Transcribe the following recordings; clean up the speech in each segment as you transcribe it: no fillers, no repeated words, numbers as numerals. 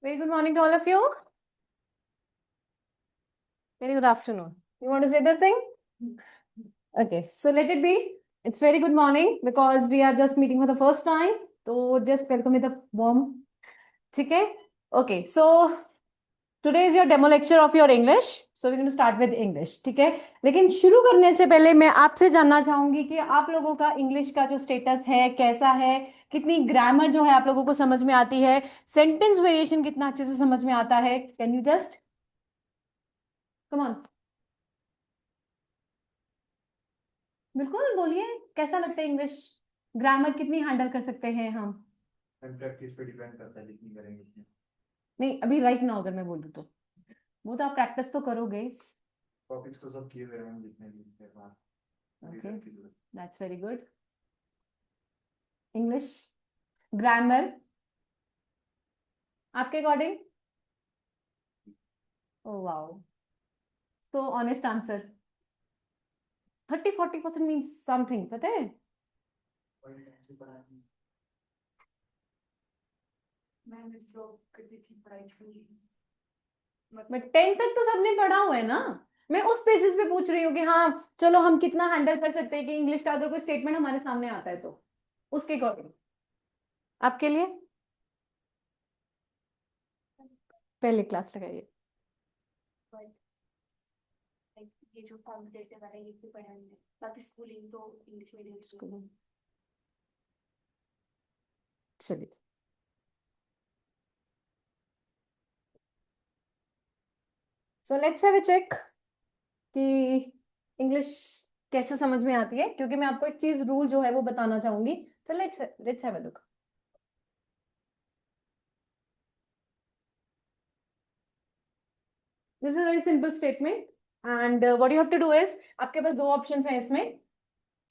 Very good morning to all of you. Very good afternoon. You want to say this thing? Okay, so let it be. It's very good morning because we are just meeting for the first time. So just welcome with a warm. Okay? Okay, so today is your demo lecture of your English. So we're going to start with English. ठीक है? लेकिन शुरू करने से पहले मैं आपसे जानना चाहूंगी कि आप लोगों का इंग्लिश का जो स्टेटस है कैसा है, कितनी ग्रामर जो है आप लोगों को समझ में आती है, सेंटेंस वेरिएशन कितना अच्छे से समझ में आता है. Can you just come on. बिल्कुल बोलिए, कैसा लगता है इंग्लिश ग्रामर कितनी हैंडल कर सकते हैं हम. प्रैक्टिस पे डिपेंड करता है जितनी करेंगे उतनी। नहीं, अभी राइट नाउ अगर मैं बोलूँ तो वो तो आप प्रैक्टिस तो करोगे. टॉपिक्स तो सब किए हुए हैं जितने भी हैं बाहर। Okay, that's very good. English grammar आपके अकॉर्डिंग. ओ वाओ, तो ऑनेस्ट आंसर. 30-40% मीन्स समथिंग, पता है. मैंने जॉब करती थी, पढ़ाई छोड़ी। बट 10 तक तो सबने पढ़ा हुआ है ना. मैं उस बेसिस पे पूछ रही हूँ कि हाँ चलो हम कितना हैंडल कर सकते हैं कि इंग्लिश का अगर कोई स्टेटमेंट हमारे सामने आता है तो उसके अकॉर्डिंग आपके लिए पहले क्लास लगाइए. ये जो कॉम्पिटेटिव वाला ये भी पढ़ा है, बाकी स्कूलिंग तो इंग्लिश मीडियम स्कूल. चलिए, so let's have a check कि इंग्लिश कैसे समझ में आती है, क्योंकि मैं आपको एक चीज रूल जो है वो बताना चाहूंगी. तो let's have a look. This is very simple statement and what you have to do is आपके पास दो ऑप्शंस हैं इसमें.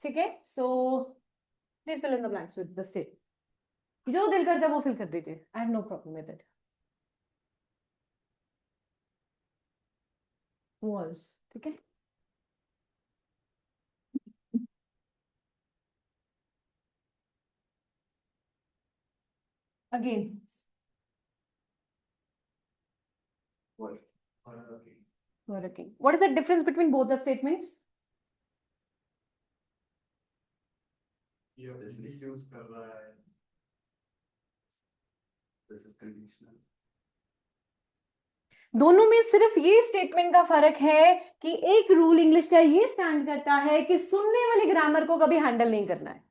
ठीक है, so please fill in the blanks with the state. जो दिल करता है वो फिल कर दीजिए. I have no problem with it. Was. ठीक है, again. Working. What is the difference between both the statements? ये दिस यूज कर रहा है, दिस इज कंडीशनल। दोनों में सिर्फ ये स्टेटमेंट का फर्क है कि एक रूल इंग्लिश का ये स्टैंड करता है कि सुनने वाली ग्रामर को कभी हैंडल नहीं करना है.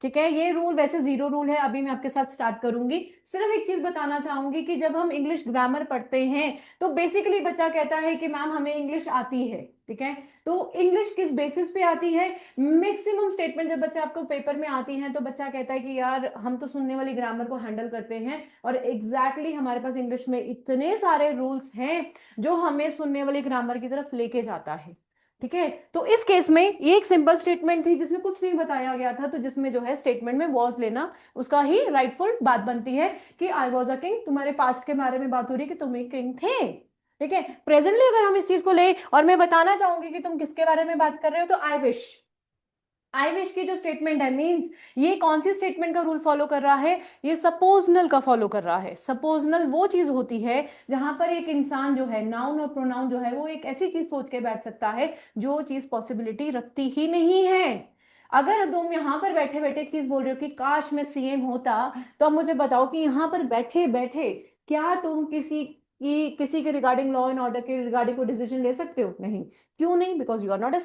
ठीक है, ये रूल वैसे जीरो रूल है. अभी मैं आपके साथ स्टार्ट करूंगी. सिर्फ एक चीज बताना चाहूंगी कि जब हम इंग्लिश ग्रामर पढ़ते हैं तो बेसिकली बच्चा कहता है कि मैम हमें इंग्लिश आती है. ठीक है, तो इंग्लिश किस बेसिस पे आती है. मैक्सिमम स्टेटमेंट जब बच्चा आपको पेपर में आती है तो बच्चा कहता है कि यार हम तो सुनने वाली ग्रामर को हैंडल करते हैं और एग्जैक्टली हमारे पास इंग्लिश में इतने सारे रूल्स हैं जो हमें सुनने वाली ग्रामर की तरफ लेके जाता है. ठीक है, तो इस केस में ये एक सिंपल स्टेटमेंट थी जिसमें कुछ नहीं बताया गया था, तो जिसमें जो है स्टेटमेंट में वॉज लेना उसका ही राइटफुल बात बनती है कि आई वॉज अ किंग. तुम्हारे पास्ट के बारे में बात हो रही है कि तुम एक किंग थे. ठीक है, प्रेजेंटली अगर हम इस चीज को ले और मैं बताना चाहूंगी कि तुम किसके बारे में बात कर रहे हो तो आई विश की जो स्टेटमेंट है मींस ये कौन सी स्टेटमेंट का रूल फॉलो कर रहा है. ये सपोजनल का फॉलो कर रहा है. सपोजनल वो चीज होती है जहां पर एक इंसान जो है नाउन और प्रोनाउन जो है वो एक ऐसी चीज सोच के बैठ सकता है जो चीज पॉसिबिलिटी रखती ही नहीं है. अगर तुम यहां पर बैठे बैठे एक चीज बोल रहे हो कि काश मैं सीएम होता, तो अब मुझे बताओ कि यहां पर बैठे बैठे क्या तुम किसी के रिगार्डिंग लॉ एंड ऑर्डर के रिगार्डिंग कोई डिसीजन ले सकते हो. नहीं. क्यों नहीं? Because you are not a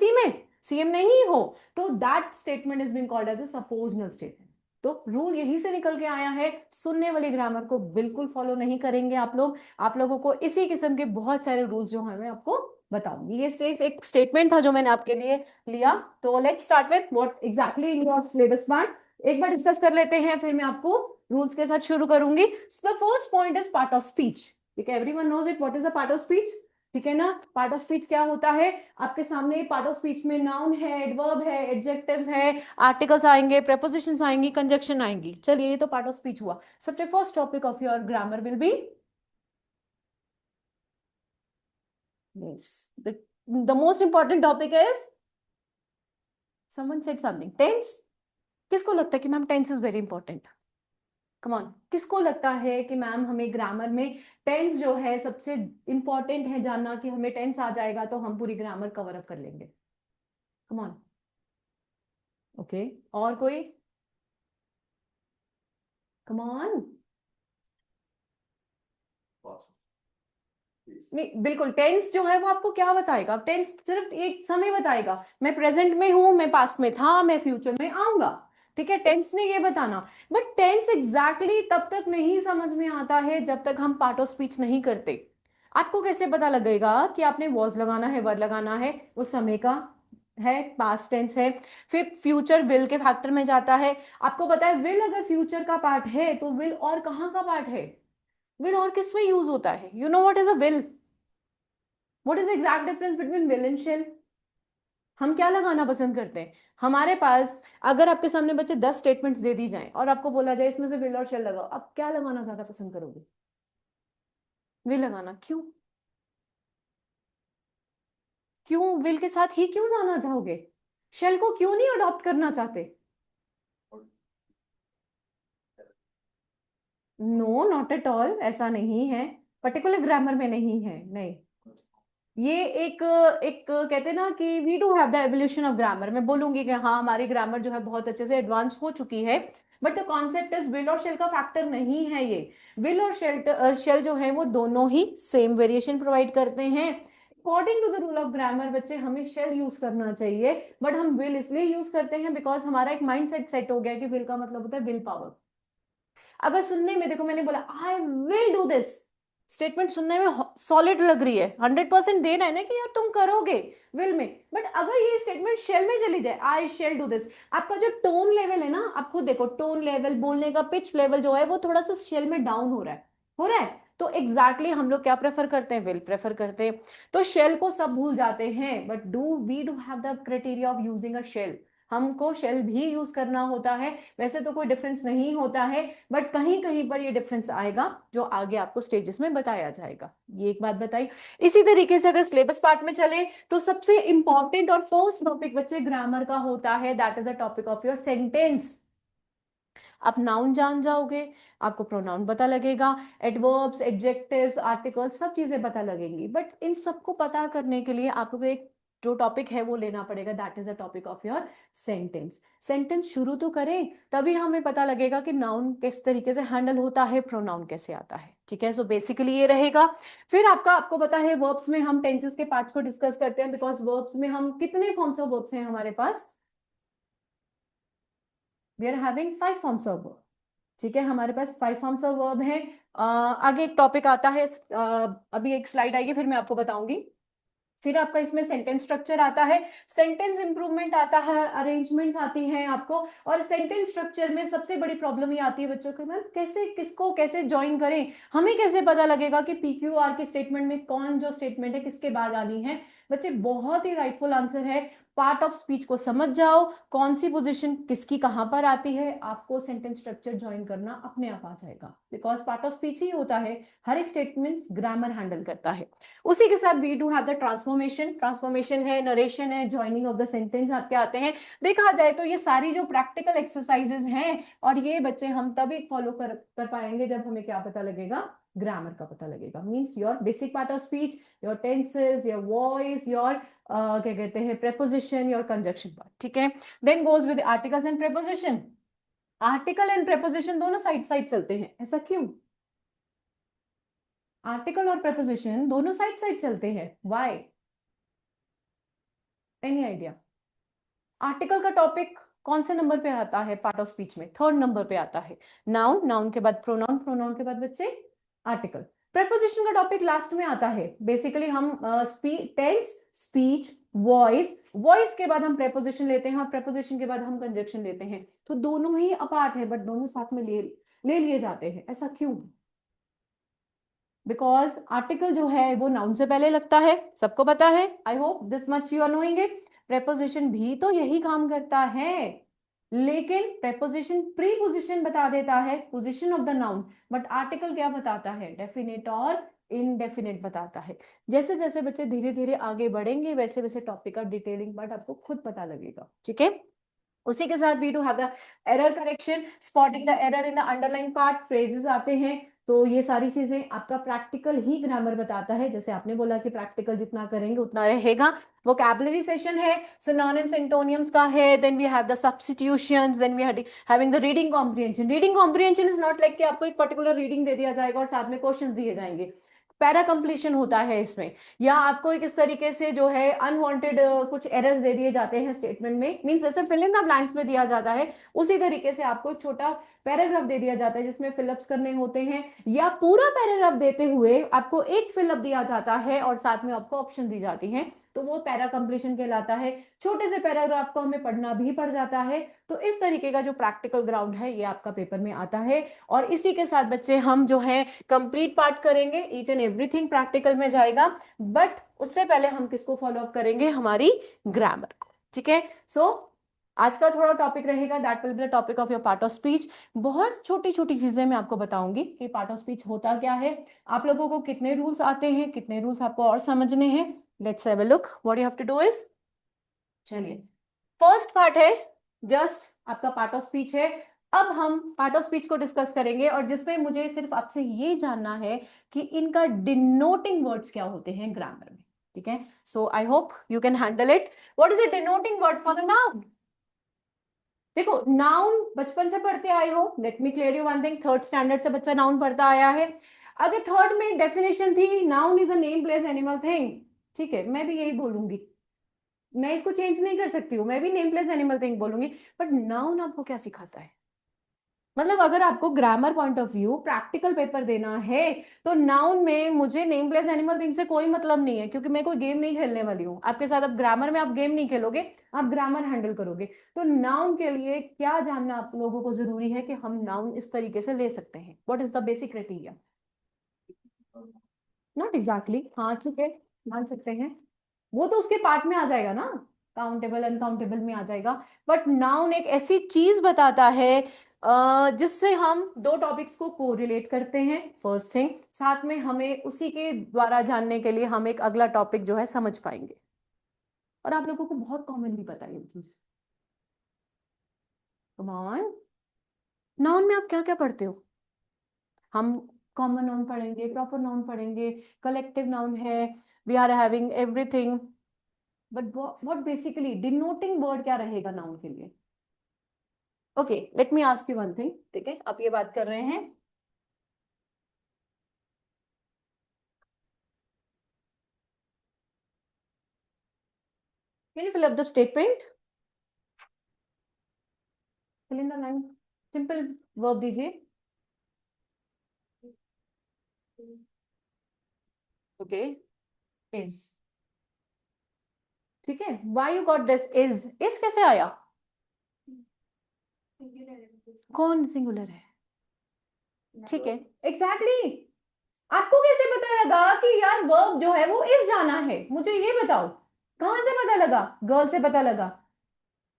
CM नहीं हो. तो that statement is being called as a suppositional statement. तो रूल यहीं से निकल के आया है. सुनने वाली ग्रामर को बिल्कुल फॉलो नहीं करेंगे आप लोग. आप लोगों को इसी किस्म के बहुत सारे रूल्स जो है मैं आपको बताऊंगी. ये सिर्फ एक स्टेटमेंट था जो मैंने आपके लिए लिया. तो let's start with what exactly in your syllabus part. एक बार डिस्कस कर लेते हैं फिर मैं आपको रूल्स के साथ शुरू करूंगी. So the first point is part of speech. ठीक है, everyone knows it what is the part of speech. ठीक है ना. पार्ट ऑफ स्पीच क्या होता है आपके सामने. पार्ट ऑफ स्पीच में नाउन है, एडवर्ब है, एडजेक्टिव्स है, आर्टिकल्स आएंगे, प्रेपोजिशंस आएंगी, कंजक्शन आएंगी. चलिए, ये तो पार्ट ऑफ स्पीच हुआ. सबसे first topic of your grammar will be yes the most important topic is someone said something tense. किसको लगता है कि ma'am tense is very important. Come on, किसको लगता है कि मैम हमें ग्रामर में टेंस जो है सबसे इंपॉर्टेंट है जानना, कि हमें टेंस आ जाएगा तो हम पूरी ग्रामर कवर अप कर लेंगे? Come on. ओके, और कोई? Come on. नहीं, बिल्कुल टेंस जो है वो आपको क्या बताएगा? टेंस सिर्फ एक समय बताएगा, मैं प्रेजेंट में हूं, मैं पास्ट में था, मैं फ्यूचर में आऊंगा, ठीक है, टेंस ने ये बताना। बट टेंस एग्जैक्टली तब तक नहीं समझ में आता है जब तक हम पार्ट ऑफ स्पीच नहीं करते। आपको कैसे पता लगेगा कि आपने वॉज लगाना है, वर लगाना है, उस समय का है, पास्ट टेंस है, फिर फ्यूचर विल के फैक्टर में जाता है। आपको पता है विल अगर फ्यूचर का पार्ट है तो विल और कहाँ का पार्ट है? विल और किस में यूज होता है? You know what is a will? What is the exact difference between will and shall? हम क्या लगाना पसंद करते हैं? हमारे पास अगर आपके सामने बच्चे 10 स्टेटमेंट्स दे दी जाएं और आपको बोला जाए इसमें से विल और शेल लगाओ, आप क्या लगाना ज्यादा पसंद करोगे? विल लगाना। क्यों? क्यों विल के साथ ही क्यों जाना चाहोगे? शेल को क्यों नहीं अडॉप्ट करना चाहते? नो, नॉट एट ऑल, ऐसा नहीं है, पर्टिकुलर ग्रामर में नहीं है, नहीं। ये एक एक कहते हैं ना कि we do have the evolution of grammar. मैं बोलूंगी कि हाँ हमारी ग्रामर जो है बहुत अच्छे से एडवांस हो चुकी है, but the concept is will और शेल का फैक्टर नहीं है ये। विल और शेल जो है वो दोनों ही सेम वेरिएशन प्रोवाइड करते हैं। According to the rule of grammar बच्चे हमें शेल यूज करना चाहिए, बट हम विल इसलिए यूज करते हैं बिकॉज हमारा एक माइंड सेट हो गया कि विल का मतलब होता है विल पावर। अगर सुनने में देखो, मैंने बोला I will do this, statement सुनने में सॉलिड लग रही है, 100% दे रहा है ना कि यार तुम करोगे विल में, बट अगर ये स्टेटमेंट शेल में चली जाए, आई शेल डू दिस, आपका जो टोन लेवल है ना, आप खुद देखो टोन लेवल, बोलने का पिच लेवल जो है वो थोड़ा सा शेल में डाउन हो रहा है, हो रहा है। तो एग्जैक्टली हम लोग क्या प्रेफर करते हैं? विल प्रेफर करते हैं। तो शेल को सब भूल जाते हैं, but do we do have the criteria of using a shall? हमको शेल भी यूज करना होता है। वैसे तो कोई डिफरेंस नहीं होता है, बट कहीं कहीं पर ये डिफरेंस आएगा जो आगे आपको स्टेजेस में बताया जाएगा। ये एक बात बताई। इसी तरीके से अगर सिलेबस पार्ट में चले तो सबसे इंपॉर्टेंट और फर्स्ट टॉपिक बच्चे ग्रामर का होता है, that is a topic of your sentence. आप नाउन जान जाओगे, आपको प्रोनाउन पता लगेगा, एडवर्ब्स, एडजेक्टिव्स, आर्टिकल्स, सब चीजें पता लगेंगी, बट इन सबको पता करने के लिए आपको एक जो टॉपिक है वो लेना पड़ेगा, that is a topic of your sentence. Sentence शुरू तो करें तभी हमें पता लगेगा कि नाउन किस तरीके से हैंडल होता है, प्रोनाउन कैसे आता है, ठीक है। सो बेसिकली ये रहेगा। फिर आपको पता है वर्ब्स में हम टेंसेस के पार्ट्स को डिस्कस करते हैं, बिकॉज वर्ब्स में हम कितने फॉर्म्स ऑफ वर्ब्स हैं हमारे पास? We are having 5 forms of verb, ठीक है, हमारे पास 5 फॉर्म्स ऑफ वर्ब है। आगे एक टॉपिक आता है, अभी एक स्लाइड आएगी फिर मैं आपको बताऊंगी। फिर आपका इसमें सेंटेंस स्ट्रक्चर आता है, सेंटेंस इंप्रूवमेंट आता है, अरेंजमेंट्स आती हैं आपको। और सेंटेंस स्ट्रक्चर में सबसे बड़ी प्रॉब्लम ये आती है बच्चों को, मैम कैसे किसको कैसे ज्वाइन करें, हमें कैसे पता लगेगा कि पीक्यूआर के स्टेटमेंट में कौन जो स्टेटमेंट है किसके बाद आनी है? बच्चे बहुत ही राइटफुल आंसर है, पार्ट ऑफ स्पीच को समझ जाओ, कौन सी पोजीशन किसकी कहां पर आती है, आपको सेंटेंस स्ट्रक्चर ज्वाइन करना अपने आप आ जाएगा, बिकॉज पार्ट ऑफ स्पीच ही होता है, हर एक स्टेटमेंट ग्रामर हैंडल करता है। उसी के साथ we do have the transformation, transformation है, नरेशन है, ज्वाइनिंग ऑफ द सेंटेंस आपके आते हैं। देखा जाए तो ये सारी जो प्रैक्टिकल एक्सरसाइजेज हैं, और ये बच्चे हम तभी फॉलो कर पाएंगे जब हमें क्या पता लगेगा? ग्रामर का पता लगेगा। Means your basic part of speech, your tenses, your voice, your क्या कहते हैं प्रेपोजिशन, योर कंजक्शन पार्ट, ठीक है। Then goes with articles and preposition. Article and preposition दोनों साइड साइड चलते हैं, ऐसा क्यों? आर्टिकल और प्रेपोजिशन दोनों साइड साइड चलते हैं, व्हाई? Any idea? आर्टिकल का टॉपिक कौन से नंबर पे आता है पार्ट ऑफ स्पीच में? 3rd नंबर पे आता है। नाउन, नाउन के बाद प्रोनाउन, प्रोनाउन के बाद बच्चे आर्टिकल। प्रेपोजिशन का टॉपिक लास्ट में आता है। बेसिकली हम टेंस, स्पीच, वॉइस, वॉइस के बाद हम प्रेपोजिशन लेते हैं और प्रेपोजिशन के बाद हम कंजक्शन लेते हैं। तो दोनों ही अपार्ट है, बट दोनों साथ में ले लिए जाते हैं, ऐसा क्यों? बिकॉज आर्टिकल जो है वो नाउन से पहले लगता है, सबको पता है, I hope this much you are knowing it. Preposition भी तो यही काम करता है, लेकिन प्रेपोजिशन प्रीपोजिशन बता देता है, position of the noun, but article क्या बताता है? डेफिनेट और इनडेफिनेट बताता है। जैसे जैसे बच्चे धीरे धीरे आगे बढ़ेंगे वैसे वैसे टॉपिक का डिटेलिंग पार्ट आपको खुद पता लगेगा, ठीक है। उसी के साथ we too have the error correction, spotting the error in the underline part, phrases आते हैं। तो ये सारी चीजें आपका प्रैक्टिकल ही ग्रामर बताता है, जैसे आपने बोला कि प्रैक्टिकल जितना करेंगे उतना रहेगा। वोकैबुलरी सेशन है, सिनोनिम्स एंटोनियम्स का है, then we have the substitutions, then we having the reading comprehension. Reading comprehension is not like कि आपको एक पर्टिकुलर रीडिंग दे दिया जाएगा और साथ में क्वेश्चंस दिए जाएंगे, पैरा कंप्लीशन होता है इसमें, या आपको एक इस तरीके से जो है अनवांटेड कुछ एरर्स दे दिए जाते हैं स्टेटमेंट में, मींस जैसे फिल इन द ब्लैंक्स में दिया जाता है उसी तरीके से आपको एक छोटा पैराग्राफ दे दिया जाता है जिसमें फिलअप्स करने होते हैं, या पूरा पैराग्राफ देते हुए आपको एक फिलअप दिया जाता है और साथ में आपको ऑप्शन दी जाती हैं, तो वो पैरा कंप्लीशन कहलाता है। छोटे से पैराग्राफ को हमें पढ़ना भी पड़ जाता है। तो इस तरीके का जो प्रैक्टिकल ग्राउंड है ये आपका पेपर में आता है, और इसी के साथ बच्चे हम जो है कंप्लीट पार्ट करेंगे, ईच एंड एवरीथिंग प्रैक्टिकल में जाएगा, बट उससे पहले हम किसको फॉलो अप करेंगे, हमारी ग्रामर को। ठीक है, सो आज का थोड़ा टॉपिक रहेगा, that will be the topic of your part of speech. बहुत छोटी छोटी चीजें मैं आपको बताऊंगी कि पार्ट ऑफ स्पीच होता क्या है, आप लोगों को कितने रूल्स आते हैं, कितने रूल्स आपको और समझने हैं। Let's have a look what you have to do is, चलिए फर्स्ट पार्ट है जस्ट आपका पार्ट ऑफ स्पीच है। अब हम पार्ट ऑफ स्पीच को डिस्कस करेंगे, और जिसमें मुझे सिर्फ आपसे ये जानना है कि इनका डिनोटिंग वर्ड्स क्या होते हैं ग्रामर में। ठीक है, so I hope you can handle it. What is the denoting word for the noun? देखो नाउन बचपन से पढ़ते आए हो, let me clear you one thing, third standard से बच्चा नाउन पढ़ता आया है। अगर थर्ड में डेफिनेशन थी noun is a name place animal thing, ठीक है, मैं भी यही बोलूंगी, मैं इसको चेंज नहीं कर सकती हूँ, मैं भी नेम प्लेस एनिमल थिंग बोलूंगी। बट नाउन आपको क्या सिखाता है? मतलब अगर आपको grammar point of view practical paper देना है तो नाउन में मुझे नेम प्लेस एनिमल थिंग से कोई मतलब नहीं है, क्योंकि मैं कोई गेम नहीं खेलने वाली हूँ आपके साथ। अब ग्रामर में आप गेम नहीं खेलोगे, आप ग्रामर हैंडल करोगे। तो नाउन के लिए क्या जानना आप लोगों को जरूरी है कि हम नाउन इस तरीके से ले सकते हैं, what is the basic criteria? Not exactly, हाँ ठीक है, मान सकते हैं, वो तो उसके पार्ट में आ जाएगा ना, काउंटेबल अनकाउंटेबल में आ जाएगा। बट नाउन एक ऐसी चीज बताता है जिससे हम दो टॉपिक्स को कोरिलेट करते हैं, फर्स्ट थिंग, साथ में हमें उसी के द्वारा जानने के लिए हम एक अगला टॉपिक जो है समझ पाएंगे। और आप लोगों को बहुत कॉमनली पता है ये चीज। कम ऑन, नाउन में आप क्या क्या पढ़ते हो? हम कॉमन नाउन पढ़ेंगे, प्रॉपर नाउन पढ़ेंगे, कलेक्टिव नाउन है, we are having everything, but what basically denoting word क्या रहेगा नाउन के लिए? Okay, let me ask you one thing, ठीक है, आप ये बात कर रहे हैं, can you fill up the statement, fill in the line, simple verb दीजिए। ओके, इज, ठीक है, why you got this is कैसे आया? कौन सिंगुलर है? ठीक है, एग्जैक्टली exactly. आपको कैसे पता लगा कि यार वर्ब जो है वो इज जाना है, मुझे ये बताओ, कहां से पता लगा? गर्ल से पता लगा,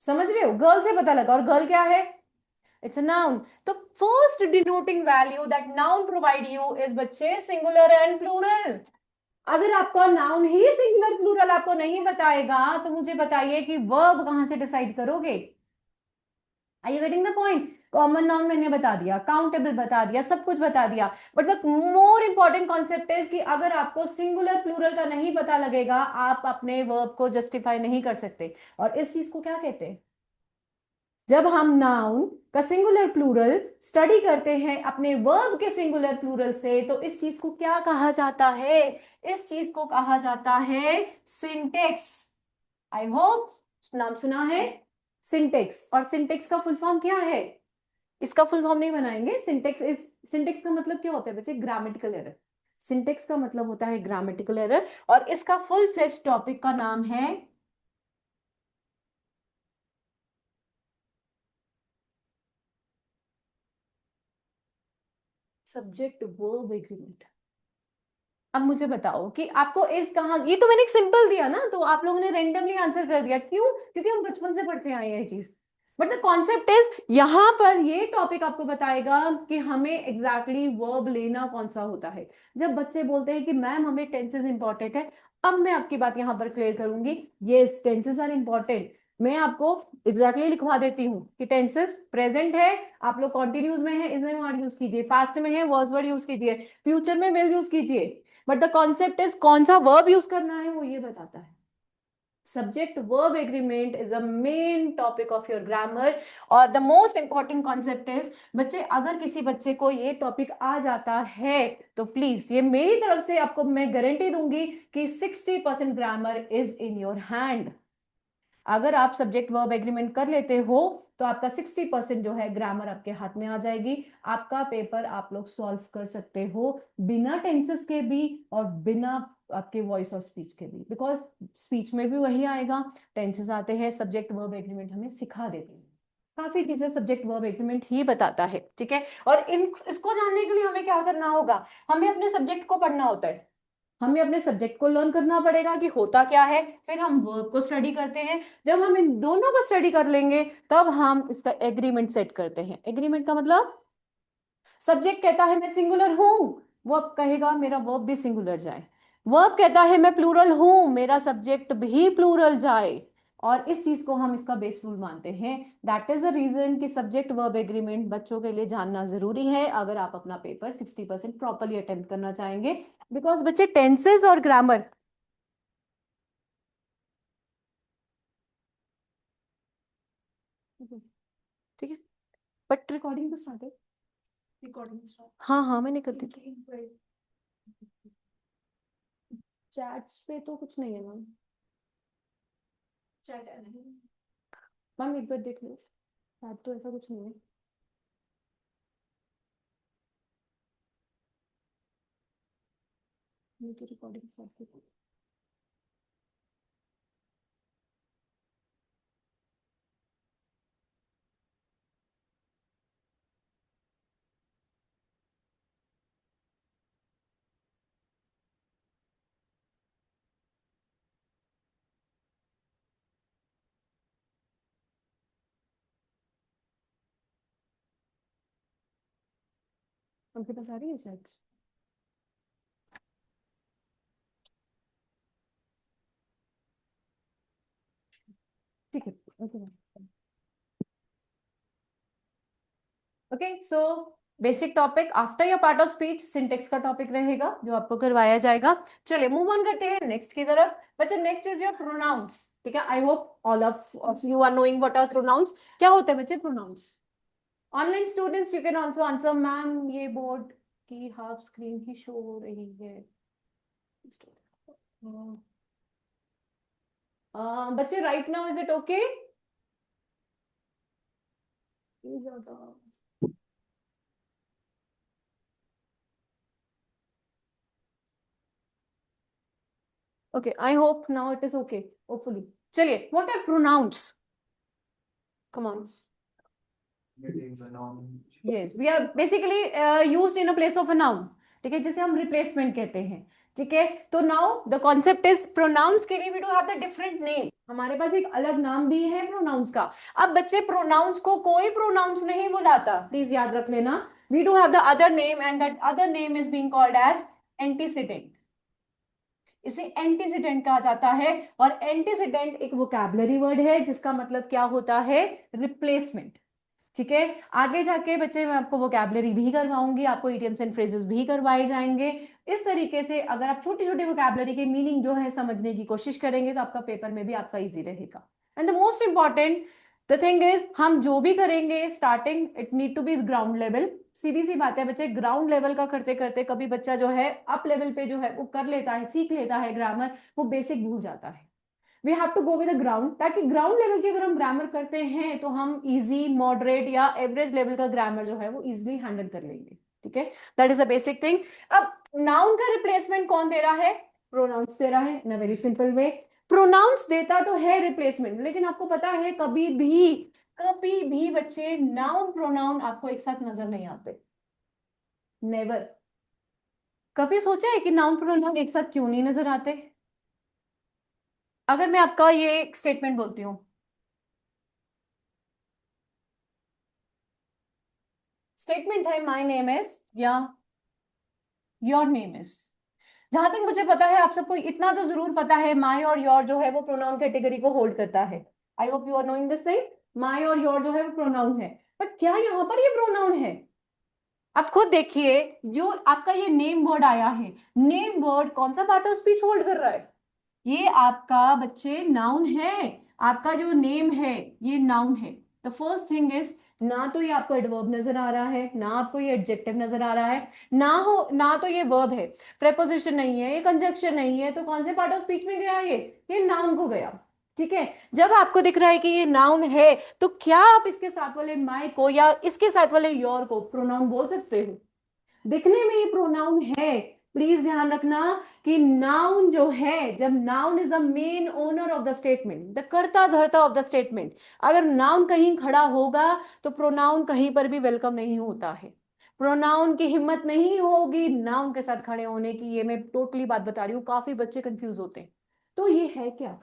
समझ रहे हो, गर्ल से पता लगा, और गर्ल क्या है? It's a noun. तो first denoting value that noun provide you is बच्चे सिंगुलर एंड प्लूरल। अगर आपका नाउन ही सिंगुलर प्लूरल आपको नहीं बताएगा तो मुझे बताइए कि वर्ब कहां से डिसाइड करोगे? Are you getting the point? Common noun मैंने बता दिया, काउंटेबल बता दिया, सब कुछ बता दिया, but the more important concept is कि अगर आपको सिंगुलर प्लूरल का नहीं पता लगेगा आप अपने वर्ब को जस्टिफाई नहीं कर सकते। और इस चीज को क्या कहते हैं? जब हम नाउन का सिंगुलर प्लूरल स्टडी करते हैं अपने वर्ब के सिंगुलर प्लूरल से, तो इस चीज को क्या कहा जाता है? इस चीज को कहा जाता है सिंटेक्स। आई होप नाम सुना है, सिंटेक्स। और सिंटेक्स का फुल फॉर्म क्या है? इसका फुल फॉर्म नहीं बनाएंगे, सिंटेक्स इज, सिंटेक्स का मतलब क्या होता है बच्चे? Grammatical error. सिंटेक्स का मतलब होता है ग्रामेटिकल एरर, और इसका फुल फ्लेज टॉपिक का नाम है सब्जेक्ट वर्ब एग्रीमेंट। अब मुझे बताओ कि आपको इस कहां, ये तो मैंने एक सिंपल दिया ना, तो आप लोगों ने रेंडमली आंसर कर दिया, क्यों? क्योंकि हम बचपन से पढ़ते आए हैं ये चीज। बट द कॉन्सेप्ट इज, यहां पर ये टॉपिक आपको बताएगा कि हमें एग्जैक्टली वर्ब लेना कौन सा होता है। जब बच्चे बोलते हैं कि मैम हमें टेंसेस इंपॉर्टेंट है, अब मैं आपकी बात यहां पर क्लियर करूंगी, ये टेंसेस आर इंपॉर्टेंट। मैं आपको एग्जैक्टली लिखवा देती हूँ कि टेंसेस प्रेजेंट है, आप लोग कॉन्टिन्यूज में है इसमें वर्ड यूज कीजिए, पास्ट में है वॉज वर्ड यूज कीजिए, फ्यूचर में विल यूज कीजिए, बट द कॉन्सेप्ट इज कौन सा वर्ब यूज करना है वो ये बताता है। Subject verb agreement is a main topic of your grammar. और the most important concept is, बच्चे अगर किसी बच्चे को ये टॉपिक आ जाता है तो प्लीज ये मेरी तरफ से आपको मैं गारंटी दूंगी कि 60% grammar is in your hand. अगर आप सब्जेक्ट वर्ब एग्रीमेंट कर लेते हो तो आपका 60% जो है ग्रामर आपके हाथ में आ जाएगी। आपका पेपर आप लोग सॉल्व कर सकते हो बिना टेंसेस के भी और बिना आपके वॉइस और स्पीच के भी, बिकॉज स्पीच में भी वही आएगा, टेंसेस आते हैं, सब्जेक्ट वर्ब एग्रीमेंट हमें सिखा देते हैं, काफी चीजें सब्जेक्ट वर्ब एग्रीमेंट ही बताता है, ठीक है। और इन इसको जानने के लिए हमें क्या करना होगा, हमें अपने सब्जेक्ट को पढ़ना होता है, हमें अपने सब्जेक्ट को लर्न करना पड़ेगा कि होता क्या है, फिर हम वर्ब को स्टडी करते हैं। जब हम इन दोनों को स्टडी कर लेंगे तब हम इसका एग्रीमेंट सेट करते हैं। एग्रीमेंट का मतलब, सब्जेक्ट कहता है मैं सिंगुलर हूं, वर्ब कहेगा मेरा वर्ब भी सिंगुलर जाए, वर्ब कहता है मैं प्लूरल हूं, मेरा सब्जेक्ट भी प्लूरल जाए। और इस चीज को हम इसका बेस रूल मानते हैं। दैट इज द रीजन कि सब्जेक्ट वर्ब एग्रीमेंट बच्चों के लिए जानना जरूरी है अगर आप अपना पेपर 60% प्रॉपरली अटेम्प्ट करना चाहेंगे। बिकॉज बच्चे टेंसेस और ग्रामर, ठीक है, बट रिकॉर्डिंग तो स्टार्ट है। Recording start. हाँ हाँ मैंने कर दी थी। चैट्स पे तो कुछ नहीं है मैम। चैट है नहीं। मैम एक बार देख लो, चैट तो ऐसा कुछ नहीं है। ये तो रिकॉर्डिंग स्टार्ट की। आपके पास आ रही है चैट्स? ठीक है, okay okay. So basic topic after your part of speech syntax का टॉपिक रहेगा जो आपको करवाया जाएगा। चलिए मूव ऑन करते हैं नेक्स्ट की तरफ। बच्चे नेक्स्ट इज योर प्रोनाउंस, ठीक है। I hope all of you are knowing what are pronouns. क्या होते हैं बच्चे pronouns? Online students you can also answer, ma'am ये बोर्ड की हाफ स्क्रीन ही शो हो रही है। बच्चे right now is it okay? Okay I hope now it is okay, hopefully. चलिए what are pronouns, come on. Getting the noun. Yes we are basically used in a place of a noun, ठीक है, जिसे हम replacement कहते हैं, ठीक है। तो now the concept is pronouns के लिए we do have the different name, हमारे पास एक अलग नाम भी है प्रोनाउंस का। अब बच्चे प्रोनाउंस को कोई प्रोनाउंस नहीं बुलाता, प्लीज याद रख लेना। We do have the other name and that other name is being called as antecedent. इसे एंटीसीडेंट कहा जाता है। और एंटीसीडेंट एक वोकैबुलरी वर्ड है जिसका मतलब क्या होता है, रिप्लेसमेंट, ठीक है। आगे जाके बच्चे मैं आपको वोकैबुलरी भी करवाऊंगी, आपको इडियम्स एंड फ्रेजेस भी करवाए जाएंगे। इस तरीके से अगर आप छोटी छोटी वोकैबुलरी के मीनिंग जो है समझने की कोशिश करेंगे तो आपका पेपर में भी आपका इजी रहेगा। And the most important the thing is, हम जो भी करेंगे starting it need to be ground level. सीधी सी बात है बच्चे, ग्राउंड लेवल का करते करते कभी बच्चा जो है अप लेवल पे जो है वो कर लेता है, सीख लेता है ग्रामर, वो बेसिक भूल जाता है। We have to go with ground, ताकि ग्राउंड लेवल की अगर हम ग्रामर करते हैं तो हम इजी मॉडरेट या एवरेज लेवल का ग्रामर जो है वो इजीली हैंडल कर लेंगे, ठीक है। That is a basic thing. अब नाउन का रिप्लेसमेंट कौन दे रहा है? प्रोनाउंस दे रहा है in a very simple way. Pronouns देता तो है रिप्लेसमेंट, लेकिन आपको पता है कभी भी बच्चे नाउन प्रोनाउन आपको एक साथ नजर नहीं आते, नेवर। कभी सोचा है कि नाउन प्रोनाउन एक साथ क्यों नहीं नजर आते? अगर मैं आपका ये स्टेटमेंट बोलती हूँ, स्टेटमेंट है माय नेम इज या योर नेम इज। जहां तक मुझे पता है आप सबको इतना तो जरूर पता है, माय और योर जो है वो प्रोनाउन कैटेगरी को होल्ड करता है। I hope you are knowing this thing. My और योर जो है वो प्रोनाउन है, बट क्या यहाँ पर ये प्रोनाउन है? आप खुद देखिए, जो आपका ये नेम वर्ड आया है, नेम वर्ड कौन सा पार्ट ऑफ स्पीच होल्ड कर रहा है? ये आपका बच्चे नाउन है। आपका जो नेम है ये नाउन है। द फर्स्ट थिंग इज, ना तो ये आपको एडवर्ब नजर आ रहा है, ना आपको ये एडजेक्टिव नजर आ रहा है, ना तो ये वर्ब है, प्रेपोजिशन नहीं है, ये कंजक्शन नहीं है, तो कौन से पार्ट ऑफ स्पीच में गया ये नाउन को गया। ठीक है, जब आपको दिख रहा है कि ये नाउन है, तो क्या आप इसके साथ वाले माई को या इसके साथ वाले योर को प्रोनाउन बोल सकते हो? दिखने में ये प्रोनाउन है। प्लीज ध्यान रखना कि नाउन जो है, जब noun is the main owner of the statement, the कर्ता धर्ता ऑफ द स्टेटमेंट, अगर नाउन कहीं खड़ा होगा तो प्रोनाउन कहीं पर भी वेलकम नहीं होता है। प्रोनाउन की हिम्मत नहीं होगी नाउन के साथ खड़े होने की। ये मैं टोटली बात बता रही हूँ, काफी बच्चे कंफ्यूज होते हैं। तो ये है क्या?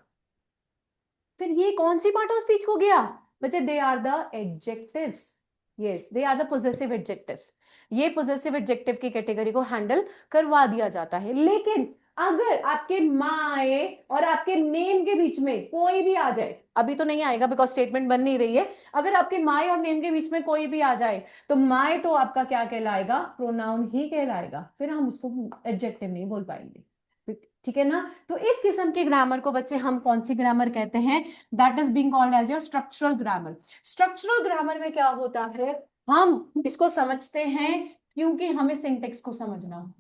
फिर ये कौन सी पार्ट ऑफ स्पीच को गया बच्चे? They are the adjectives. Yes, they are the possessive adjectives. ये पोजेसिव एडजेक्टिव की कैटेगरी को हैंडल करवा दिया जाता है। लेकिन अगर आपके माए और आपके नेम के बीच में कोई भी आ जाए, अभी तो नहीं आएगा बिकॉज स्टेटमेंट बन नहीं रही है, अगर आपके माए और नेम के बीच में कोई भी आ जाए, तो माए तो आपका क्या कहलाएगा? प्रोनाउन ही कहलाएगा। फिर हम उसको एडजेक्टिव नहीं बोल पाएंगे। ठीक है ना? तो इस किस्म के ग्रामर को बच्चे हम कौन सी ग्रामर कहते हैं? That is being called as your structural grammar. Structural grammar में क्या होता है, हम इसको समझते हैं क्योंकि हमें सिंटेक्स को समझना हो।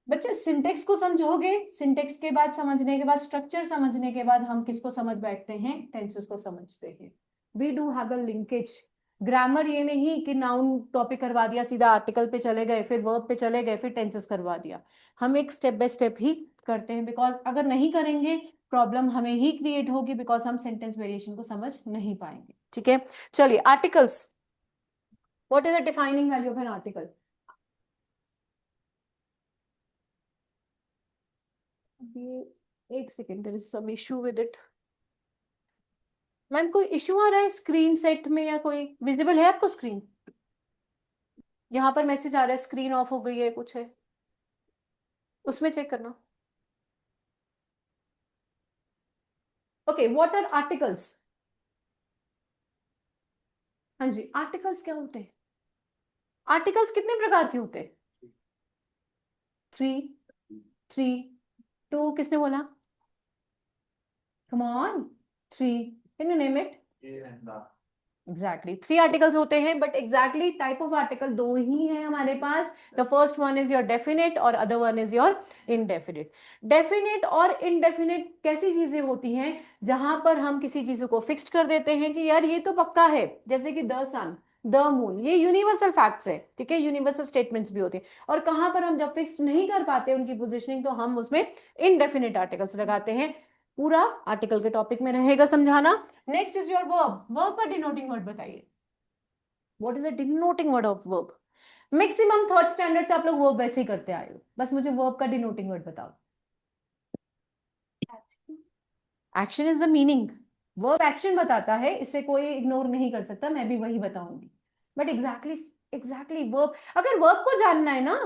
बच्चे सिंटेक्स को समझोगे, सिंटेक्स के बाद समझने के बाद, स्ट्रक्चर समझने के बाद हम किसको समझ बैठते हैं? टेंसेस को समझते हैं। We do have the linkage. Grammar ये नहीं कि नाउन टॉपिक करवा दिया, सीधा आर्टिकल पे चले गए, फिर वर्ब पे चले गए, फिर टेंसेस करवा दिया। हम एक स्टेप बाय स्टेप ही करते हैं, बिकॉज अगर नहीं करेंगे प्रॉब्लम हमें ही क्रिएट होगी, बिकॉज हम सेंटेंस वेरिएशन को समझ नहीं पाएंगे। ठीक है, चलिए articles. What is the defining value of an article? ये एक second, there is some issue with it. Ma'am कोई इशू आ रहा है स्क्रीन सेट में, या कोई विजिबल है आपको स्क्रीन? यहाँ पर मैसेज आ रहा है स्क्रीन ऑफ हो गई है, कुछ है उसमें चेक करना। Okay, what are articles? हाँ जी, आर्टिकल्स क्या होते हैं? आर्टिकल्स कितने प्रकार के होते हैं? थ्री। थ्री। टू किसने बोला? Come on, three. Can you name it? Exactly, three articles होते हैं, but exactly type of article दो ही है हमारे पास। The first one is your definite और other one is your indefinite. Definite और इनडेफिनेट कैसी चीजें होती हैं जहां पर हम किसी चीज को फिक्स्ड कर देते हैं कि यार ये तो पक्का है, जैसे कि द सन, द मून, ये यूनिवर्सल फैक्ट्स है। ठीक है, यूनिवर्सल स्टेटमेंट्स भी होते हैं। और कहां पर हम जब फिक्स नहीं कर पाते उनकी पोजिशनिंग, तो हम उसमें इनडेफिनेट आर्टिकल्स लगाते हैं। पूरा आर्टिकल के टॉपिक में रहेगा समझाना। Next is your verb. Verb का डिनोटिंग वर्ड बताइए। What is the denoting word of verb? Maximum third standard से आप लोग वर्ब वैसे ही करते आए हो, बस मुझे वर्ब का डिनोटिंग वर्ड बताओ। Action is the meaning. Verb action बताता है, इसे कोई इग्नोर नहीं कर सकता, मैं भी वही बताऊंगी। बट एग्जैक्टली वर्ब, अगर वर्ब को जानना है ना,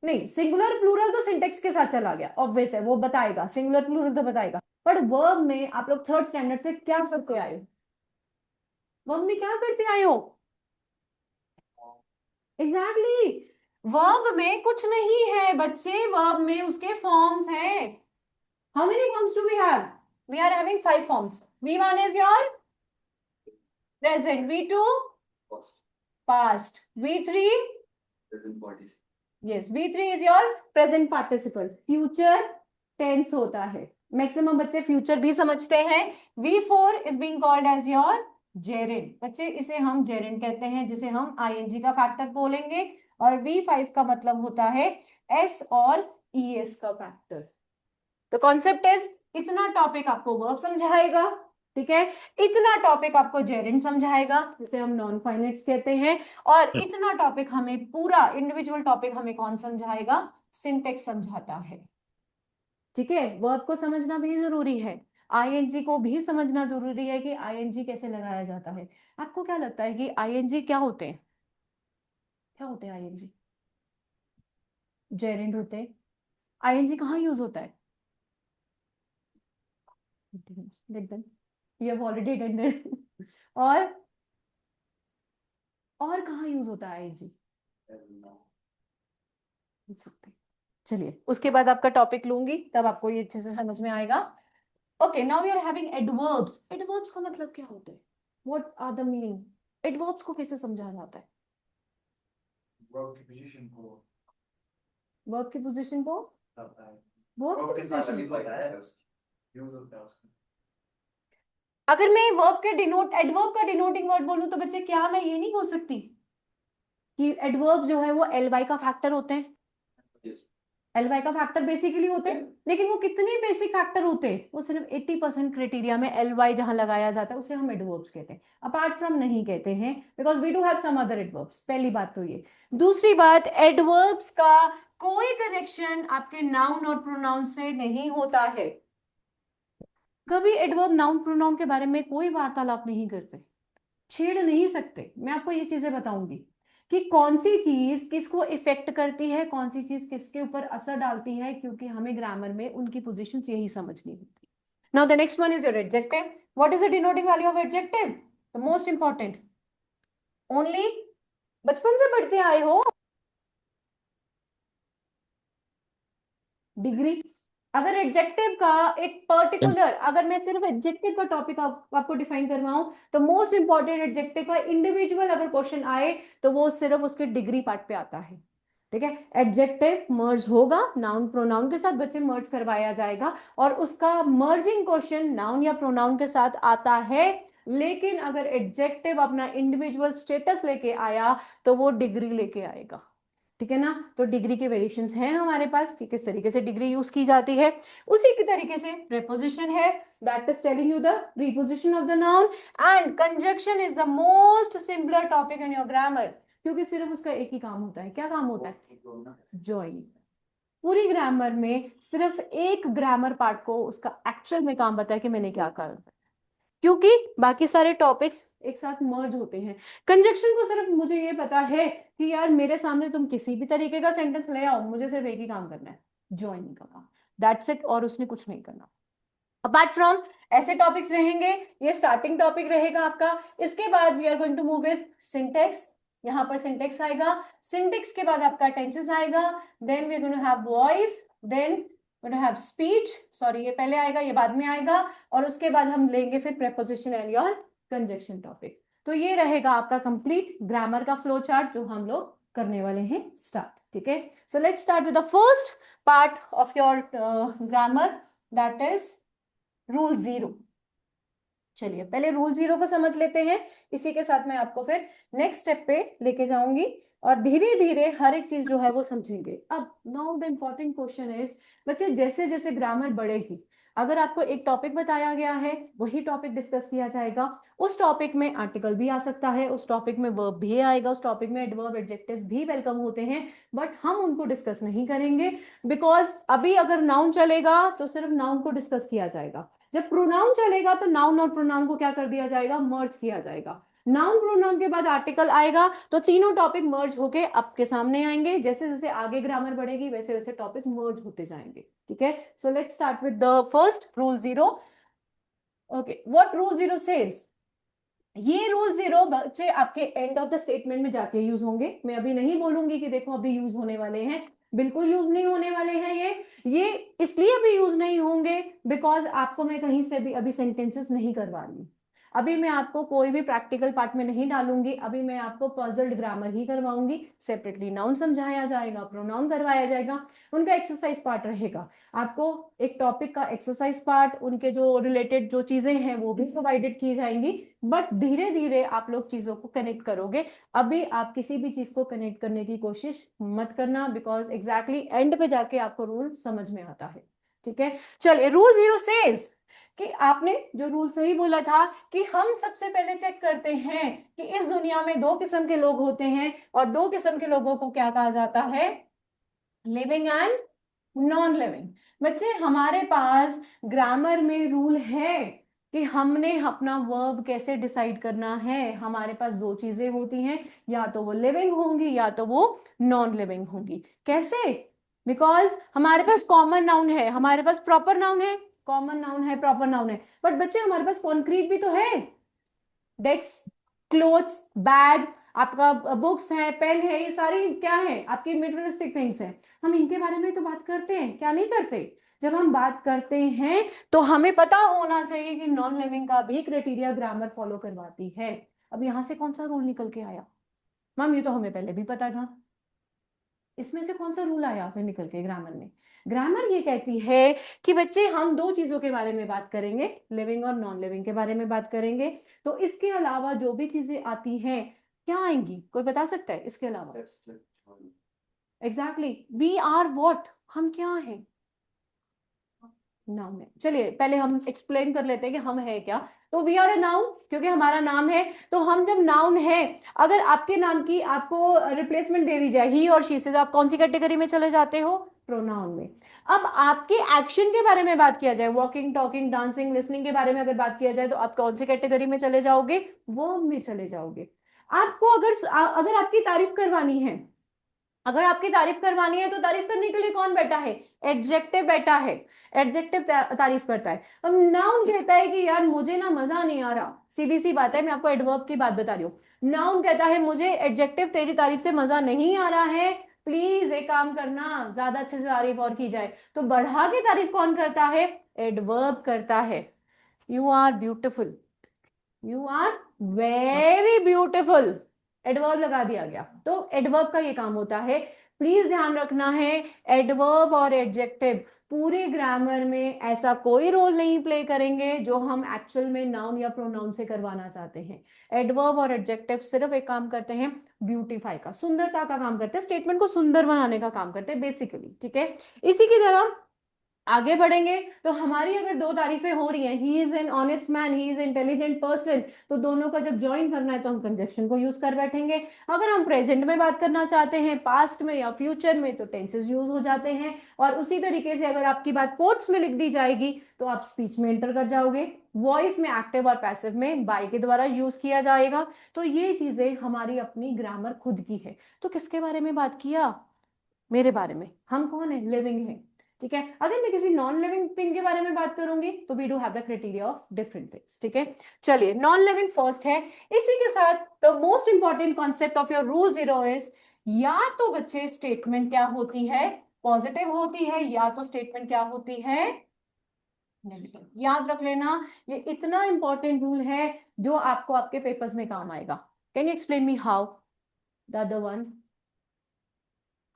नहीं सिंगुलर प्लूरल तो सिंटेक्स के साथ चला गया, ऑब्वियस है वो बताएगा, सिंगुलर प्लूरल तो बताएगा। बट वर्ब में आप लोग थर्ड स्टैंडर्ड से क्या करते आए हो? वर्ब में क्या करते आए हो? एग्जैक्टली, वर्ब में कुछ नहीं है बच्चे, वर्ब में उसके फॉर्म्स हैं। How many forms do we have? We are having 5 forms. V1 is your present, V2 past, V3 yes, V3 is your present participle. Future tense होता है, मैक्सिमम बच्चे फ्यूचर भी समझते हैं। V4 is being called as your gerund. बच्चे इसे हम gerund कहते हैं, जिसे हम आईएनजी का फैक्टर बोलेंगे। और V5 का मतलब होता है एस और ES का फैक्टर। तो कॉन्सेप्ट इज, इतना टॉपिक आपको वर्ब समझाएगा, ठीक है, इतना टॉपिक आपको जेरेंड समझाएगा जिसे हम नॉन फाइनाइट्स कहते हैं, और इतना टॉपिक हमें, पूरा इंडिविजुअल टॉपिक हमें कौन समझाएगा? सिंटेक्स समझाता है। ठीक है, वर्ब को समझना भी जरूरी है, आईएनजी को भी समझना जरूरी है कि आईएनजी कैसे लगाया जाता है। आपको क्या लगता है कि आईएनजी क्या होते हैं? क्या होते हैं आईएनजी? जेरेंड होते हैं। आईएनजी कहाँ यूज होता है? You have already attended. और कहाँ यूज होता है जी? चलिए उसके बाद आपका टॉपिक लूंगी, तब आपको ये अच्छे से समझ में आएगा। Okay, now we are having adverbs. Adverbs का मतलब क्या होता है? What are the meaning? Adverbs को कैसे समझा जाता है? वर्ब की पोजीशन को वर्ब की पोजीशन को, बताता है। वर्ब वर्ब की के साथ पोजीशन, अलिफ लगाया है उसकी यूज होता है उसका। अगर मैं वर्ब के डिनोट एडवर्ब का डिनोटिंग वर्ड बोलूं तो बच्चे क्या मैं ये नहीं बोल सकती कि एडवर्ब जो है वो एल वाई का फैक्टर होते हैं? Yes. एल वाई का फैक्टर बेसिकली होते हैं, लेकिन वो कितने बेसिक फैक्टर होते हैं? वो सिर्फ 80% क्राइटेरिया में एल वाई जहां लगाया जाता है उसे हम एडवर्ब्स कहते हैं, अपार्ट फ्रॉम नहीं कहते हैं, because we do have some other adverbs. पहली बात तो ये। दूसरी बात, एडवर्ब्स का कोई कनेक्शन आपके नाउन और प्रोनाउन से नहीं होता है। कभी एडवर्ब नाउन प्रोनाउन के बारे में कोई वार्तालाप नहीं करते, छेड़ नहीं सकते। मैं आपको ये चीजें बताऊंगी कि कौन सी चीज किसको इफेक्ट करती है, कौन सी चीज किसके ऊपर असर डालती है, क्योंकि हमें ग्रामर में उनकी पोजीशन यही समझनी होती है। Now the next one is your adjective. What is the denoting value of adjective? The most important, only बचपन से पढ़ते आए हो, डिग्री। अगर एडजेक्टिव का एक पर्टिकुलर, अगर मैं सिर्फ एडजेक्टिव का टॉपिक आपको डिफाइन करवाऊं तो मोस्ट इंपॉर्टेंट एडजेक्टिव का इंडिविजुअल अगर क्वेश्चन आए तो वो सिर्फ उसके डिग्री पार्ट पे आता है। ठीक है, एडजेक्टिव मर्ज होगा नाउन प्रोनाउन के साथ, बच्चे मर्ज करवाया जाएगा और उसका मर्जिंग क्वेश्चन नाउन या प्रोनाउन के साथ आता है। लेकिन अगर एडजेक्टिव अपना इंडिविजुअल स्टेटस लेके आया तो वो डिग्री लेके आएगा। ठीक है ना? तो डिग्री के वेरिएशंस हैं हमारे पास कि किस तरीके से डिग्री यूज की जाती है। उसी की तरीके से प्रीपोजिशन है, that is telling you the preposition of the noun. And conjunction is the most simpler topic in your grammar, क्योंकि सिर्फ उसका एक ही काम होता है। क्या काम होता है? ज्वाइन। पूरी ग्रामर में सिर्फ एक ग्रामर पार्ट को उसका एक्चुअल में काम बताया कि मैंने क्या करना है, क्योंकि बाकी सारे टॉपिक्स एक साथ मर्ज होते हैं। कंजक्शन को सिर्फ मुझे ये पता है कि यार मेरे सामने तुम किसी भी तरीके का सेंटेंस ले आओ, मुझे सिर्फ एक ही काम करना है, ज्वाइनिंग का काम, दैट्स इट, और उसने कुछ नहीं करना। अपार्ट फ्रॉम ऐसे टॉपिक्स रहेंगे, ये स्टार्टिंग टॉपिक रहेगा आपका। इसके बाद we are going to move with syntax. यहाँ पर सिंटेक्स आएगा, सिंटेक्स के बाद आपका टेंसेस आएगा, then we are going to have voice, then have speech, sorry ये पहले आएगा ये बाद में आएगा, और उसके बाद हम लेंगे फिर preposition and your conjunction topic. तो ये रहेगा आपका कंप्लीट ग्रामर का फ्लो चार्ट जो हम लोग करने वाले हैं स्टार्ट। ठीक है, so let's start with the first part of your grammar, that is rule zero. चलिए पहले रूल जीरो को समझ लेते हैं, इसी के साथ मैं आपको फिर नेक्स्ट स्टेप पे लेके जाऊंगी और धीरे धीरे हर एक चीज जो है वो समझेंगे। अब now the important question is, बच्चे जैसे जैसे ग्रामर बढ़ेगी, अगर आपको एक टॉपिक बताया गया है वही टॉपिक डिस्कस किया जाएगा। उस टॉपिक में आर्टिकल भी आ सकता है, उस टॉपिक में वर्ब भी आएगा, उस टॉपिक में एडवर्ब एडजेक्टिव भी वेलकम होते हैं, बट हम उनको डिस्कस नहीं करेंगे। बिकॉज अभी अगर नाउन चलेगा तो सिर्फ नाउन को डिस्कस किया जाएगा, जब प्रोनाउन चलेगा तो नाउन और प्रोनाउन को क्या कर दिया जाएगा? मर्ज किया जाएगा। नाउन प्रोनाउन के बाद आर्टिकल आएगा तो तीनों टॉपिक मर्ज होके आपके सामने आएंगे। जैसे जैसे आगे ग्रामर बढ़ेगी वैसे वैसे टॉपिक मर्ज होते जाएंगे। ठीक है, so let's start with the first rule zero. Okay, what rule zero says? ये रूल जीरो बच्चे आपके एंड ऑफ द स्टेटमेंट में जाके यूज होंगे। मैं अभी नहीं बोलूंगी कि देखो अभी यूज होने वाले हैं, बिल्कुल यूज नहीं होने वाले हैं। ये इसलिए अभी यूज नहीं होंगे बिकॉज आपको मैं कहीं से भी अभी सेंटेंसेस नहीं करवा रही। अभी मैं आपको कोई भी प्रैक्टिकल पार्ट में नहीं डालूंगी, अभी मैं आपको पजल्ड ग्रामर ही करवाऊंगी। सेपरेटली नाउन समझाया जाएगा, प्रोनाउन करवाया जाएगा, उनका एक्सरसाइज पार्ट रहेगा। आपको एक टॉपिक का एक्सरसाइज पार्ट, उनके जो रिलेटेड जो चीजें हैं वो भी प्रोवाइडेड की जाएंगी, बट धीरे धीरे आप लोग चीजों को कनेक्ट करोगे। अभी आप किसी भी चीज को कनेक्ट करने की कोशिश मत करना, बिकॉज एग्जैक्टली एंड पे जाके आपको रूल समझ में आता है। ठीक है, चलिए रूल जीरो सेज कि आपने जो रूल सही बोला था कि हम सबसे पहले चेक करते हैं कि इस दुनिया में दो किस्म के लोग होते हैं, और दो किस्म के लोगों को क्या कहा जाता है? Living and non living. बच्चे हमारे पास ग्रामर में रूल है कि हमने अपना वर्ब कैसे डिसाइड करना है। हमारे पास दो चीजें होती हैं, या तो वो लिविंग होंगी या तो वो नॉन लिविंग होंगी। कैसे? बिकॉज हमारे पास कॉमन नाउन है, हमारे पास प्रॉपर नाउन है, कॉमन नाउन है, प्रॉपर नाउन है, बट बच्चे हमारे पास कॉन्क्रीट भी तो है। डेस्क, क्लोथ्स, बैग, आपका बुक्स है, पेन है, ये सारी क्या है आपकी मेटेरियलिस्टिक थिंग्स हैं। हम इनके बारे में तो बात करते हैं, क्या नहीं करते? जब हम बात करते हैं तो हमें पता होना चाहिए कि नॉन लिविंग का भी क्राइटेरिया ग्रामर फॉलो करवाती है। अब यहां से कौन सा रूल निकल के आया? मैम ये तो हमें पहले भी पता था। इसमें से कौन सा रूल आया फिर निकल के ग्रामर में? ग्रामर ये कहती है कि बच्चे हम दो चीजों के बारे में बात करेंगे, लिविंग और नॉन लिविंग के बारे में बात करेंगे। तो इसके अलावा जो भी चीजें आती हैं, क्या आएंगी, कोई बता सकता है इसके अलावा? एग्जैक्टली, वी आर वॉट, हम क्या हैं? नाउन है। चलिए पहले हम एक्सप्लेन कर लेते हैं कि हम है क्या। तो वी आर ए नाउन, क्योंकि हमारा नाम है। तो हम जब नाउन है, अगर आपके नाम की आपको रिप्लेसमेंट दे दी जाए ही और शी से, तो आप कौन सी कैटेगरी में चले जाते हो? प्रोनाउन में। अब आपके एक्शन के बारे में बात किया जाए, वॉकिंग, टॉकिंग, डांसिंग, लिसनिंग के बारे में अगर बात किया जाए, तो आप कौन सी कैटेगरी में चले जाओगे? वर्ब में चले जाओगे। आपको अगर अगर आपकी तारीफ करवानी है, अगर आपकी तारीफ करवानी है, तो तारीफ करने के लिए कौन बैठा है? एडजेक्टिव बैठा है। एडजेक्टिव तारीफ करता है। अब नाउन कहता है कि यार मुझे ना मजा नहीं आ रहा, सीधी सी बात है, मैं आपको एडवर्ब की बात बता रही हूँ। नाउन कहता है मुझे एडजेक्टिव तेरी तारीफ से मजा नहीं आ रहा है, प्लीज एक काम करना, ज्यादा अच्छे से तारीफ और की जाए। तो बढ़ा के तारीफ कौन करता है? एडवर्ब करता है। You are beautiful, you are very beautiful, adverb लगा दिया गया। तो एडवर्ब का ये काम होता है। प्लीज ध्यान रखना है, एडवर्ब और एडजेक्टिव पूरे ग्रामर में ऐसा कोई रोल नहीं प्ले करेंगे जो हम एक्चुअल में नाउन या प्रोनाउन से करवाना चाहते हैं। एडवर्ब और एडजेक्टिव सिर्फ एक काम करते हैं, ब्यूटीफाई का, सुंदरता का काम करते हैं, स्टेटमेंट को सुंदर बनाने का काम करते हैं बेसिकली। ठीक है, इसी की तरह आगे बढ़ेंगे। तो हमारी अगर दो तारीफें हो रही हैं, he is an honest man, he is intelligent person, तो दोनों का जब ज्वाइन करना है तो हम कंजक्शन को यूज कर बैठेंगे। अगर हम प्रेजेंट में बात करना चाहते हैं, पास्ट में या फ्यूचर में, तो टेंसेस यूज हो जाते हैं। और उसी तरीके से अगर आपकी बात कोट्स में लिख दी जाएगी, तो आप स्पीच में एंटर कर जाओगे। वॉइस में एक्टिव और पैसिव में बाय के द्वारा यूज किया जाएगा। तो ये चीजें हमारी अपनी ग्रामर खुद की है। तो किसके बारे में बात किया? मेरे बारे में। हम कौन है? लिविंग है। ठीक है, अगर मैं किसी नॉन लिविंग थिंग के बारे में बात करूंगी, तो we do have the criteria of different things. ठीक है, चलिए नॉन लिविंग फर्स्ट है। इसी के साथ the most important concept of your rule 0 is, या तो बच्चे स्टेटमेंट क्या होती है? पॉजिटिव होती है, या तो स्टेटमेंट क्या होती है? नेगेटिव। याद रख लेना, ये इतना इंपॉर्टेंट रूल है जो आपको आपके पेपर्स में काम आएगा। Can you explain me how? The other one,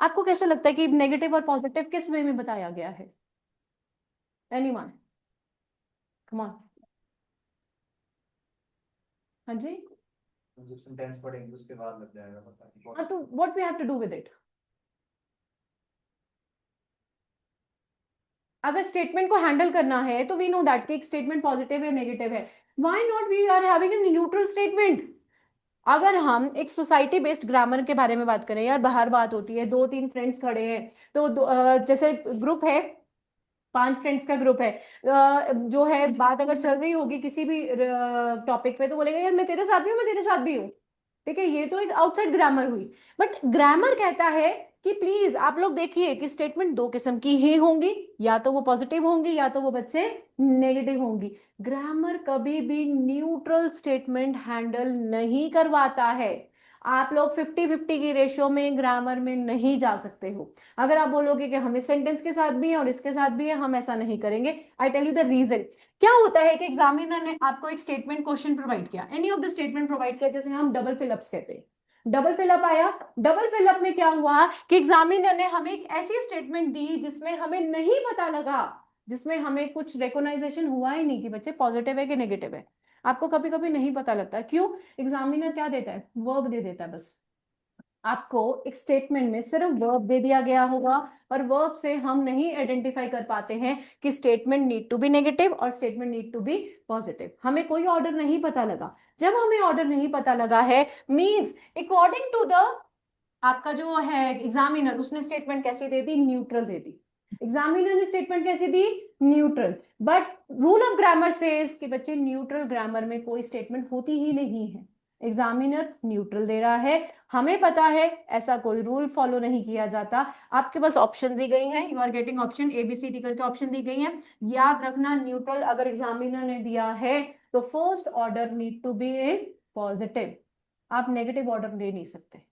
आपको कैसा लगता है कि नेगेटिव और पॉजिटिव किस वे में बताया गया है? Anyone, come on. हाँ जी। जब सेंटेंस पढ़ेंगे उसके बाद लग जाएगा पता। हाँ, तो what we have to do with it? अगर स्टेटमेंट को हैंडल करना है, तो वी नो दैट कि एक स्टेटमेंट पॉजिटिव है, नेगेटिव है। Why not we are having a neutral statement? अगर हम एक सोसाइटी बेस्ड ग्रामर के बारे में बात करें, यार बाहर बात होती है, दो तीन फ्रेंड्स खड़े हैं, तो जैसे ग्रुप है, 5 फ्रेंड्स का ग्रुप है, जो है बात अगर चल रही होगी किसी भी टॉपिक पे, तो बोलेगा यार मैं तेरे साथ भी हूँ, मैं तेरे साथ भी हूँ। ठीक है, ये तो एक आउटसाइड ग्रामर हुई। बट ग्रामर कहता है कि प्लीज आप लोग देखिए कि स्टेटमेंट दो किस्म की ही होंगी, या तो वो पॉजिटिव होंगी, या तो वो बच्चे नेगेटिव होंगी। ग्रामर कभी भी न्यूट्रल स्टेटमेंट हैंडल नहीं करवाता है। आप लोग 50-50 की रेशियो में ग्रामर में नहीं जा सकते हो। अगर आप बोलोगे कि हम इस सेंटेंस के साथ भी हैं और इसके साथ भी है, हम ऐसा नहीं करेंगे। I tell you the reason. क्या होता है कि एग्जामिनर ने आपको एक स्टेटमेंट क्वेश्चन प्रोवाइड किया, any of the statement provide किया, जैसे हम डबल फिलअप्स कहते हैं। डबल फिलअप आया, डबल फिलअप में क्या हुआ कि एग्जामिनर ने हमें एक ऐसी स्टेटमेंट दी जिसमें हमें नहीं पता लगा, जिसमें हमें कुछ रिकॉग्नाइजेशन हुआ ही नहीं कि बच्चे पॉजिटिव है कि नेगेटिव है। आपको कभी कभी नहीं पता लगता, क्यों? एग्जामिनर क्या देता है? वर्ब दे देता है बस। आपको एक स्टेटमेंट में सिर्फ वर्ब दे दिया गया होगा, और वर्ब से हम नहीं आइडेंटिफाई कर पाते हैं कि statement need to be negative और statement need to be positive. हमें कोई ऑर्डर नहीं पता लगा। जब हमें ऑर्डर नहीं पता लगा है, मींस अकॉर्डिंग टू द आपका जो है एग्जामिनर, उसने स्टेटमेंट कैसी दे दी? न्यूट्रल दे दी। एग्जामिनर ने स्टेटमेंट कैसी दी? Neutral. But rule of grammar says कि बच्चे न्यूट्रल ग्रामर में कोई स्टेटमेंट होती ही नहीं है। एग्जामिनर न्यूट्रल दे रहा है, हमें पता है ऐसा कोई रूल फॉलो नहीं किया जाता। आपके पास ऑप्शन दी गई हैं, you are getting option ABCD करके ऑप्शन दी गई हैं। याद रखना न्यूट्रल अगर एग्जामिनर ने दिया है तो first order need to be in positive, आप नेगेटिव ऑर्डर दे नहीं सकते।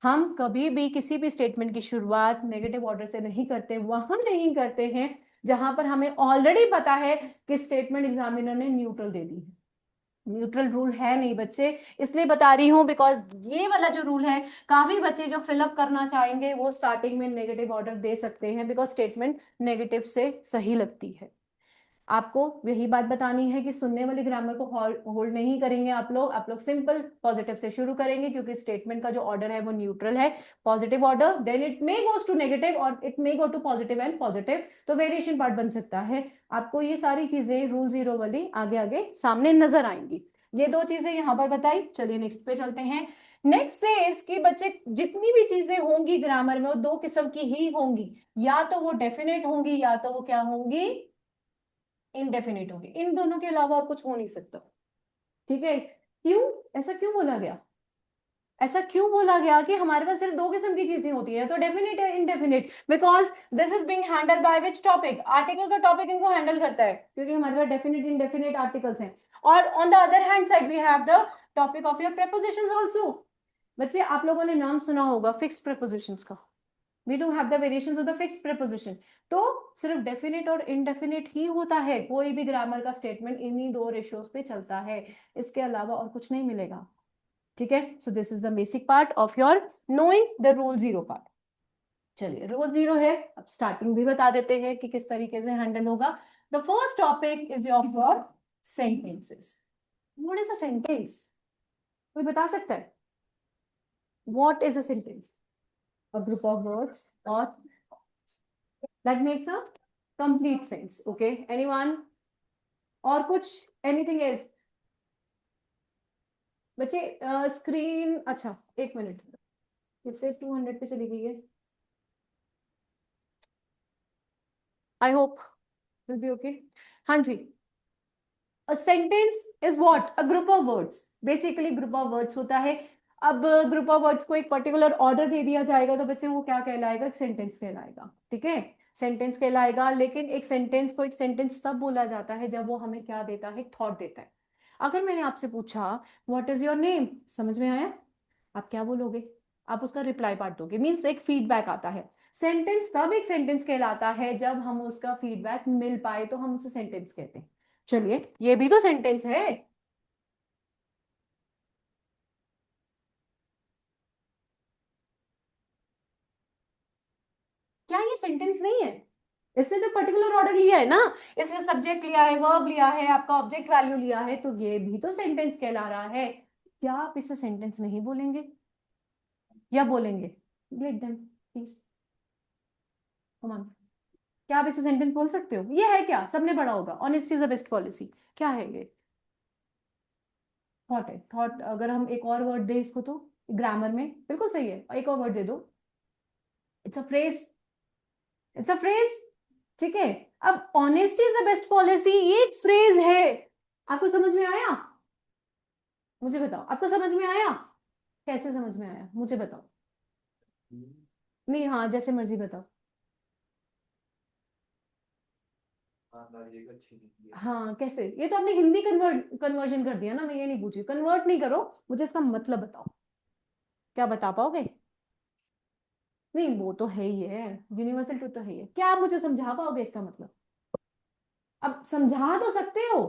हम कभी भी किसी भी स्टेटमेंट की शुरुआत नेगेटिव ऑर्डर से नहीं करते, वहां नहीं करते हैं जहां पर हमें ऑलरेडी पता है कि स्टेटमेंट एग्जामिनर ने न्यूट्रल दे दी है। न्यूट्रल रूल है नहीं बच्चे, इसलिए बता रही हूं बिकॉज ये वाला जो रूल है, काफी बच्चे जो फिलअप करना चाहेंगे वो स्टार्टिंग में नेगेटिव ऑर्डर दे सकते हैं बिकॉज स्टेटमेंट नेगेटिव से सही लगती है। आपको यही बात बतानी है कि सुनने वाली ग्रामर को होल्ड नहीं करेंगे आप लोग सिंपल पॉजिटिव से शुरू करेंगे क्योंकि स्टेटमेंट का जो ऑर्डर है वो न्यूट्रल है, positive order, then it may goes to negative और it may go to positive and positive, तो वेरिएशन पार्ट बन सकता है। आपको ये सारी चीजें रूल 0 वाली आगे आगे सामने नजर आएंगी। ये दो चीजें यहां पर बताई, चलिए नेक्स्ट पे चलते हैं। नेक्स्ट से इसकी बच्चे जितनी भी चीजें होंगी ग्रामर में वो दो किस्म की ही होंगी, या तो वो डेफिनेट होंगी या तो वो क्या होंगी, इनडेफिनिट होगी। इन दोनों के अलावा और कुछ हो नहीं सकता। ठीक है, क्यों, ऐसा क्यों बोला गया, ऐसा क्यों बोला गया कि हमारे पास सिर्फ दो किस्म की चीजें होती है, तो डेफिनेट है indefinite, because this is being handled by which topic, article का टॉपिक इनको हैंडल करता है क्योंकि हमारे पास डेफिनेट इनडेफिनिट आर्टिकल्स हैं। और on the other hand side we have the topic of your prepositions also. बच्चे आप लोगों ने नाम सुना होगा फिक्स्ड प्रेपोजिशंस का, we do have the variations of the fixed preposition। तो सिर्फ डेफिनेट और इनडेफिनेट ही होता है, कोई भी ग्रामर का स्टेटमेंट इन्हीं दो रेशियोज पे चलता है, इसके अलावा और कुछ नहीं मिलेगा। ठीक है, so this is the basic part of your knowing the rule 0 part. चलिए रूल 0 है, अब स्टार्टिंग भी बता देते हैं कि किस तरीके से हैंडल होगा। The first topic is of your sentences. What is a sentence, कोई बता सकता है? What is a sentence? A group of words or that makes a complete sense, okay, anyone? और कुछ, anything else? बच्चे स्क्रीन, अच्छा एक मिनट, फिर 200 पे चली गई है, I hope will be okay. हाँ जी, a sentence is what, a group of words, basically group of words होता है। अब ग्रुप ऑफ वर्ड्स को एक पर्टिकुलर ऑर्डर दे दिया जाएगा तो बच्चे वो क्या कहलाएगा, एक सेंटेंस कहलाएगा। ठीक है, सेंटेंस कहलाएगा, लेकिन एक सेंटेंस को एक सेंटेंस तब बोला जाता है जब वो हमें क्या देता है, थॉट देता है। अगर मैंने आपसे पूछा व्हाट इज योर नेम, समझ में आया, आप क्या बोलोगे, आप उसका रिप्लाई पार्ट दोगे, मीन्स एक फीडबैक आता है। सेंटेंस तब एक सेंटेंस कहलाता है जब हम उसका फीडबैक मिल पाए तो हम उसे सेंटेंस कहते हैं। चलिए ये भी तो सेंटेंस है, क्या ये सेंटेंस नहीं है? इसने तो पर्टिकुलर ऑर्डर लिया है ना, इसने सब्जेक्ट लिया है, वर्ब लिया है, आपका ऑब्जेक्ट वैल्यू लिया है, तो ये भी तो सेंटेंस कहला रहा है। क्या आप इसे सेंटेंस नहीं बोलेंगे या बोलेंगे? Let them please, come on, क्या आप इसे सेंटेंस बोल सकते हो? ये है क्या, सबने पढ़ा होगा, honesty is the best policy. क्या है ये? थॉट है, थॉट। अगर हम एक और वर्ड दे इसको तो ग्रामर में बिल्कुल सही है, एक और वर्ड दे दो, it's a phrase, it's a phrase. ठीक है, अब honesty is the best policy ये एक फ्रेज है, आपको समझ में आया? मुझे बताओ, आपको समझ में आया? कैसे समझ में आया मुझे बताओ, नहीं हाँ जैसे मर्जी बताओ। हाँ कैसे, ये तो आपने हिंदी कन्वर्जन कर दिया ना, मैं ये नहीं पूछी, कन्वर्ट नहीं करो, मुझे इसका मतलब बताओ, क्या बता पाओगे? नहीं वो तो है ही है, यूनिवर्सल ट्रूथ तो है ही है, क्या आप मुझे समझा पाओगे इसका मतलब? अब समझा तो सकते हो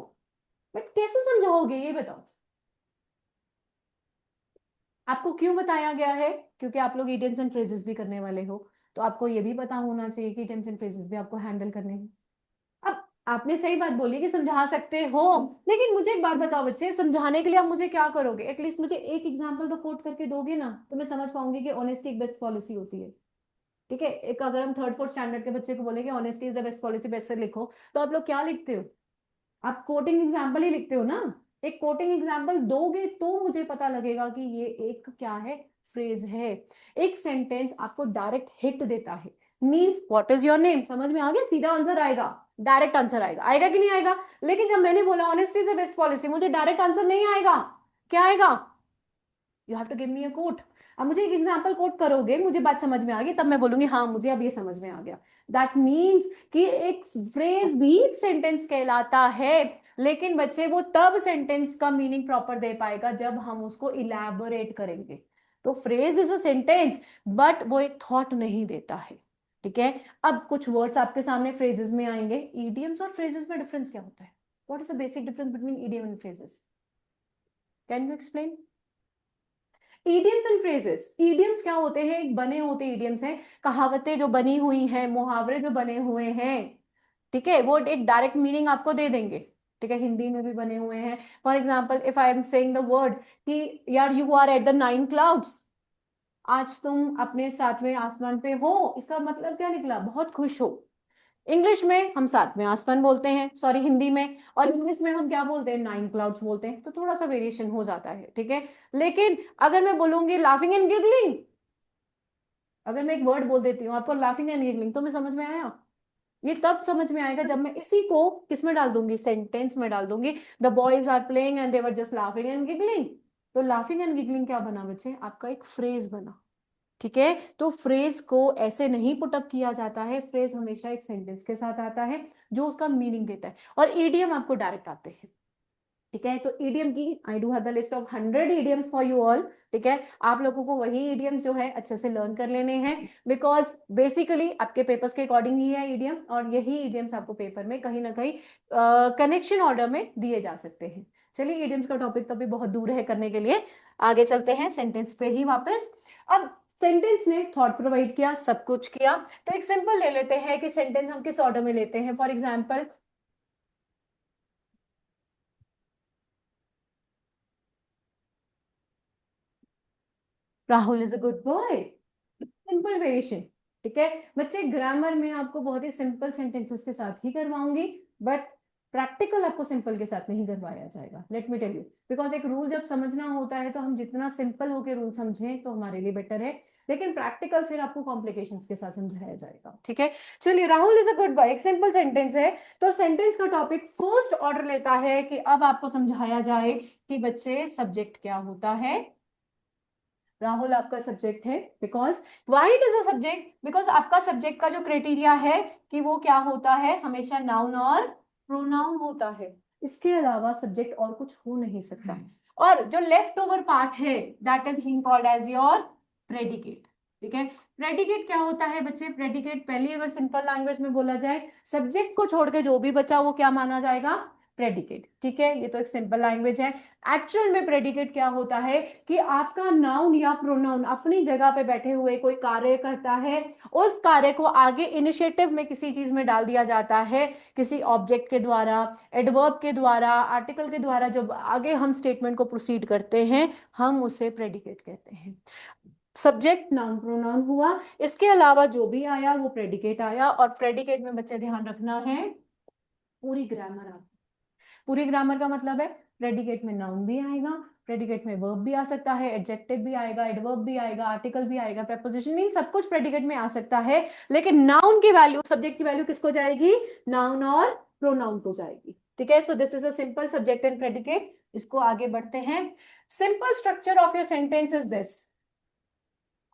बट कैसे समझाओगे ये बताओ। आपको क्यों बताया गया है, क्योंकि आप लोग इडियम्स एंड फ्रेजेस भी करने वाले हो, तो आपको ये भी पता होना चाहिए कि इडियम्स एंड फ्रेजेस भी आपको हैंडल करने हैं। अब आपने सही बात बोली कि समझा सकते हो, लेकिन मुझे एक बात बताओ बच्चे, समझाने के लिए आप मुझे क्या करोगे, एटलीस्ट मुझे एक एग्जांपल तो कोट करके दोगे ना, तो मैं समझ पाऊंगी कि ऑनेस्टी एक बेस्ट पॉलिसी होती है। ठीक है, एक अगर हम थर्ड फोर्थ स्टैंडर्ड के बच्चे को बोलेंगे honesty is the best policy, best से लिखो, तो आप लोग क्या लिखते हो? आप कोटिंग एग्जाम्पल ही लिखते हो ना, एक कोटिंग एग्जाम्पल दोगे तो मुझे पता लगेगा कि ये एक क्या है, फ्रेज है। एक सेंटेंस आपको डायरेक्ट हिट देता है, means what is your name, समझ में आ गया, सीधा आंसर आएगा, डायरेक्ट आंसर आएगा, आएगा कि नहीं आएगा? लेकिन जब मैंने बोला honesty is the best policy, मुझे डायरेक्ट आंसर नहीं आएगा, क्या आएगा? You have to give me a quote. अब मुझे एक एग्जांपल कोट करोगे, मुझे बात समझ में आ गई, तब मैं बोलूंगी हाँ मुझे अब ये समझ में आ गया। दैट मीन्स कि एक फ्रेज भी सेंटेंस कहलाता है, लेकिन बच्चे वो तब सेंटेंस का मीनिंग प्रॉपर दे पाएगा जब हम उसको इलैबोरेट करेंगे। तो phrase is a sentence, but वो एक थॉट नहीं देता है। ठीक है, अब कुछ वर्ड्स आपके सामने फ्रेजेस में आएंगे। ईडियम्स और फ्रेजेस में डिफरेंस क्या होता है? What is the basic difference between idiom and phrases? Can you explain? Idioms and phrases, idioms क्या होते हैं? एक बने होते ईडियम्स हैं, कहावतें जो बनी हुई हैं, मुहावरे जो बने हुए हैं। ठीक है, वो एक डायरेक्ट मीनिंग आपको दे देंगे। ठीक है, हिंदी में भी बने हुए हैं। For example, if I am saying the word कि यार you are at the 9 clouds, आज तुम अपने 7वें आसमान पे हो, इसका मतलब क्या निकला? बहुत खुश हो। इंग्लिश में हम 7वें आसमान बोलते हैं, सॉरी हिंदी में, और इंग्लिश में हम क्या बोलते हैं? 9 क्लाउड्स बोलते हैं। तो थोड़ा सा वेरिएशन हो जाता है। ठीक है, लेकिन अगर मैं बोलूंगी लाफिंग एंड गिगलिंग, अगर मैं एक वर्ड बोल देती हूँ आपको, लाफिंग एंड गिगलिंग, तो मैं समझ में आया? ये तब समझ में आएगा जब मैं इसी को किस में डाल दूंगी? सेंटेंस में डाल दूंगी। The boys are playing and they were just laughing and giggling. तो लाफिंग एंड गिगलिंग क्या बना बच्चे? आपका एक फ्रेज बना। ठीक है, तो फ्रेज को ऐसे नहीं पुटअप किया जाता है, फ्रेज हमेशा एक सेंटेंस के साथ आता है जो उसका मीनिंग देता है, और ईडियम आपको डायरेक्ट आते हैं। ठीक है, तो ईडियम की I do have the list of 100 idioms for you all. ठीक है, आप लोगों को वही ईडियम्स जो है अच्छे से लर्न कर लेने हैं, बिकॉज बेसिकली आपके पेपर्स के अकॉर्डिंग ही है ईडियम, और यही ईडियम्स आपको पेपर में कहीं ना कहीं कनेक्शन ऑर्डर में दिए जा सकते हैं। चलिए, ईडियम्स का टॉपिक तो अभी बहुत दूर है करने के लिए, आगे चलते हैं सेंटेंस पे ही वापस। अब सेंटेंस ने थॉट प्रोवाइड किया, सब कुछ किया, तो एक सिंपल ले लेते हैं कि सेंटेंस हम किस ऑर्डर में लेते हैं। For example, Rahul is a good boy, simple variation. ठीक है बच्चे, ग्रामर में आपको बहुत ही सिंपल सेंटेंसेस के साथ ही करवाऊंगी, बट प्रैक्टिकल आपको सिंपल के साथ नहीं करवाया जाएगा। Let me tell you, because एक रूल जब समझना होता है तो हम जितना सिंपल होकर रूल समझें तो हमारे लिए बेटर है, लेकिन प्रैक्टिकल फिर आपको कॉम्प्लिकेशंस के साथ समझाया जाएगा। ठीक है, चलिए, Rahul is a good boy एक सिंपल सेंटेंस है, तो सेंटेंस का टॉपिक फर्स्ट ऑर्डर लेता है कि अब आपको समझाया जाए कि बच्चे सब्जेक्ट क्या होता है। राहुल आपका सब्जेक्ट है, because why it is a subject? Because आपका सब्जेक्ट का जो क्राइटेरिया है कि वो क्या होता है, हमेशा नाउन और प्रोनाउन होता है। इसके अलावा सब्जेक्ट और कुछ हो नहीं सकता। और जो लेफ्ट ओवर पार्ट है, that is being called as your predicate. ठीक है, प्रेडिकेट क्या होता है बच्चे? प्रेडिकेट पहली अगर सिंपल लैंग्वेज में बोला जाए, सब्जेक्ट को छोड़ के जो भी बचा वो क्या माना जाएगा? प्रेडिकेट। ठीक है, ये तो एक सिंपल लैंग्वेज है। एक्चुअल में प्रेडिकेट क्या होता है कि आपका नाउन या प्रोनाउन अपनी जगह पे बैठे हुए कोई कार्य करता है, उस कार्य को आगे इनिशिएटिव में किसी चीज में डाल दिया जाता है, किसी ऑब्जेक्ट के द्वारा, एडवर्ब के द्वारा, आर्टिकल के द्वारा, जब आगे हम स्टेटमेंट को प्रोसीड करते हैं हम उसे प्रेडिकेट कहते हैं। सब्जेक्ट नाउन प्रोनाउन हुआ, इसके अलावा जो भी आया वो प्रेडिकेट आया, और प्रेडिकेट में बच्चे ध्यान रखना है पूरी ग्रामर आती। पूरी ग्रामर का मतलब है प्रेडिकेट में नाउन भी आएगा, प्रेडिकेट में वर्ब भी आ सकता है, एडजेक्टिव भी आएगा, एडवर्ब भी आएगा, आर्टिकल भी आएगा, preposition मीन सब कुछ प्रेडिकेट में आ सकता है, लेकिन नाउन की वैल्यू, सब्जेक्ट की वैल्यू किसको जाएगी? नाउन और प्रोनाउन को जाएगी। ठीक है, so this is a simple subject and predicate. इसको आगे बढ़ते हैं। Simple structure of your sentence is this.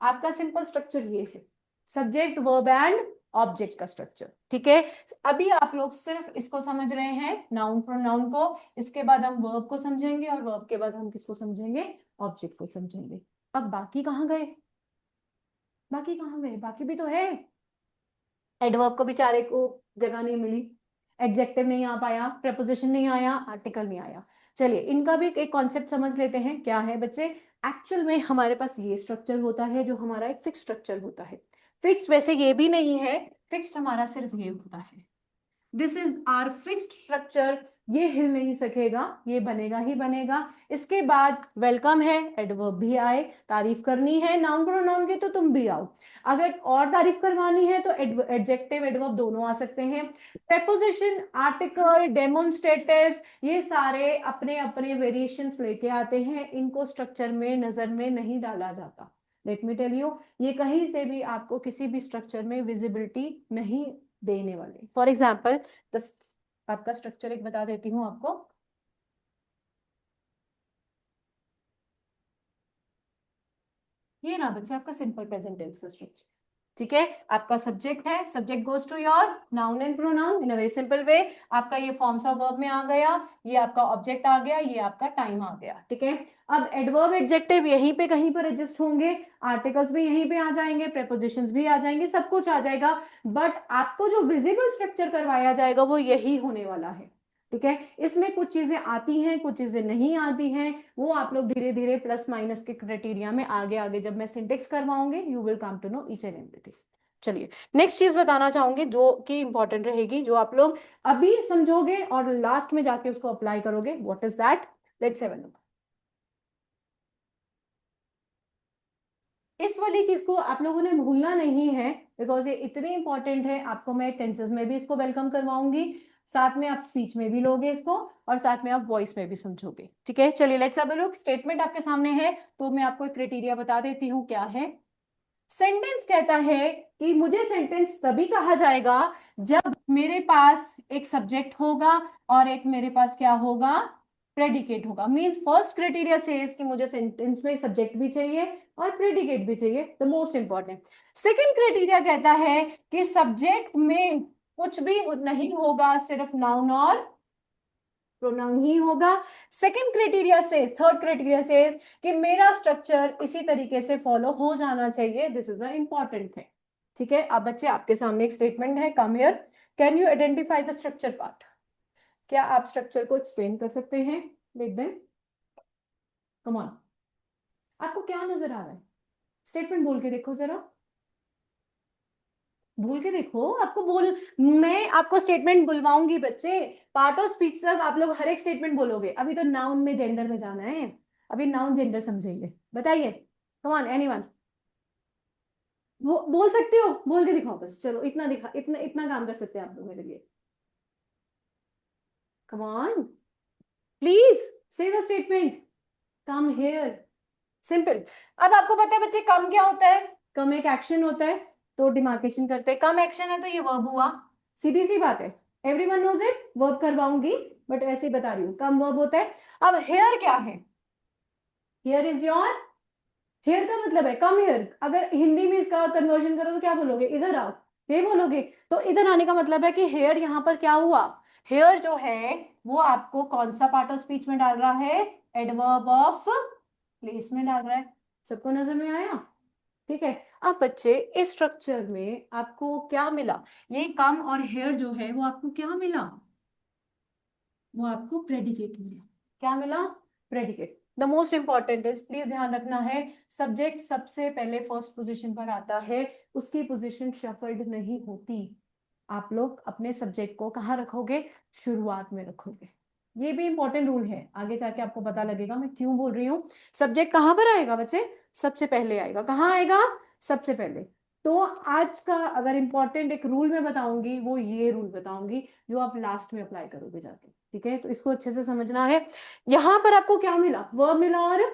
आपका सिंपल स्ट्रक्चर ये है, सब्जेक्ट वर्ब एंड ऑब्जेक्ट का स्ट्रक्चर। ठीक है, अभी आप लोग सिर्फ इसको समझ रहे हैं, नाउन प्रोनाउन को, इसके बाद हम वर्ब को समझेंगे, और वर्ब के बाद हम किसको समझेंगे? ऑब्जेक्ट को समझेंगे। अब बाकी कहाँ गए? बाकी कहाँ गए? बाकी भी तो है। एडवर्ब को बेचारे को जगह नहीं मिली, एडजेक्टिव नहीं आ पाया, preposition नहीं आया, आर्टिकल नहीं आया। चलिए, इनका भी एक कॉन्सेप्ट समझ लेते हैं। क्या है बच्चे? एक्चुअल में हमारे पास ये स्ट्रक्चर होता है जो हमारा एक फिक्स स्ट्रक्चर होता है। फिक्स्ड वैसे ये भी नहीं है, फिक्स्ड हमारा सिर्फ ये होता है, this is our fixed structure, ये हिल नहीं सकेगा, ये बनेगा ही बनेगा। इसके बाद वेलकम है, एडवर्ब भी आए, तारीफ करनी है नाउन प्रोनाउन की तो तुम भी आओ, अगर और तारीफ करवानी है तो एडजेक्टिव एडवर्ब दोनों आ सकते हैं। preposition, आर्टिकल, डेमोन्स्ट्रेटिव्स, ये सारे अपने अपने वेरिएशंस लेके आते हैं, इनको स्ट्रक्चर में नजर में नहीं डाला जाता। लेट मी टेल यू, ये कहीं से भी आपको किसी भी स्ट्रक्चर में विजिबिलिटी नहीं देने वाले। फॉर एग्जाम्पल, आपका स्ट्रक्चर एक बता देती हूँ आपको। ये ना बच्चे आपका सिंपल प्रेजेंट टेंस का स्ट्रक्चर, ठीक है। आपका सब्जेक्ट है, subject goes to your noun and pronoun in a very simple way. आपका ये फॉर्म्स ऑफ वर्ब में आ गया, ये आपका ऑब्जेक्ट आ गया, ये आपका टाइम आ गया, ठीक है। अब एडवर्ब एडजेक्टिव यहीं पे कहीं पर एडजस्ट होंगे, आर्टिकल्स भी यहीं पे आ जाएंगे, प्रेपोजिशंस भी आ जाएंगे, सब कुछ आ जाएगा, बट आपको जो विजिबल स्ट्रक्चर करवाया जाएगा वो यही होने वाला है, ठीक है। इसमें कुछ चीजें आती हैं, कुछ चीजें नहीं आती हैं, वो आप लोग धीरे धीरे प्लस माइनस के क्राइटेरिया में आगे आगे जब मैं सिंटेक्स करवाऊंगी you will come to know each and everything. चलिए नेक्स्ट चीज बताना चाहूंगी जो कि इंपॉर्टेंट रहेगी, जो आप लोग अभी समझोगे और लास्ट में जाके उसको अप्लाई करोगे। What is that? Let's have a look. इस वाली चीज को आप लोगों ने भूलना नहीं है, बिकॉज ये इतनी इंपॉर्टेंट है। आपको मैं टेंसेस में भी इसको वेलकम करवाऊंगी, साथ में आप स्पीच में भी लोगे इसको, और साथ में आप वॉइस में भी समझोगे, ठीक है। चलिए let's have a look. Statement आपके सामने है, तो मैं आपको एक क्राइटेरिया बता देती हूँ क्या है। सेंटेंस कहता है कि मुझे सेंटेंस तभी कहा जाएगा जब मेरे पास एक सब्जेक्ट होगा और एक मेरे पास क्या होगा, प्रेडिकेट होगा। मींस फर्स्ट क्राइटेरिया सेज कि मुझे सेंटेंस में सब्जेक्ट भी चाहिए और प्रेडिकेट भी चाहिए, the most important. Second criteria कहता है कि सब्जेक्ट में कुछ भी नहीं होगा, सिर्फ नाउन और प्रोनाउन ही होगा। सेकंड क्राइटेरिया से, थर्ड क्राइटेरिया से कि मेरा स्ट्रक्चर इसी तरीके से फॉलो हो जाना चाहिए। This is a important thing, ठीक है। अब बच्चे आपके सामने एक स्टेटमेंट है, come here, can you identify the structure part? क्या आप स्ट्रक्चर को एक्सप्लेन कर सकते हैं? लिख दें, कम ऑन। आपको क्या नजर आ रहा है? स्टेटमेंट बोल के देखो जरा, बोल के देखो। आपको बोल, मैं आपको स्टेटमेंट बुलवाऊंगी बच्चे, पार्ट ऑफ स्पीच तक आप लोग हर एक स्टेटमेंट बोलोगे। अभी तो नाउन में जेंडर में जाना है, अभी नाउन जेंडर समझेंगे। बताइए, कम ऑन एनीवन। वो बोल सकते हो, बोल के दिखाओ बस। चलो इतना दिखा, इतना इतना काम कर सकते हैं आप लोग मेरे लिए। कम ऑन, प्लीज से the statement, come here, simple. अब आपको पता है बच्चे कम क्या होता है? कम एक एक्शन होता है, तो डिमार्केशन करते हैं। कम एक्शन है तो ये वर्ब हुआ, सीधी सी बात है, एवरीवन नोज इट। वर्ब करवाऊंगी बट ऐसे ही बता रही हूँ, कम वर्ब होता है। अब हेयर क्या है? हेयर इज योर, हेयर का मतलब है कम हेयर। अगर हिंदी में इसका कन्वर्जन करो तो क्या बोलोगे? इधर आओ, ये बोलोगे। तो इधर आने का मतलब है कि हेयर यहाँ पर क्या हुआ, हेयर जो है वो आपको कौन सा पार्ट ऑफ स्पीच में डाल रहा है? एडवर्ब ऑफ प्लेस में डाल रहा है। सबको नजर में आया? ठीक है। अब बच्चे इस स्ट्रक्चर में आपको क्या मिला? ये कम और हेयर जो है वो आपको क्या मिला? वो आपको प्रेडिकेट मिला। क्या मिला? Predicate. The most important is, please ध्यान रखना है, सब्जेक्ट सबसे पहले फर्स्ट पोजीशन पर आता है, उसकी पोजीशन शफल्ड नहीं होती। आप लोग अपने सब्जेक्ट को कहाँ रखोगे? शुरुआत में रखोगे। ये भी इंपॉर्टेंट रूल है, आगे जाके आपको पता लगेगा मैं क्यों बोल रही हूँ। सब्जेक्ट कहाँ पर आएगा बच्चे? सबसे पहले आएगा। कहाँ आएगा? सबसे पहले। तो आज का अगर इंपॉर्टेंट एक रूल मैं बताऊंगी, वो ये रूल बताऊंगी जो आप लास्ट में अप्लाई करोगे जाके, ठीक है। तो इसको अच्छे से समझना है। यहां पर आपको क्या मिला? वर्ब मिला और,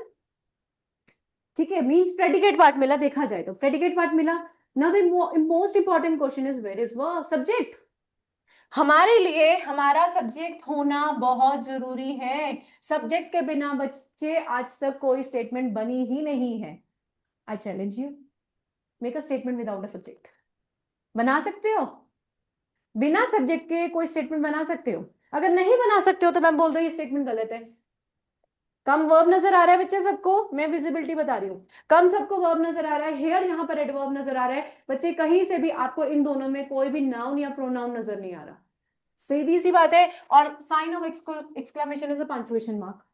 ठीक है, मींस प्रेडिकेट पार्ट मिला। देखा जाए तो प्रेडिकेट पार्ट मिला। Now the most important question is, where is verb? Subject. हमारे लिए हमारा सब्जेक्ट होना बहुत जरूरी है। सब्जेक्ट के बिना बच्चे आज तक कोई स्टेटमेंट बनी ही नहीं है। I challenge you, make a statement without a subject. बना सकते हो? बिना सब्जेक्ट के कोई स्टेटमेंट बना सकते हो? अगर नहीं बना सकते हो तो मैं बोल दो ये स्टेटमेंट गलत है। कम वर्ब नजर आ रहा है बच्चे सबको? मैं विजिबिलिटी बता रही हूँ, कम सबको वर्ब नजर आ रहा है, हेयर यहाँ पर एडवर्ब नजर आ रहा है बच्चे। कहीं से भी आपको इन दोनों में कोई भी नाउन या प्रोनाउन नजर नहीं आ रहा। सीधी सी बात है। और sign of exclamation is a punctuation mark.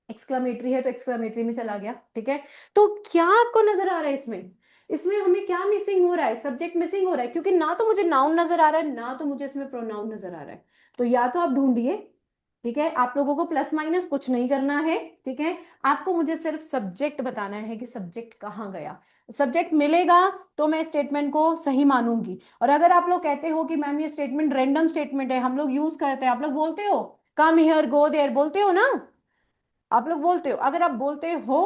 Exclamatory है तो एक्सक्लेमेटरी में चला गया, ठीक है। तो क्या आपको नजर आ रहा है इसमें? इसमें हमें क्या मिसिंग हो रहा है? सब्जेक्ट मिसिंग हो रहा है, क्योंकि ना तो मुझे नाउन नजर आ रहा है ना तो मुझे इसमें प्रोनाउन नजर आ रहा है। तो या तो आप ढूंढिए, ठीक है। आप लोगों को प्लस माइनस कुछ नहीं करना है, ठीक है। आपको मुझे सिर्फ सब्जेक्ट बताना है कि सब्जेक्ट कहाँ गया। सब्जेक्ट मिलेगा तो मैं स्टेटमेंट को सही मानूंगी। और अगर आप लोग कहते हो कि मैम ये स्टेटमेंट रैंडम स्टेटमेंट है, हम लोग यूज करते हैं, आप लोग बोलते हो कम हियर गो देयर, बोलते हो ना? आप लोग बोलते हो, अगर आप बोलते हो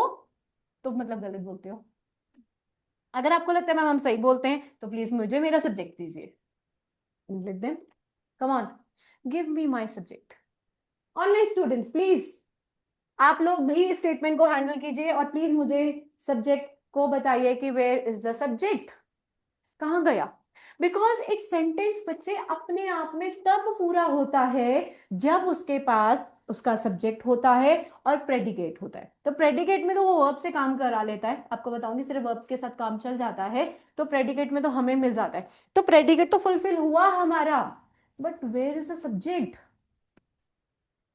तो मतलब गलत बोलते हो। अगर आपको लगता है मैम हम सही बोलते हैं तो प्लीज मुझे मेरा सब्जेक्ट दीजिए। लिख दें, come on, give me my subject. Online students please, आप लोग भी स्टेटमेंट को हैंडल कीजिए और प्लीज मुझे सब्जेक्ट को बताइए कि वेयर इज द सब्जेक्ट, कहाँ गया? बिकॉज एक सेंटेंस बच्चे अपने आप में तब पूरा होता है जब उसके पास उसका सब्जेक्ट होता है और प्रेडिकेट होता है। तो प्रेडिकेट में तो वो वर्ब से काम करा लेता है, आपको बताऊंगी, सिर्फ वर्ब के साथ काम चल जाता है, तो प्रेडिकेट में तो हमें मिल जाता है। तो प्रेडिकेट तो फुलफिल हुआ हमारा, but where is the subject?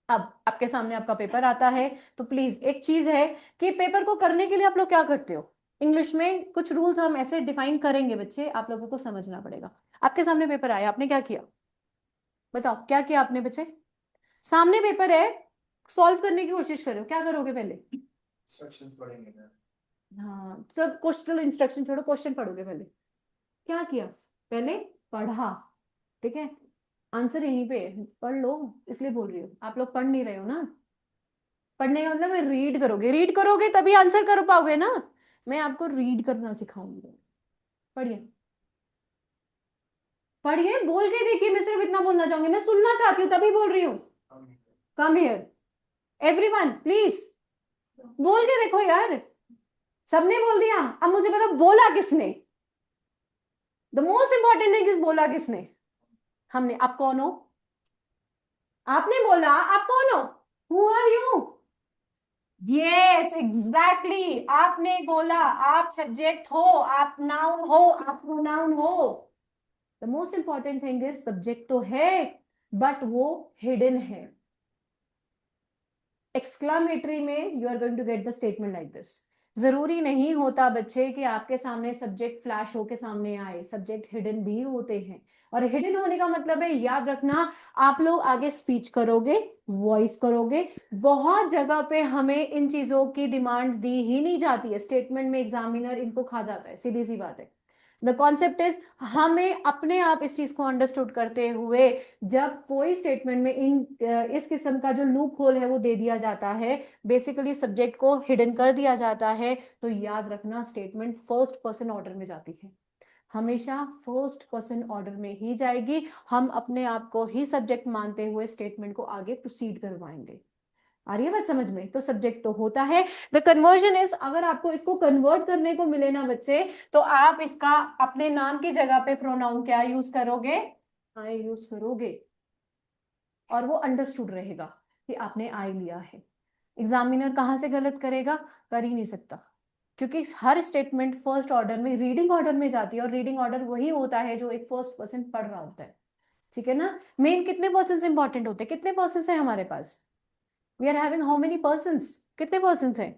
अब आपके सामने आपका पेपर आता है, तो प्लीज एक चीज है कि पेपर को करने के लिए आप लोग क्या करते हो, इंग्लिश में कुछ रूल्स हम ऐसे डिफाइन करेंगे बच्चे, आप लोगों को समझना पड़ेगा। आपके सामने पेपर आया, आपने क्या किया? बताओ क्या किया आपने बच्चे? सामने पेपर है, सॉल्व करने की कोशिश करो, क्या करोगे पहले? इंस्ट्रक्शंस पढ़ेंगे ना। हाँ, सब क्वेश्चन इंस्ट्रक्शन छोड़ो, क्वेश्चन पढ़ोगे पहले। क्या किया? पहले पढ़ा, ठीक है, आंसर यहीं पे पढ़ लो, इसलिए बोल रही हूँ, आप लोग पढ़ नहीं रहे हो ना। पढ़ने का मतलब रीड करोगे, रीड करोगे तभी आंसर कर पाओगे ना। मैं आपको रीड करना सिखाऊंगी। पढ़िए, पढ़िए, बोल के देखिए, मैं सिर्फ इतना बोलना चाहूंगी, मैं सुनना चाहती हूँ तभी बोल रही हूँ। कम हियर एवरीवन प्लीज, बोल के देखो यार। सबने बोल दिया, अब मुझे पता बोला किसने। The most important thing is बोला किसने? हमने। आप कौन हो? आपने बोला, आप कौन हो? Who are you? Yes exactly, आपने बोला, आप सब्जेक्ट हो, आप नाउन हो, आप प्रोनाउन हो। The most important thing is subject तो है बट वो हिडन है। एक्सक्लामेटरी में you are going to get the statement like this. जरूरी नहीं होता बच्चे कि आपके सामने सब्जेक्ट फ्लैश होके सामने आए, सब्जेक्ट हिडन भी होते हैं। और हिडन होने का मतलब है, याद रखना, आप लोग आगे स्पीच करोगे, वॉइस करोगे, बहुत जगह पे हमें इन चीजों की डिमांड दी ही नहीं जाती है, स्टेटमेंट में एग्जामिनर इनको खा जाता है, सीधी सी बात है। द कॉन्सेप्ट इज, हमें अपने आप इस चीज को अंडरस्टूड करते हुए जब कोई स्टेटमेंट में इस किस्म का जो लूप होल है वो दे दिया जाता है, बेसिकली सब्जेक्ट को हिडन कर दिया जाता है, तो याद रखना स्टेटमेंट फर्स्ट पर्सन ऑर्डर में जाती है, हमेशा फर्स्ट पर्सन ऑर्डर में ही जाएगी। हम अपने आप को ही सब्जेक्ट मानते हुए स्टेटमेंट को आगे प्रोसीड करवाएंगे। आ रही है बात समझ में? तो सब्जेक्ट तो होता है, द कन्वर्जन इज, अगर आपको इसको कन्वर्ट करने को मिले ना बच्चे, तो आप इसका अपने नाम की जगह पे प्रोनाउन क्या यूज करोगे? आई यूज करोगे, और वो अंडरस्टूड रहेगा कि आपने आई लिया है। एग्जामिनर कहाँ से गलत करेगा? कर ही नहीं सकता, क्योंकि हर स्टेटमेंट फर्स्ट ऑर्डर में, रीडिंग ऑर्डर में जाती है, और रीडिंग ऑर्डर वही होता है जो एक फर्स्ट पर्सन पढ़ रहा होता है, ठीक है ना। मेन कितने पर्सन इंपॉर्टेंट होते हैं? कितने पर्सन है हमारे पास? We are having how many persons? कितने पर्सन्स हैं?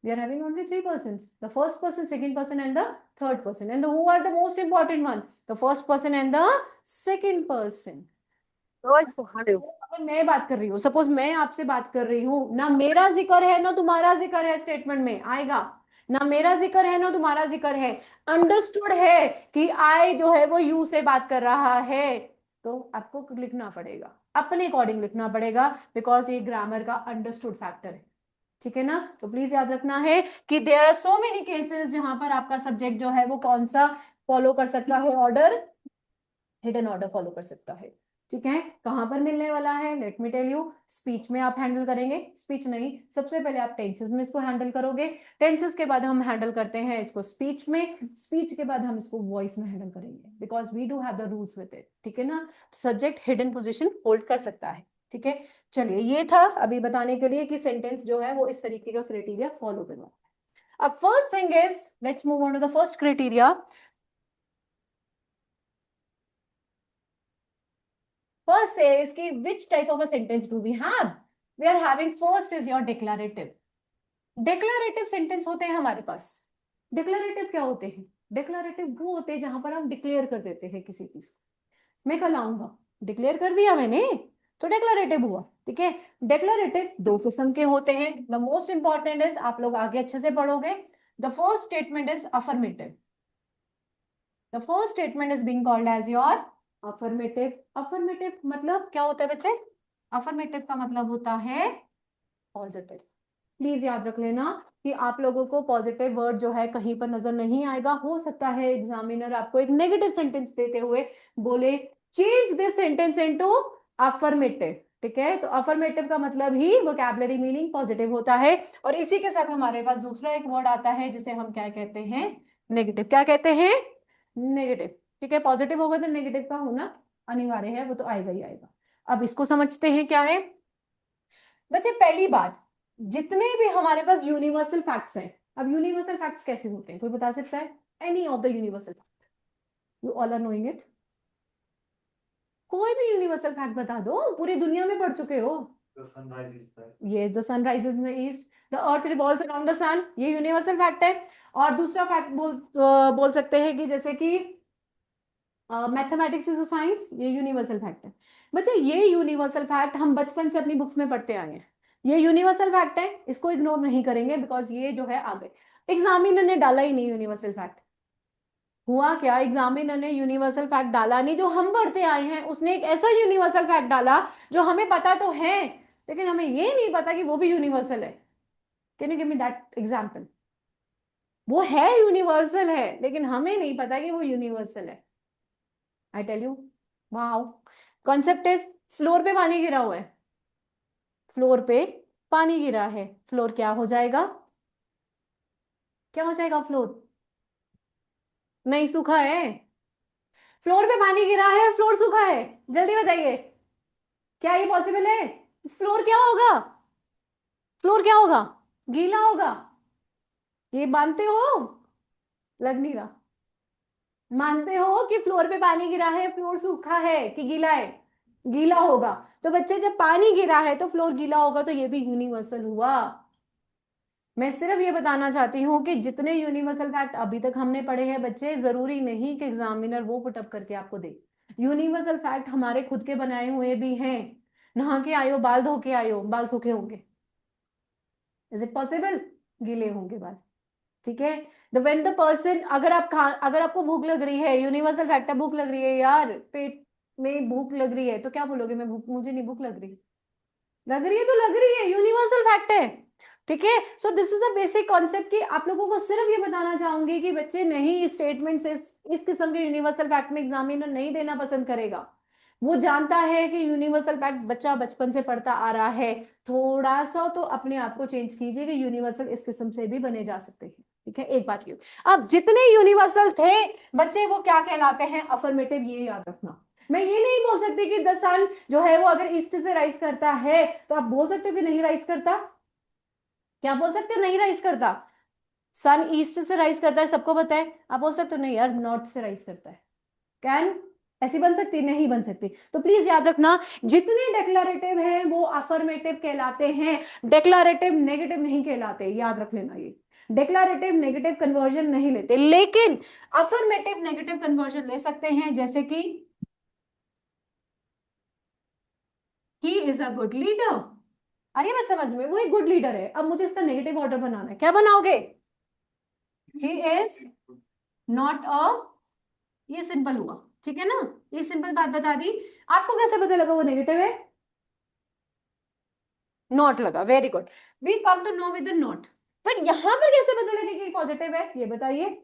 We are having only three persons: the first person, second person, and the third person. And who are the most important one? The first person and the second person. अगर मैं बात कर रही हूँ, suppose मैं आपसे बात कर रही हूँ ना, मेरा जिक्र है ना तुम्हारा जिक्र है, स्टेटमेंट में आएगा ना, मेरा जिक्र है ना तुम्हारा जिक्र है, अंडरस्टूड है कि आई जो है वो यू से बात कर रहा है, तो आपको लिखना पड़ेगा, अपने अकॉर्डिंग लिखना पड़ेगा, बिकॉज ये ग्रामर का अंडरस्टूड फैक्टर है, ठीक है ना। तो प्लीज याद रखना है कि there are so many cases जहां पर आपका सब्जेक्ट जो है वो कौन सा फॉलो कर सकता है ऑर्डर? हिडन ऑर्डर फॉलो कर सकता है, ठीक है। कहां पर मिलने वाला है? Let me tell you, speech में आप हैंडल करेंगे, स्पीच नहीं, सबसे पहले आप टेंसेस में इसको हैंडल करोगे, टेंसेस के बाद हम हैंडल करते हैं इसको स्पीच में, स्पीच के बाद हम इसको वॉइस में हैंडल करेंगे, because we do have the rules with it, ठीक है ना। सब्जेक्ट हिडन पोजिशन होल्ड कर सकता है, ठीक है। चलिए, ये था अभी बताने के लिए कि सेंटेंस जो है वो इस तरीके का क्राइटेरिया फॉलो करना। अब first thing is, let's move on to the first criteria. First says कि which type of a sentence do we have? We are having first is your declarative. Declarative sentence होते हैं हमारे पास। Declarative क्या होते हैं? Declarative वो होते हैं जहां पर हम डिक्लेयर कर देते हैं किसी चीज को। मैं कल आऊंगा, डिक्लेयर कर दिया मैंने, तो डेक्लरेटिव हुआ, ठीक है। डेक्लरेटिव दो किस्म के होते हैं। द मोस्ट इंपॉर्टेंट इज, आप लोग आगे अच्छे से पढ़ोगे, the first statement is affirmative. The first statement is being called as your affirmative. Affirmative मतलब क्या होता है बच्चे? अफर्मेटिव का मतलब होता है पॉजिटिव। प्लीज याद रख लेना कि आप लोगों को पॉजिटिव वर्ड जो है कहीं पर नजर नहीं आएगा। हो सकता है एग्जामिनर आपको एक नेगेटिव सेंटेंस देते हुए बोले change this sentence into affirmative, ठीक है, तो अफर्मेटिव का मतलब ही वोकैबुलरी मीनिंग पॉजिटिव होता है। और इसी के साथ हमारे पास दूसरा एक वर्ड आता है जिसे हम क्या कहते हैं, नेगेटिव। क्या कहते हैं, नेगेटिव। ठीक है, पॉजिटिव होगा तो नेगेटिव का होना अनिवार्य है, वो तो आएगा ही आएगा। अब इसको समझते हैं क्या है बच्चे। पहली बात, जितने भी हमारे पास यूनिवर्सल फैक्ट्स हैं, अब यूनिवर्सल फैक्ट्स कैसे होते हैं, कोई बता सकता है? Any of the universal fact, you all are knowing it. कोई भी यूनिवर्सल फैक्ट बता दो, पूरी दुनिया में पढ़ चुके हो। The sun rises there. ये the sun rises in the east, the earth revolves around the sun, ये यूनिवर्सल फैक्ट है। और दूसरा फैक्ट बोल सकते हैं कि जैसे कि मैथमेटिक्स इज अ साइंस, ये यूनिवर्सल फैक्ट है। बच्चे ये यूनिवर्सल फैक्ट हम बचपन से अपनी बुक्स में पढ़ते आए हैं, ये यूनिवर्सल फैक्ट है, इसको इग्नोर नहीं करेंगे बिकॉज ये जो है आगे एग्जामिनर ने डाला ही नहीं यूनिवर्सल फैक्ट। हुआ क्या, एग्जामिनर ने यूनिवर्सल फैक्ट डाला नहीं, जो हम पढ़ते आए हैं उसने एक ऐसा यूनिवर्सल फैक्ट डाला जो हमें पता तो है लेकिन हमें ये नहीं पता कि वो भी यूनिवर्सल है। Can you give me that example? वो है यूनिवर्सल है लेकिन हमें नहीं पता कि वो यूनिवर्सल है। I tell you, wow. Concept is, floor पे पानी गिरा हुआ है, फ्लोर पे पानी गिरा है, फ्लोर क्या हो जाएगा, क्या हो जाएगा फ्लोर? नहीं, सूखा है। फ्लोर पे पानी गिरा है, फ्लोर सूखा है, जल्दी बताइए क्या ये पॉसिबल है? फ्लोर क्या होगा, फ्लोर क्या होगा, गीला होगा। ये मानते हो? लग नहीं रहा। मानते हो कि फ्लोर पे पानी गिरा है, फ्लोर सूखा है कि गीला है? गीला होगा। तो बच्चे जब पानी गिरा है तो फ्लोर गीला होगा, तो ये भी यूनिवर्सल हुआ। मैं सिर्फ ये बताना चाहती हूँ कि जितने यूनिवर्सल फैक्ट अभी तक हमने पढ़े हैं बच्चे, जरूरी नहीं कि एग्जामिनर वो पुटअप करके आपको दे। यूनिवर्सल फैक्ट हमारे खुद के बनाए हुए भी हैं। नहा के आयो, बाल धो के आयो, बाल सूखे होंगे, इज इट पॉसिबल? गीले होंगे बाल। ठीक है, द व्हेन द पर्सन, अगर आपको भूख लग रही है, यूनिवर्सल फैक्ट है, भूख लग रही है यार, पेट में भूख लग रही है, तो क्या बोलोगे? मुझे नहीं भूख लग रही। लग रही है तो लग रही है, यूनिवर्सल फैक्ट है। ठीक है, so this is the basic concept कि आप लोगों को सिर्फ ये बताना चाहूंगी कि बच्चे नहीं, स्टेटमेंट से इस किस्म के यूनिवर्सल फैक्ट में एग्जामिनर नहीं देना पसंद करेगा। वो जानता है कि यूनिवर्सल फैक्ट बच्चा बचपन से पढ़ता आ रहा है, थोड़ा सा तो अपने आप को चेंज कीजिए कि यूनिवर्सल इस किस्म से भी बने जा सकते हैं। ठीक है, एक बात ये। अब जितने यूनिवर्सल थे बच्चे, वो क्या कहलाते हैं, अफर्मेटिव, ये याद रखना। मैं ये नहीं बोल सकती कि द सन जो है वो अगर ईस्ट से राइज करता है तो आप बोल सकते हो कि नहीं राइज करता। क्या बोल सकते हो? नहीं राइज करता। सन ईस्ट से राइज करता है, सबको पता है। आप बोल सकते हो नहीं यार, नॉर्थ से राइज करता है। कैन ऐसी बन सकती? नहीं बन सकती। तो प्लीज याद रखना, जितने डेक्लरेटिव हैं वो अफर्मेटिव कहलाते हैं, डेक्लरेटिव नेगेटिव नहीं कहलाते, याद रख लेना ये। डेक्लरेटिव नेगेटिव कन्वर्जन नहीं लेते, लेकिन अफर्मेटिव नेगेटिव कन्वर्जन ले सकते हैं, जैसे कि ही इज अ गुड लीडर। अरे मत समझ में, वो एक गुड लीडर है। अब मुझे इसका नेगेटिव ऑर्डर बनाना है, क्या बनाओगे? ही इज नॉट अ, ये सिंपल हुआ। ठीक है ना, ये सिंपल बात बता दी। आपको कैसे पता लगा वो नेगेटिव है? नॉट लगा, very good. We come to know with the not. But यहां पर कैसे पता लगे कि पॉजिटिव है, ये बताइए।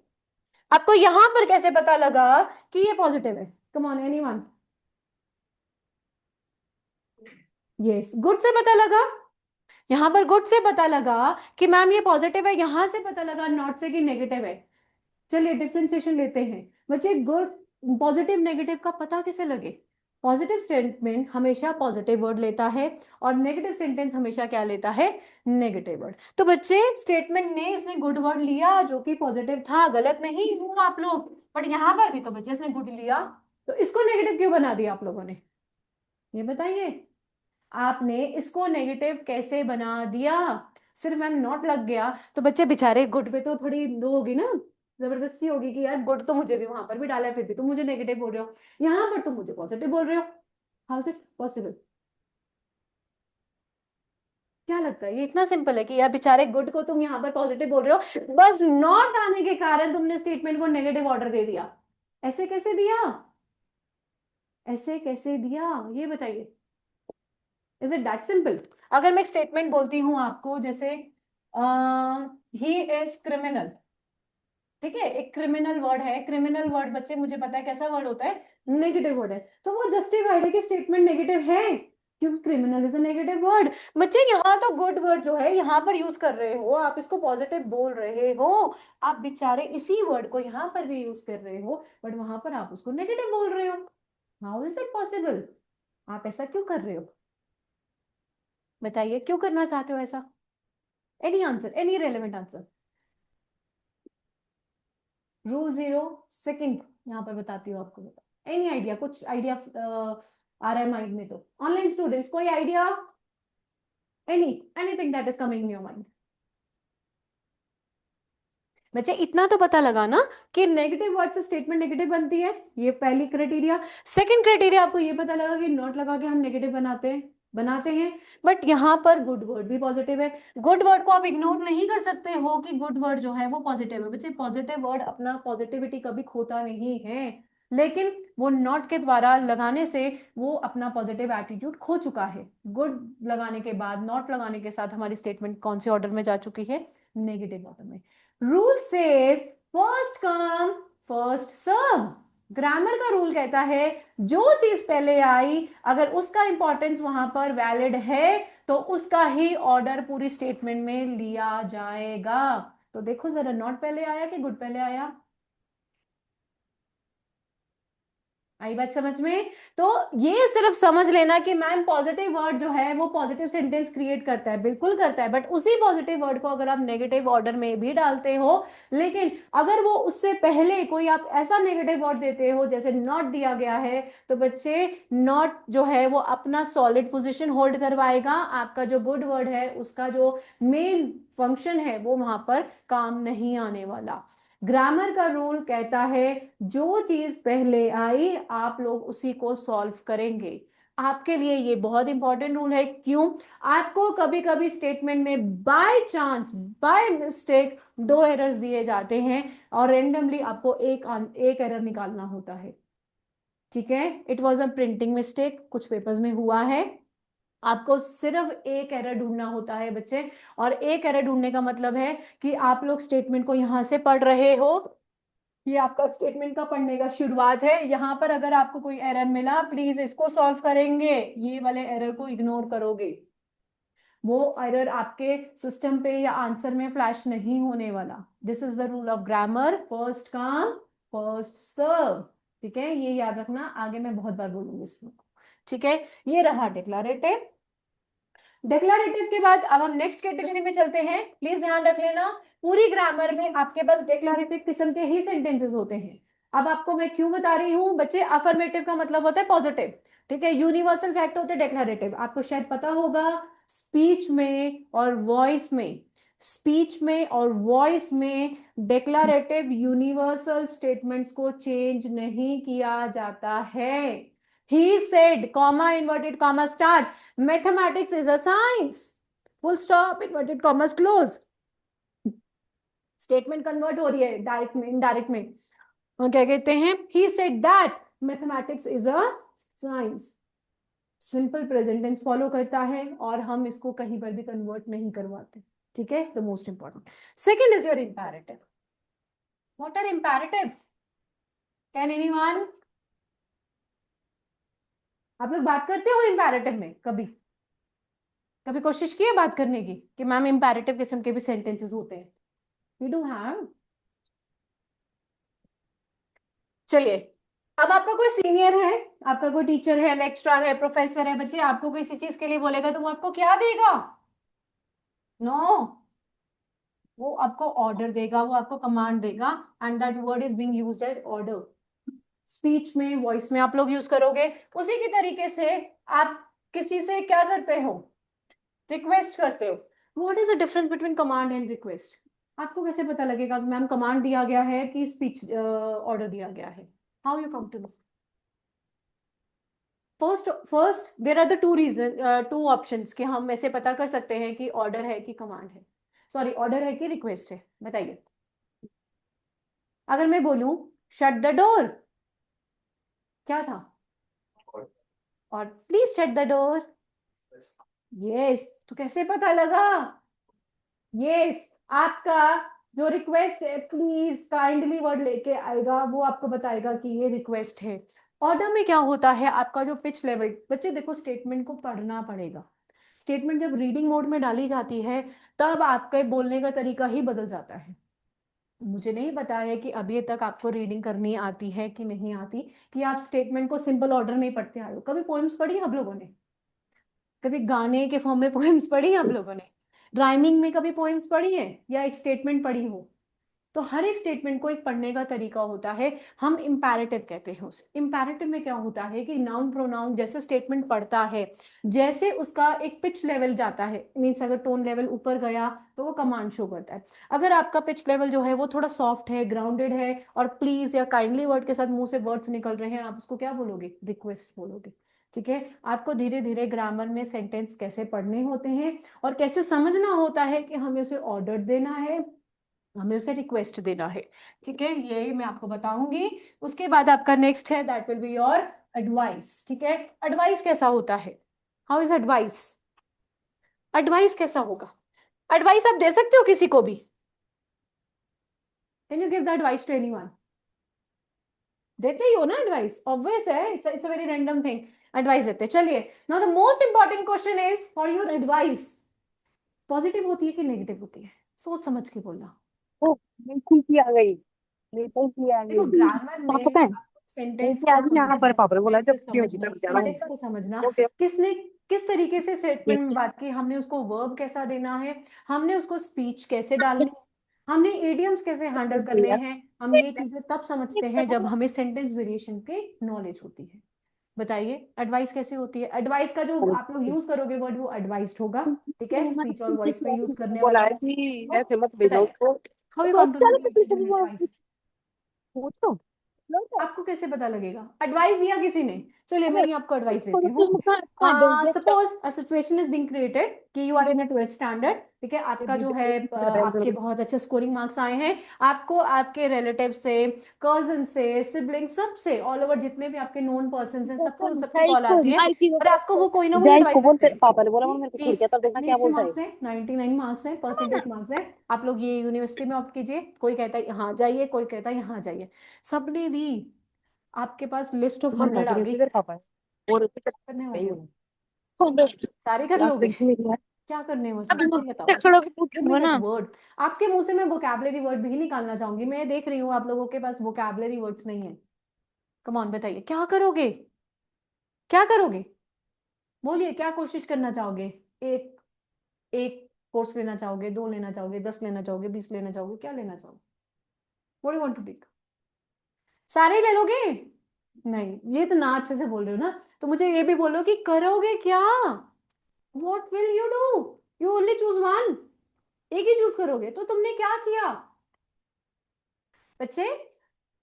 आपको यहां पर कैसे पता लगा कि ये पॉजिटिव है? Come on anyone. Yes, good से पता लगा। यहां पर गुड से पता लगा कि मैम ये पॉजिटिव है, यहां से पता लगा नॉट से कि नेगेटिव है। चलिए डिफरेंशिएशन लेते हैं बच्चे। गुड, पॉजिटिव नेगेटिव का पता कैसे लगे? पॉजिटिव स्टेटमेंट हमेशा पॉजिटिव वर्ड लेता है और नेगेटिव सेंटेंस हमेशा क्या लेता है? Negative word. तो बच्चे स्टेटमेंट ने इसने गुड वर्ड लिया जो कि पॉजिटिव था, गलत नहीं हुआ आप लोग, बट यहां पर भी तो बच्चे इसने गुड लिया, तो इसको नेगेटिव क्यों बना दिया आप लोगों ने? ये बताइए, आपने इसको नेगेटिव कैसे बना दिया? सिर्फ मैम नॉट लग गया तो बच्चे बेचारे गुड पे तो थोड़ी दो होगी ना, जबरदस्ती होगी कि यार गुड तो मुझे भी वहां पर भी डाला है, फिर भी तुम मुझे नेगेटिव बोल रहे हो, यहां पर तुम मुझे पॉजिटिव बोल रहे हो। How is it possible? क्या लगता है? ये इतना सिंपल है कि यार बेचारे गुड को तुम यहाँ पर पॉजिटिव बोल रहे हो, बस नॉट आने के कारण तुमने स्टेटमेंट को नेगेटिव ऑर्डर दे दिया। ऐसे कैसे दिया? ऐसे कैसे दिया, ये बताइए। Is it that simple? अगर मैं एक स्टेटमेंट बोलती हूँ आपको, जैसे ही इज क्रिमिनल, ठीक है, एक क्रिमिनल वर्ड है। क्रिमिनल वर्ड बच्चे मुझे पता है कैसा वर्ड होता है, नेगेटिव वर्ड है, तो वो जस्टिफाइड है कि स्टेटमेंट नेगेटिव है। क्योंकि criminal is a negative word. बच्चे यहाँ तो गुड वर्ड जो है यहाँ पर यूज कर रहे हो, आप इसको पॉजिटिव बोल रहे हो, आप बेचारे इसी वर्ड को यहाँ पर भी यूज कर रहे हो, बट वहां पर आप उसको नेगेटिव बोल रहे हो। How is it possible? आप ऐसा क्यों कर रहे हो? बताइए क्यों करना चाहते हो ऐसा? Any answer, any relevant answer. Rule zero second यहाँ पर बताती हूँ आपको। एनी आइडिया, कुछ आइडिया आ रहा है माइंड में तो? ऑनलाइन स्टूडेंट्स कोई idea? Any anything that is coming in your mind? बच्चे इतना तो पता लगा ना कि नेगेटिव वर्ड से स्टेटमेंट नेगेटिव बनती है, ये पहली क्राइटेरिया। सेकंड क्राइटेरिया आपको ये पता लगा कि नॉट लगा के हम नेगेटिव बनाते हैं, बट यहाँ पर गुड वर्ड भी पॉजिटिव है। गुड वर्ड को आप इग्नोर नहीं कर सकते हो कि गुड वर्ड जो है वो पॉजिटिव है। बच्चे पॉजिटिव वर्ड अपना पॉजिटिविटी कभी खोता नहीं है, लेकिन वो नॉट के द्वारा लगाने से वो अपना पॉजिटिव एटीट्यूड खो चुका है। गुड लगाने के बाद नॉट लगाने के साथ हमारी स्टेटमेंट कौन से ऑर्डर में जा चुकी है? नेगेटिव ऑर्डर में। Rule says first come first serve. Grammar का रूल कहता है जो चीज पहले आई अगर उसका इंपॉर्टेंस वहां पर वैलिड है तो उसका ही ऑर्डर पूरी स्टेटमेंट में लिया जाएगा। तो देखो जरा, नॉट पहले आया कि गुड पहले आया? आई बात समझ में? तो ये सिर्फ समझ लेना कि मैम पॉजिटिव वर्ड जो है वो पॉजिटिव सेंटेंस क्रिएट करता है, बिल्कुल करता है, बट उसी पॉजिटिव वर्ड को अगर आप नेगेटिव ऑर्डर में भी डालते हो, लेकिन अगर वो उससे पहले कोई आप ऐसा नेगेटिव वर्ड देते हो जैसे नॉट दिया गया है, तो बच्चे नॉट जो है वो अपना सॉलिड पोजीशन होल्ड करवाएगा। आपका जो गुड वर्ड है उसका जो मेन फंक्शन है वो वहां पर काम नहीं आने वाला। ग्रामर का रूल कहता है जो चीज पहले आई आप लोग उसी को सॉल्व करेंगे। आपके लिए ये बहुत इंपॉर्टेंट रूल है। क्यों? आपको कभी कभी स्टेटमेंट में बाय चांस, बाय मिस्टेक दो एरर्स दिए जाते हैं और रेंडमली आपको एक एरर निकालना होता है। ठीक है, it was a printing mistake, कुछ पेपर्स में हुआ है, आपको सिर्फ एक एरर ढूंढना होता है बच्चे। और एक एरर ढूंढने का मतलब है कि आप लोग स्टेटमेंट को यहां से पढ़ रहे हो, ये आपका स्टेटमेंट का पढ़ने का शुरुआत है। यहां पर अगर आपको कोई एरर मिला, प्लीज इसको सॉल्व करेंगे, ये वाले एरर को इग्नोर करोगे। वो एरर आपके सिस्टम पे या आंसर में फ्लैश नहीं होने वाला। This is the rule of grammar, first come first serve. ठीक है, ये याद रखना, आगे मैं बहुत बार बोलूंगी इसको। ठीक है, ये रहा डिक्लेरेटिव। डिक्लेरेटिव के बाद अब हम नेक्स्ट कैटेगरी में चलते हैं। प्लीज ध्यान रख लेना, पूरी ग्रामर में आपके पास डिक्लेरेटिव किस्म के ही सेंटेंसेस होते हैं। अब आपको मैं क्यों बता रही हूं बच्चे, अफर्मेटिव का मतलब होता है पॉजिटिव, ठीक है, यूनिवर्सल फैक्ट होते हैं डिक्लेरेटिव, आपको शायद पता होगा। स्पीच में और वॉइस में, स्पीच में और वॉइस में डिक्लेरेटिव यूनिवर्सल स्टेटमेंट्स को चेंज नहीं किया जाता है। He said, comma, inverted comma, start. Mathematics is a science. Full stop, inverted commas, close. Statement convert हो रही है डायरेक्ट में इनडायरेक्ट में, और क्या कहते हैं? He said that mathematics is a science. Simple present tense follow करता है और हम इसको कहीं पर भी कन्वर्ट नहीं करवाते। ठीक है, the most important. Second is your imperative. What are imperative? Can anyone? आप लोग बात करते हो इंपैरेटिव में? कभी कभी कोशिश की है बात करने की कि मैम इंपैरेटिव किस्म के भी सेंटेंसेस होते हैं? We do have. चलिए, अब आपका कोई सीनियर है, आपका कोई टीचर है, लेक्चरर है, प्रोफेसर है, बच्चे आपको किसी चीज के लिए बोलेगा तो वो आपको क्या देगा? नो, वो आपको ऑर्डर देगा, वो आपको कमांड देगा, and that word is being used as order. Speech में, वॉइस में आप लोग यूज करोगे। उसी की तरीके से आप किसी से क्या करते हो? रिक्वेस्ट करते हो। What is the difference between command and request? आपको कैसे पता लगेगा कि मैम कमांड दिया गया है कि स्पीच ऑर्डर दिया गया है? How you come to know? First there are the two reason, two options कि हम ऐसे पता कर सकते हैं कि ऑर्डर है कि कमांड है, सॉरी ऑर्डर है कि रिक्वेस्ट है। बताइए, अगर मैं बोलूं शट द डोर, क्या था? और please shut the door. Yes, तो कैसे पता लगा? यस, आपका जो रिक्वेस्ट है प्लीज काइंडली वर्ड लेके आएगा, वो आपको बताएगा कि ये रिक्वेस्ट है। ऑर्डर में क्या होता है, आपका जो पिच लेवल, बच्चे देखो स्टेटमेंट को पढ़ना पड़ेगा। स्टेटमेंट जब रीडिंग मोड में डाली जाती है तब आपके बोलने का तरीका ही बदल जाता है। मुझे नहीं पता है कि अभी तक आपको रीडिंग करनी आती है कि नहीं आती, कि आप स्टेटमेंट को सिंपल ऑर्डर में ही पढ़ते आए हो। कभी पोएम्स पढ़ी हैं आप लोगों ने? कभी गाने के फॉर्म में पोएम्स पढ़ी हैं आप लोगों ने? राइमिंग में कभी पोएम्स पढ़ी है या एक स्टेटमेंट पढ़ी हो? तो हर एक स्टेटमेंट को एक पढ़ने का तरीका होता है, हम इंपैरेटिव कहते हैं उसे। इंपैरेटिव में क्या होता है कि नाउन प्रोनाउन जैसे स्टेटमेंट पढ़ता है, जैसे उसका एक पिच लेवल जाता है, मीन्स अगर टोन लेवल ऊपर गया तो वो कमांड शो करता है। अगर आपका पिच लेवल जो है वो थोड़ा सॉफ्ट है, ग्राउंडेड है, और प्लीज या काइंडली वर्ड के साथ मुंह से वर्ड्स निकल रहे हैं, आप उसको क्या बोलोगे? रिक्वेस्ट बोलोगे। ठीक है, आपको धीरे धीरे ग्रामर में सेंटेंस कैसे पढ़ने होते हैं और कैसे समझना होता है कि हमें उसे ऑर्डर देना है, हमें उसे रिक्वेस्ट देना है। ठीक है, ये मैं आपको बताऊंगी। उसके बाद आपका नेक्स्ट है, that will be your advice. ठीक है, एडवाइस कैसा होता है? How is advice? एडवाइस कैसा होगा? एडवाइस आप दे सकते हो किसी को भी? Can you give the advice to anyone? देते ही हो ना एडवाइस, ऑब्वियस है, it's a very random thing. Advice देते, चलिए now the most important question is for your advice, positive होती है कि नेगेटिव होती है? सोच समझ के बोलना। ओ, बिल्कुल की आ गई, बिल्कुल की आ देखो गई। ग्रामर पापा में का है, सेंटेंस लेके को आज यहाँ पर समझना, पापा ने बोला सेंटेंस जब से गेहूं की समझना, तरफ जाना सिंटेक्स को समझना, ओके। किसने किस तरीके से स्टेटमेंट में बात की, हमने उसको वर्ब कैसा देना है, हमने उसको स्पीच कैसे डालनी है, हमने इडियम्स कैसे हैंडल करने हैं, हम ये चीजें तब समझते हैं जब हमें सेंटेंस वेरिएशन की नॉलेज होती है। बताइए एडवाइस कैसे होती है? एडवाइस का जो आप लोग यूज करोगे वर्ड वो एडवाइस्ड होगा। ठीक है, स्पीच और वॉइस पे यूज करने बोला वाला है है। कि तो ऐसे मत भेजो बताइए, उसको। हाउ यू तो कम टू नो चल कि इट इज एन एडवाइस? पूछो। आपको कैसे पता लगेगा? एडवाइस दिया किसी ने? चलिए मैं अरे ही आपको एडवाइस देती तुम हूँ। कहाँ भेज दिया suppose a situation is being created कि you are in a 12th standard. ठीक है, आपका जो है आपके बहुत अच्छे स्कोरिंग मार्क्स आए हैं, आपको आपके रिलेटिव से, कजन से, सिबलिंग, सब से, ऑल ओवर जितने भी आपके नोन पर्सन हैं, सबको सबकी कॉल इसको आती है आई चीज और आपको वो कोई ना कोई जाए एडवाइस इसको बोल, देते तेरे हैं पापा ने बोला कि मेरे को छुड़ प्लीज, गया, तब देखना इतने क्या अच्छे बोलता है। मार्क्स हैं, 99 मार्क्स हैं, परसेंटेज मार्क्स हैं, आप लोग ये यूनिवर्सिटी में ऑप्ट कीजिए। कोई कहता है यहाँ जाइए, कोई कहता है यहाँ जाइए, सबने दी, आपके पास लिस्ट ऑफ मन 100 भाग आ रही थी गई, तेरे पापा है। और करने नहीं वाले हो? हूँ। सारे कर क्लास लोगे? देखी मेरी है। क्या करने अब वाले हो ये बताओ मैं बस। खड़ो के गिव मी पूछूंगा दैट ना। वर्ड। आपके मुंह से मैं वोकैबलरी वर्ड भी निकालना चाहूंगी, मैं देख रही हूँ आप लोगों के पास वोकैबलरी वर्ड्स नहीं है। कम ऑन बताइए क्या करोगे? क्या करोगे? बोलिए क्या कोशिश करना चाहोगे? एक एक कोर्स लेना चाहोगे, 2 लेना चाहोगे, 10 लेना चाहोगे, 20 लेना चाहोगे, क्या लेना चाहोगे? What do want to take? सारे ही ले लोगे? नहीं, ये तो ना अच्छे से बोल रहे हो ना, तो मुझे ये भी बोलो कि करोगे क्या? What will you do? You only choose one, एक ही चूज करोगे, तो तुमने क्या किया बच्चे?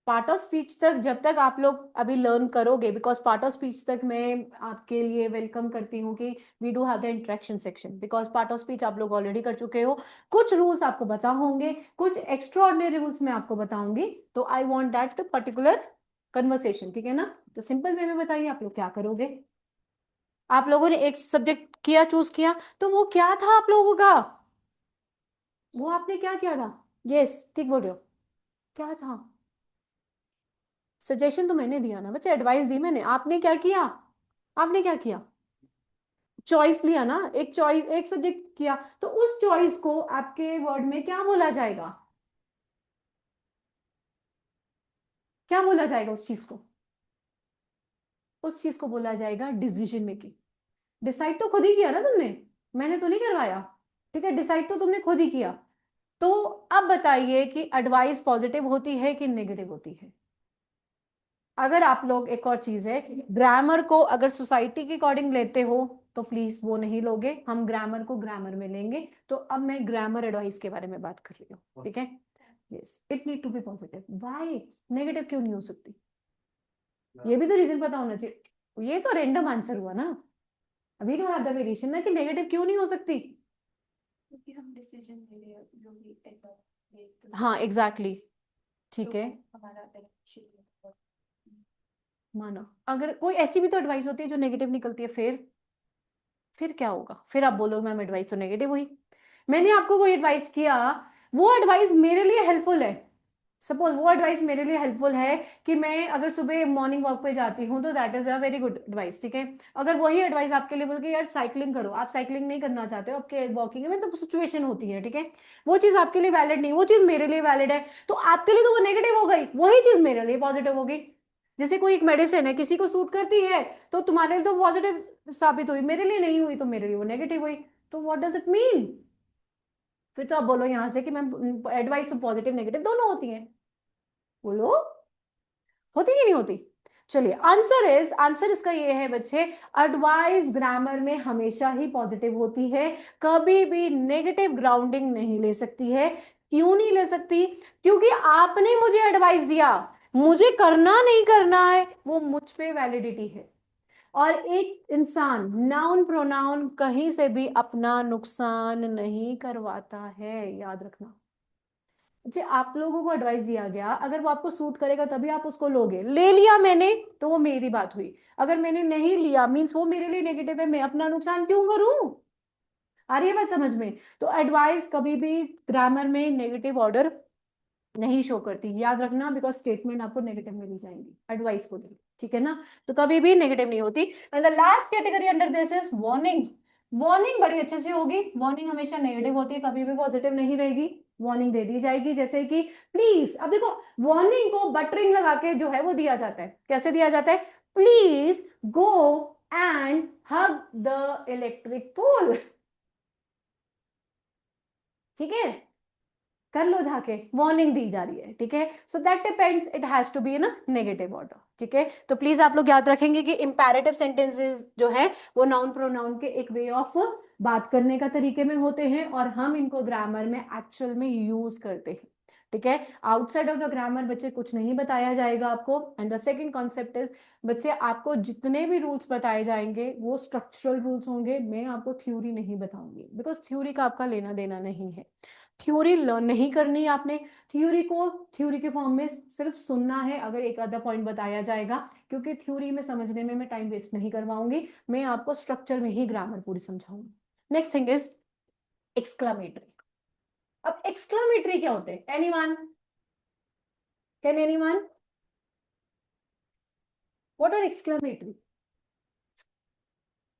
पार्ट ऑफ स्पीच तक जब तक आप लोग अभी लर्न करोगे, बिकॉज पार्ट ऑफ स्पीच तक मैं आपके लिए वेलकम करती हूँ कि we do have the interaction section, because part of speech आप लोग ऑलरेडी कर चुके हो, कुछ रूल्स आपको पता होंगे, कुछ एक्स्ट्रा ऑर्डिनरी रूल्स मैं आपको बताऊंगी, तो I want that particular conversation. ठीक है ना? तो सिंपल वे में बताइए आप लोग क्या करोगे। आप लोगों ने एक सब्जेक्ट किया, चूज किया, तो वो क्या था आप लोगों का? वो आपने क्या किया था? यस, ठीक बोल रहे हो, क्या था? सजेशन तो मैंने दिया ना बच्चे, एडवाइस दी मैंने, आपने क्या किया? आपने क्या किया? चॉइस लिया ना, एक चॉइस, एक सब्जेक्ट किया, तो उस चॉइस को आपके वर्ड में क्या बोला जाएगा? क्या बोला जाएगा उस चीज को? उस चीज को बोला जाएगा डिसीजन मेकिंग। डिसाइड तो खुद ही किया ना तुमने, मैंने तो नहीं करवाया। ठीक है, डिसाइड तो तुमने खुद ही किया। तो अब बताइए कि एडवाइस पॉजिटिव होती है कि नेगेटिव होती है? अगर आप लोग, एक और चीज है, ग्रामर को अगर सोसाइटी के अकॉर्डिंग लेते हो तो प्लीज वो नहीं लोगे, हम ग्रामर को ग्रामर में लेंगे। तो अब मैं ग्रामर एडवाइस के बारे में बात कर रही हूँ। ठीक है, yes, it need to be positive. Why? Negative क्यों नहीं हो सकती? ये भी तो रीजन पता होना चाहिए, ये तो रैंडम आंसर हुआ ना, अभी डोंट हैव द वेरिएशन ना, कि नेगेटिव क्यों नहीं हो सकती? क्योंकि हम डिसीजन ले रहे हैं जो भी एक बार हाँ एग्जैक्टली exactly. ठीक है, हमारा direction है। माना अगर कोई ऐसी भी तो एडवाइस होती है जो नेगेटिव निकलती है, फिर क्या होगा? फिर आप बोलोगे मैम एडवाइस तो नेगेटिव हुई। मैंने आपको कोई एडवाइस किया, वो एडवाइस मेरे लिए हेल्पफुल है, सपोज वो एडवाइस मेरे लिए हेल्पफुल है कि मैं अगर सुबह मॉर्निंग वॉक पे जाती हूँ तो that is a very good advice, ठीक है। अगर वही एडवाइस आपके लिए बोल के यार साइकिलिंग करो, आप साइकिलिंग नहीं करना चाहते हो, आपके वॉकिंग में तो सिचुएशन होती है, ठीक है, वो चीज आपके लिए वैलिड नहीं, वो चीज मेरे लिए वैलिड है, तो आपके लिए तो वो नेगेटिव हो गई, वही चीज मेरे लिए पॉजिटिव होगी। जैसे कोई एक मेडिसिन है किसी को सूट करती है तो तुम्हारे लिए तो पॉजिटिव साबित हुई, मेरे लिए नहीं हुई तो मेरे लिए वो नेगेटिव हुई। तो व्हाट डज इट मीन? फिर तो आप बोलो यहां से कि मैम एडवाइस तो पॉजिटिव नेगेटिव दोनों होती हैं, बोलो होती कि नहीं होती? चलिए आंसर इसका ये है बच्चे, एडवाइस ग्रामर में हमेशा ही पॉजिटिव होती है, कभी भी नेगेटिव ग्राउंडिंग नहीं ले सकती है। क्यों नहीं ले सकती? क्योंकि आपने मुझे एडवाइस दिया, मुझे करना नहीं करना है वो मुझ पे वैलिडिटी है। और एक इंसान नाउन प्रोनाउन कहीं से भी अपना नुकसान नहीं करवाता है, याद रखना। जी आप लोगों को एडवाइस दिया गया, अगर वो आपको सूट करेगा तभी आप उसको लोगे, ले लिया मैंने तो वो मेरी बात हुई, अगर मैंने नहीं लिया मीन्स वो मेरे लिए नेगेटिव है, मैं अपना नुकसान क्यों करूं? आ रही है बात समझ में? तो एडवाइस कभी भी ग्रामर में नेगेटिव ऑर्डर नहीं शो करती, याद रखना, बिकॉज स्टेटमेंट आपको नेगेटिव मिली जाएंगी एडवाइस को लेकर, ठीक है ना। तो कभी भी नेगेटिव नहीं होती। And the last category under this is warning. Warning बड़ी अच्छे से होगी, वार्निंग हमेशा नेगेटिव होती है, कभी भी पॉजिटिव नहीं रहेगी। वार्निंग दे दी जाएगी जैसे कि प्लीज, अब देखो वार्निंग को बटरिंग लगा के जो है वो दिया जाता है, कैसे दिया जाता है? Please go and hug the electric pole, ठीक है, कर लो जाके, वार्निंग दी जा रही है, ठीक है। So that depends, it has to be in a negative order, ठीक है। तो प्लीज आप लोग याद रखेंगे कि इंपैरेटिव सेंटेंसेस जो है वो नाउन प्रोनाउन के एक वे ऑफ बात करने का तरीके में होते हैं और हम इनको ग्रामर में एक्चुअल में यूज करते हैं, ठीक है। आउटसाइड ऑफ द ग्रामर बच्चे कुछ नहीं बताया जाएगा आपको। And the second concept is बच्चे आपको जितने भी रूल्स बताए जाएंगे वो स्ट्रक्चरल रूल्स होंगे, मैं आपको थ्योरी नहीं बताऊंगी, बिकॉज थ्योरी का आपका लेना देना नहीं है। थ्योरी लर्न नहीं करनी है आपने, थ्योरी को थ्योरी के फॉर्म में सिर्फ सुनना है अगर एक आधा पॉइंट बताया जाएगा, क्योंकि थ्योरी में समझने में मैं टाइम वेस्ट नहीं करवाऊंगी, मैं आपको स्ट्रक्चर में ही ग्रामर पूरी समझाऊंगी। Next thing is exclamatory. अब एक्सक्लामेटरी क्या होते हैं? Anyone can anyone? What are exclamatory?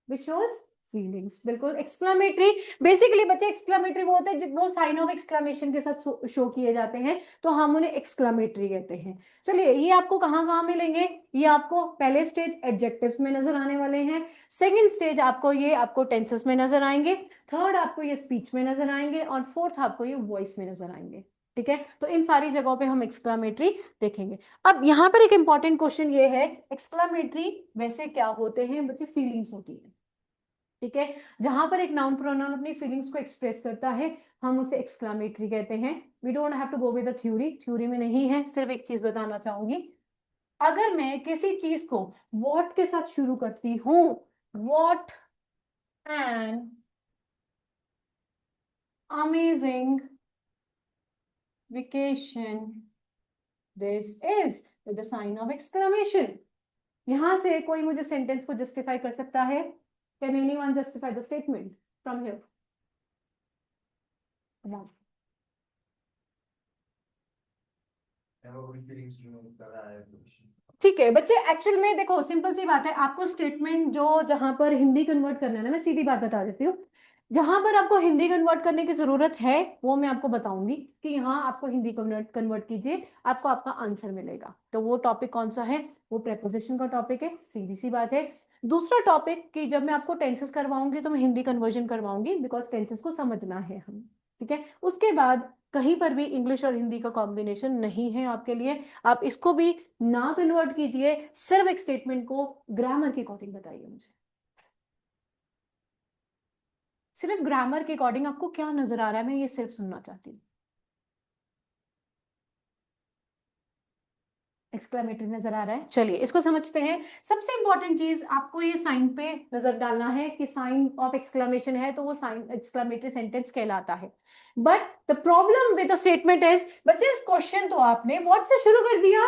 Which shows feelings, बिल्कुल एक्सक्लामेटरी। बेसिकली बच्चे एक्सक्लामेटरी वो होते हैं वो साइन ऑफ एक्सक्लामेशन के साथ शो किए जाते हैं, तो हम उन्हें एक्सक्लामेटरी कहते हैं। चलिए ये आपको कहाँ कहाँ मिलेंगे? ये आपको पहले स्टेज एडजेक्टिव्स में नजर आने वाले हैं, सेकंड स्टेज आपको टेंसेस में नजर आएंगे, थर्ड आपको ये स्पीच में नजर आएंगे और फोर्थ आपको ये वॉइस में नजर आएंगे, ठीक है। तो इन सारी जगहों पे हम एक्सक्लामेटरी देखेंगे। अब यहाँ पर एक इंपॉर्टेंट क्वेश्चन ये है, एक्सक्लामेटरी वैसे क्या होते हैं बच्चे? फीलिंग्स होती है, ठीक है। जहां पर एक नाउन प्रोनाउन अपनी फीलिंग्स को एक्सप्रेस करता है हम उसे एक्सक्लामेटरी कहते हैं। We don't have to go with the theory, theory में नहीं है, सिर्फ एक चीज बताना चाहूंगी, अगर मैं किसी चीज को व्हाट के साथ शुरू करती हूं, what an amazing vacation this is, with the sign of exclamation. यहां से कोई मुझे सेंटेंस को जस्टिफाई कर सकता है? Can anyone justify the statement from here? ठीक है बच्चे, एक्चुअल में देखो सिंपल सी बात है, आपको स्टेटमेंट जो जहां पर हिंदी कन्वर्ट करना है ना, मैं सीधी बात बता देती हूँ, जहां पर आपको हिंदी कन्वर्ट करने की जरूरत है वो मैं आपको बताऊंगी कि यहाँ आपको हिंदी कन्वर्ट कन्वर्ट कीजिए, आपको आपका आंसर मिलेगा। तो वो टॉपिक कौन सा है? वो प्रेपोजिशन का टॉपिक है, सीधी सी बात है। दूसरा टॉपिक कि जब मैं आपको टेंसेस करवाऊंगी तो मैं हिंदी कन्वर्जन करवाऊंगी, बिकॉज टेंसेस को समझना है हम, ठीक है। उसके बाद कहीं पर भी इंग्लिश और हिंदी का कॉम्बिनेशन नहीं है आपके लिए, आप इसको भी ना कन्वर्ट कीजिए, सिर्फ एक स्टेटमेंट को ग्रामर के अकॉर्डिंग बताइए मुझे, सिर्फ ग्रामर के अकॉर्डिंग आपको क्या नजर आ रहा है, मैं ये सिर्फ सुनना चाहती हूँ। एक्सक्लेमेटरी नजर आ रहा है? चलिए इसको समझते हैं। सबसे इंपॉर्टेंट चीज आपको ये साइन पे नजर डालना है कि साइन ऑफ एक्सक्लेमेशन है तो वो साइन एक्सक्लेमेटरी सेंटेंस कहलाता है। But the problem with the statement is बच्चे, इस क्वेश्चन तो आपने व्हाट से शुरू कर दिया,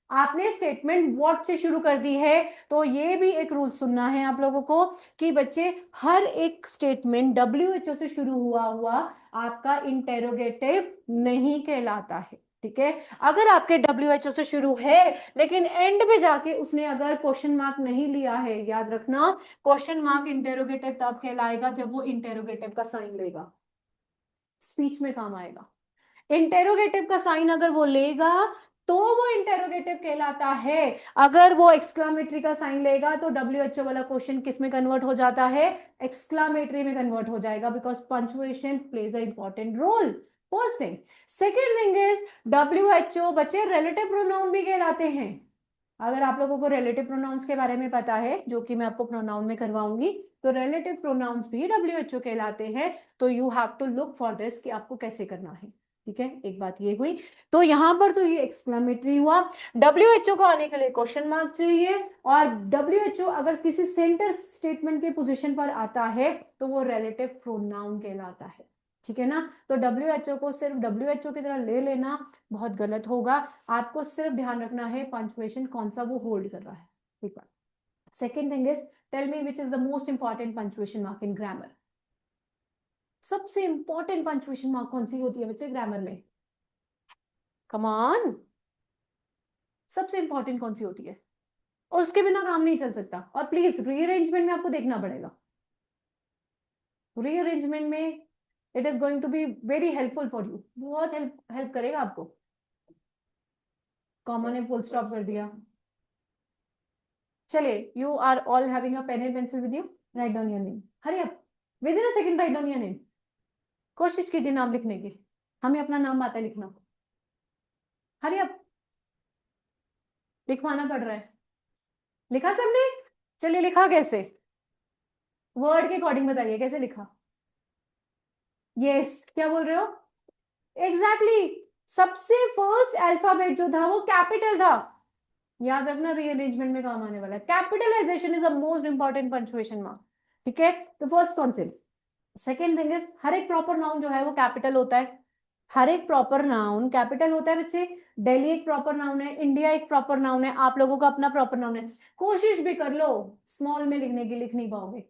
आपने स्टेटमेंट व्हाट से शुरू कर दी है, तो ये भी एक रूल सुनना है आप लोगों को कि बच्चे हर एक स्टेटमेंट WHO से शुरू हुआ हुआ आपका इंटेरोगेटिव नहीं कहलाता है, ठीक है। अगर आपके WHO से शुरू है लेकिन एंड पे जाके उसने अगर क्वेश्चन मार्क नहीं लिया है, याद रखना क्वेश्चन मार्क इंटेरोगेटिव तब कहलाएगा जब वो इंटेरोगेटिव का साइन लेगा, स्पीच में काम आएगा। इंटेरोगेटिव का साइन अगर वो लेगा तो वो इंटेरोगेटिव कहलाता है। अगर वो एक्सक्लामेटरी का साइन लेगा तो WHO वाला क्वेश्चन किस में कन्वर्ट हो जाता है, एक्सक्लामेटरी में कन्वर्ट हो जाएगा, because punctuation plays a important role. First thing. Second thing is WHO बच्चे रिलेटिव प्रोनाउन भी कहलाते हैं। अगर आप लोगों को रिलेटिव प्रोनाउंस के बारे में पता है, जो कि मैं आपको प्रोनाउन में करवाऊंगी, तो रिलेटिव प्रोनाउंस भी WHO कहलाते हैं। तो you have to look for this कि आपको कैसे करना है। ठीक है, एक बात ये हुई। तो यहां पर तो ये एक्सक्लामेटरी हुआ। WHO को आने के लिए क्वेश्चन मार्क चाहिए, और WHO अगर किसी सेंटर स्टेटमेंट के पोजीशन पर आता है तो वो रिलेटिव प्रोनाउन कहलाता है। ठीक है ना। तो WHO को सिर्फ WHO की तरह ले लेना बहुत गलत होगा। आपको सिर्फ ध्यान रखना है पंचुएशन कौन सा वो होल्ड कर रहा है। ठीक है। Second thing is, tell me which is the most important punctuation mark in grammar. सबसे इंपॉर्टेंट पंचुएशन मार्क कौन सी होती है बच्चे ग्रामर में? कम ऑन, सबसे इंपॉर्टेंट कौन सी होती है? उसके बिना काम नहीं चल सकता। और प्लीज रीअरेंजमेंट में आपको देखना पड़ेगा। रीअरेंजमेंट में it is going to be very helpful for you, बहुत हेल्प करेगा आपको। कॉमन ने फुल स्टॉप कर दिया। चलिए, you are all having a pen and pencil with you, write down your name, hurry up, within a second write down your name. कोशिश कीजिए नाम लिखने की, हमें अपना नाम आता है लिखना। हरी अप, लिखवाना पड़ रहा है। लिखा सबने? चलिए, लिखा कैसे? वर्ड के अकॉर्डिंग बताइए कैसे लिखा। यस, क्या बोल रहे हो? एग्जैक्टली सबसे फर्स्ट अल्फाबेट जो था वो कैपिटल था। याद रखना, रीअरेंजमेंट में काम आने वाला है। Capitalization is the most important punctuation mark. ठीक है, तो first concept. Second thing is, हर एक प्रॉपर नाउन जो है वो कैपिटल होता है। हर एक प्रॉपर नाउन कैपिटल होता है बच्चे। दिल्ली एक प्रॉपर नाउन है, इंडिया एक प्रॉपर नाउन है, आप लोगों का अपना प्रॉपर नाउन है। कोशिश भी कर लो स्मॉल में लिखने की, लिख नहीं पाओगे,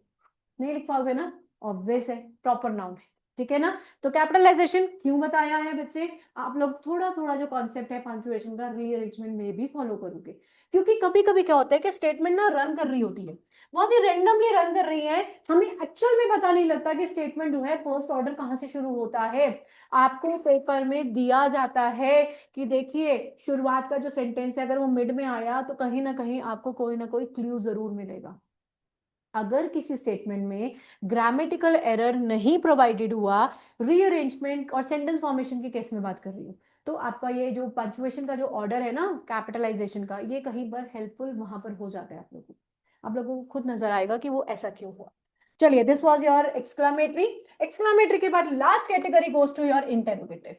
नहीं लिख पाओगे ना, ऑब्वियस है प्रॉपर नाउन है। ठीक है ना। तो कैपिटलाइजेशन क्यों बताया है बच्चे, आप लोग थोड़ा थोड़ा जो कॉन्सेप्ट है पंक्चुएशन का रीअरेंजमेंट में भी फॉलो करोगे, क्योंकि कभी कभी क्या होता है कि स्टेटमेंट ना रन कर रही होती है, बहुत ही रैंडमली रन कर रही है, हमें एक्चुअल में पता नहीं लगता कि स्टेटमेंट जो है फर्स्ट ऑर्डर कहां से शुरू होता है। आपको पेपर में दिया जाता है कि देखिए शुरुआत का जो सेंटेंस है अगर वो मिड में आया तो कहीं ना कहीं आपको कोई ना कोई क्लू जरूर मिलेगा। अगर किसी स्टेटमेंट में ग्रामेटिकल एरर नहीं प्रोवाइडेड हुआ, रीअरेंजमेंट और सेंटेंस फॉर्मेशन के केस में बात कर रही हूँ, तो आपका ये जो पंक्चुएशन का जो ऑर्डर है ना कैपिटलाइजेशन का, ये कहीं पर हेल्पफुल वहां पर हो जाता है आप लोगों को खुद नजर आएगा कि वो ऐसा क्यों हुआ। चलिए, this was your exclamatory. Exclamatory के बाद last category goes to your interrogative.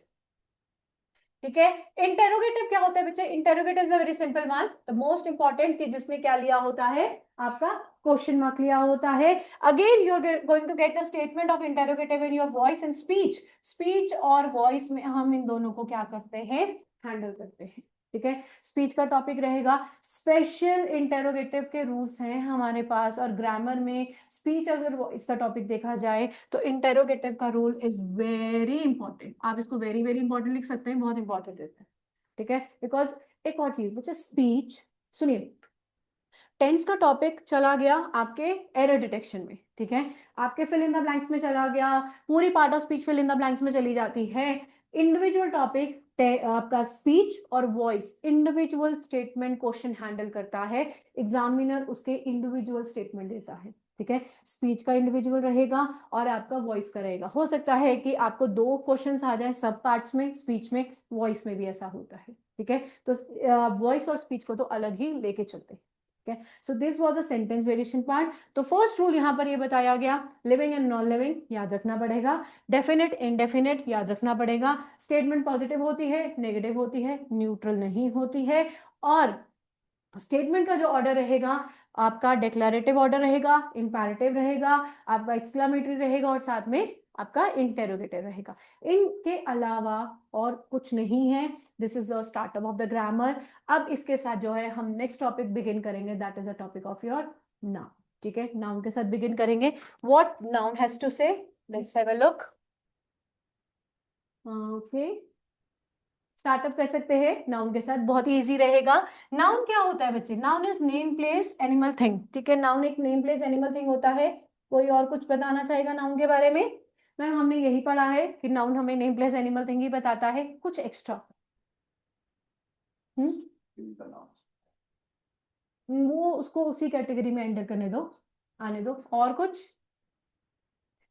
ठीक है, इंटेरोगेटिव क्या होता है बच्चे? Interrogative is a very simple one, the most important, कि जिसने क्या लिया होता है, आपका क्वेश्चन मार्क लिया होता है। Again you are going to get the statement of interrogative in your voice and speech. Speech और वॉइस में हम इन दोनों को क्या करते हैं, हैंडल करते हैं। ठीक है, स्पीच का टॉपिक रहेगा। स्पेशल इंटेरोगेटिव के रूल्स हैं हमारे पास, और ग्रामर में स्पीच अगर इसका टॉपिक देखा जाए तो इंटेरोगेटिव का रूल इज वेरी इंपॉर्टेंट। आप इसको वेरी वेरी इंपॉर्टेंट लिख सकते हैं, बहुत इंपॉर्टेंट रहता है। ठीक है, बिकॉज एक और चीज बच्चे, स्पीच, सुनिए, टेंस का टॉपिक चला गया आपके एरर डिटेक्शन में। ठीक है, आपके फिल इन द ब्लैंक्स में चला गया, पूरी part of speech fill in the blanks में चली जाती है। इंडिविजुअल टॉपिक आपका स्पीच और voice, individual statement question handle करता है, एग्जामिनर उसके इंडिविजुअल स्टेटमेंट देता है। ठीक है, स्पीच का इंडिविजुअल रहेगा और आपका वॉइस का रहेगा। हो सकता है कि आपको दो क्वेश्चंस आ जाए सब पार्ट्स में, स्पीच में, वॉइस में भी ऐसा होता है। ठीक है, तो वॉइस और स्पीच को तो अलग ही लेके चलते हैं। So this was a sentence variation part. तो फर्स्ट रूल यहां पर ये बताया गया, लिविंग एंड नॉन लिविंग याद रखना पड़ेगा, डेफिनेट इनडेफिनेट याद रखना पड़ेगा, स्टेटमेंट पॉजिटिव होती है, नेगेटिव होती है, न्यूट्रल नहीं होती है, और स्टेटमेंट का जो ऑर्डर रहेगा आपका डिक्लेरेटिव ऑर्डर रहेगा, इंपैरेटिव रहेगा, आपका एक्सक्लामेटरी रहेगा, और साथ में आपका इंटेरोगेटिव रहेगा। इनके अलावा और कुछ नहीं है। This is the startup of the grammar. अब इसके साथ जो है हम नेक्स्ट टॉपिक बिगिन करेंगे, that is the topic of your noun. ठीक है, नाउन के साथ बिगिन करेंगे। व्हाट नाउन हैज टू से, let's have a look. Okay, startup कर सकते हैं नाउन के साथ, बहुत ही इजी रहेगा। नाउन क्या होता है बच्चे? Noun is name place animal thing, ठीक है। नाउन एक नेम प्लेस एनिमल थिंग होता है। कोई और कुछ बताना चाहेगा नाउन के बारे में? मैम हमने यही पढ़ा है कि नाउन हमें name place animal thing he बताता है, कुछ एक्स्ट्रा? वो उसको उसी कैटेगरी में एंटर करने दो, आने दो। और कुछ?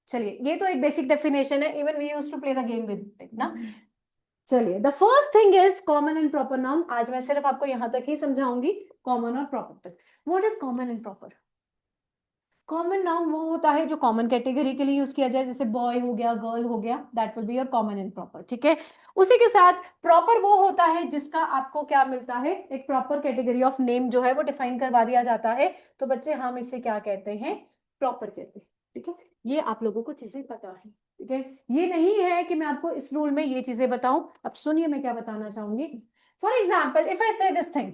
चलिए, ये तो एक बेसिक डेफिनेशन है, even we used to play the game with it ना। चलिए, the first thing is common and proper noun. आज मैं सिर्फ आपको यहां तक ही समझाऊंगी, कॉमन और प्रॉपर तक। What is common and proper? Common noun वो होता है जो कॉमन कैटेगरी के लिए यूज किया जाए, जैसे बॉय हो गया, गर्ल हो गया, that will be your common and proper, ठीक है। उसी के साथ प्रॉपर वो होता है जिसका आपको क्या मिलता है, एक प्रॉपर कैटेगरी ऑफ नेम जो है वो डिफाइन करवा दिया जाता है। तो बच्चे हम इसे क्या कहते हैं? प्रॉपर कहते हैं, ठीक है। ये आप लोगों को चीजें पता है, ठीक है। ये नहीं है कि मैं आपको इस रूल में ये चीजें बताऊं। अब सुनिए मैं क्या बताना चाहूंगी। फॉर एग्जाम्पल इफ आई से दिस थिंग,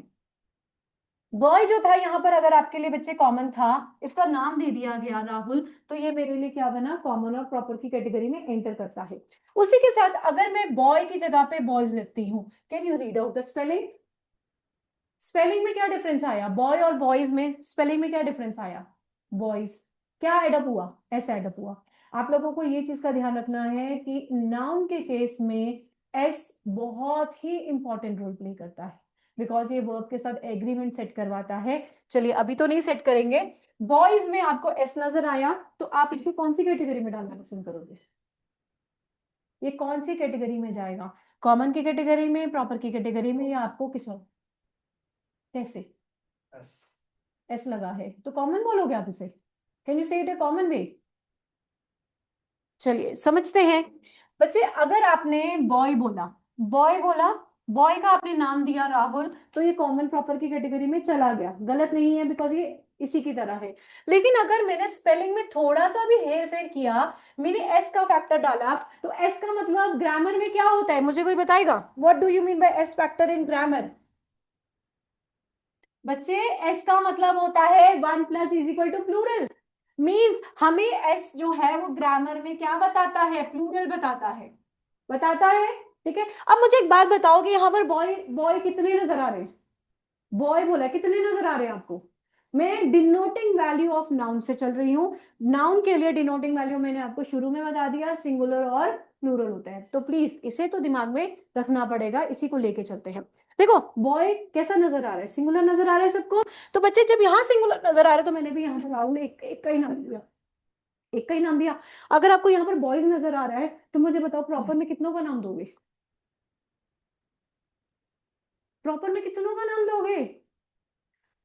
बॉय जो था यहाँ पर, अगर आपके लिए बच्चे कॉमन था, इसका नाम दे दिया गया राहुल, तो ये मेरे लिए क्या बना? कॉमन और प्रॉपर की कैटेगरी में एंटर करता है। उसी के साथ अगर मैं बॉय की जगह पे बॉयज लिखती हूँ, can you read out the spelling? Spelling में क्या डिफरेंस आया? बॉय और बॉयज में स्पेलिंग में क्या डिफरेंस आया? बॉयज क्या एडअप हुआ? ऐसा एडअप हुआ। आप लोगों को ये चीज का ध्यान रखना है कि नाउन के केस में एस बहुत ही इंपॉर्टेंट रोल प्ले करता है, बिकॉज ये वर्ब के साथ एग्रीमेंट सेट करवाता है। चलिए, अभी तो नहीं सेट करेंगे। बॉयज में आपको एस नजर आया तो आप इसको कौन सी कैटेगरी में डालना पसंद करोगे? ये कौन सी कैटेगरी में जाएगा? कॉमन की कैटेगरी में, प्रॉपर की कैटेगरी में, या आपको किस और? कैसे? एस लगा है तो कॉमन बोलोगे आप इसे? कैन यू से इट ए कॉमन वे? चलिए समझते हैं बच्चे। अगर आपने बॉय बोला, बॉय बोला, बॉय का आपने नाम दिया राहुल, तो ये कॉमन प्रॉपर की कैटेगरी में चला गया, गलत नहीं है, बिकॉज ये इसी की तरह है। लेकिन अगर मैंने स्पेलिंग में थोड़ा सा भी हेर फेर किया, मैंने एस का फैक्टर डाला, तो एस का मतलब ग्रामर में क्या होता है? मुझे कोई बताएगा? What do you mean by S factor in grammar? बच्चे एस का मतलब होता है one plus is equal to plural. Means हमें एस जो है वो ग्रामर में क्या बताता है? प्लूरल बताता है, बताता है, ठीक है। अब मुझे एक बात बताओ कि यहाँ पर बॉय बॉय कितने नजर आ रहे हैं? बॉय बोला, कितने नजर आ रहे हैं आपको? मैं डिनोटिंग वैल्यू ऑफ नाउन से चल रही हूँ। नाउन के लिए डिनोटिंग वैल्यू मैंने आपको शुरू में बता दिया, सिंगुलर और प्लूरल होता है। तो प्लीज इसे तो दिमाग में रखना पड़ेगा, इसी को लेके चलते हैं। देखो, बॉय कैसा नजर आ रहा है? सिंगुलर नजर आ रहा है सबको। तो बच्चे जब यहाँ सिंगुलर नजर आ रहा है, तो मैंने भी यहाँ पर राहुल एक का ही नाम दिया, एक का ही नाम दिया। अगर आपको यहाँ पर बॉयज नजर आ रहा है, तो मुझे बताओ प्रॉपर में कितनों का नाम दोगे? प्रॉपर में कितनों का नाम दोगे?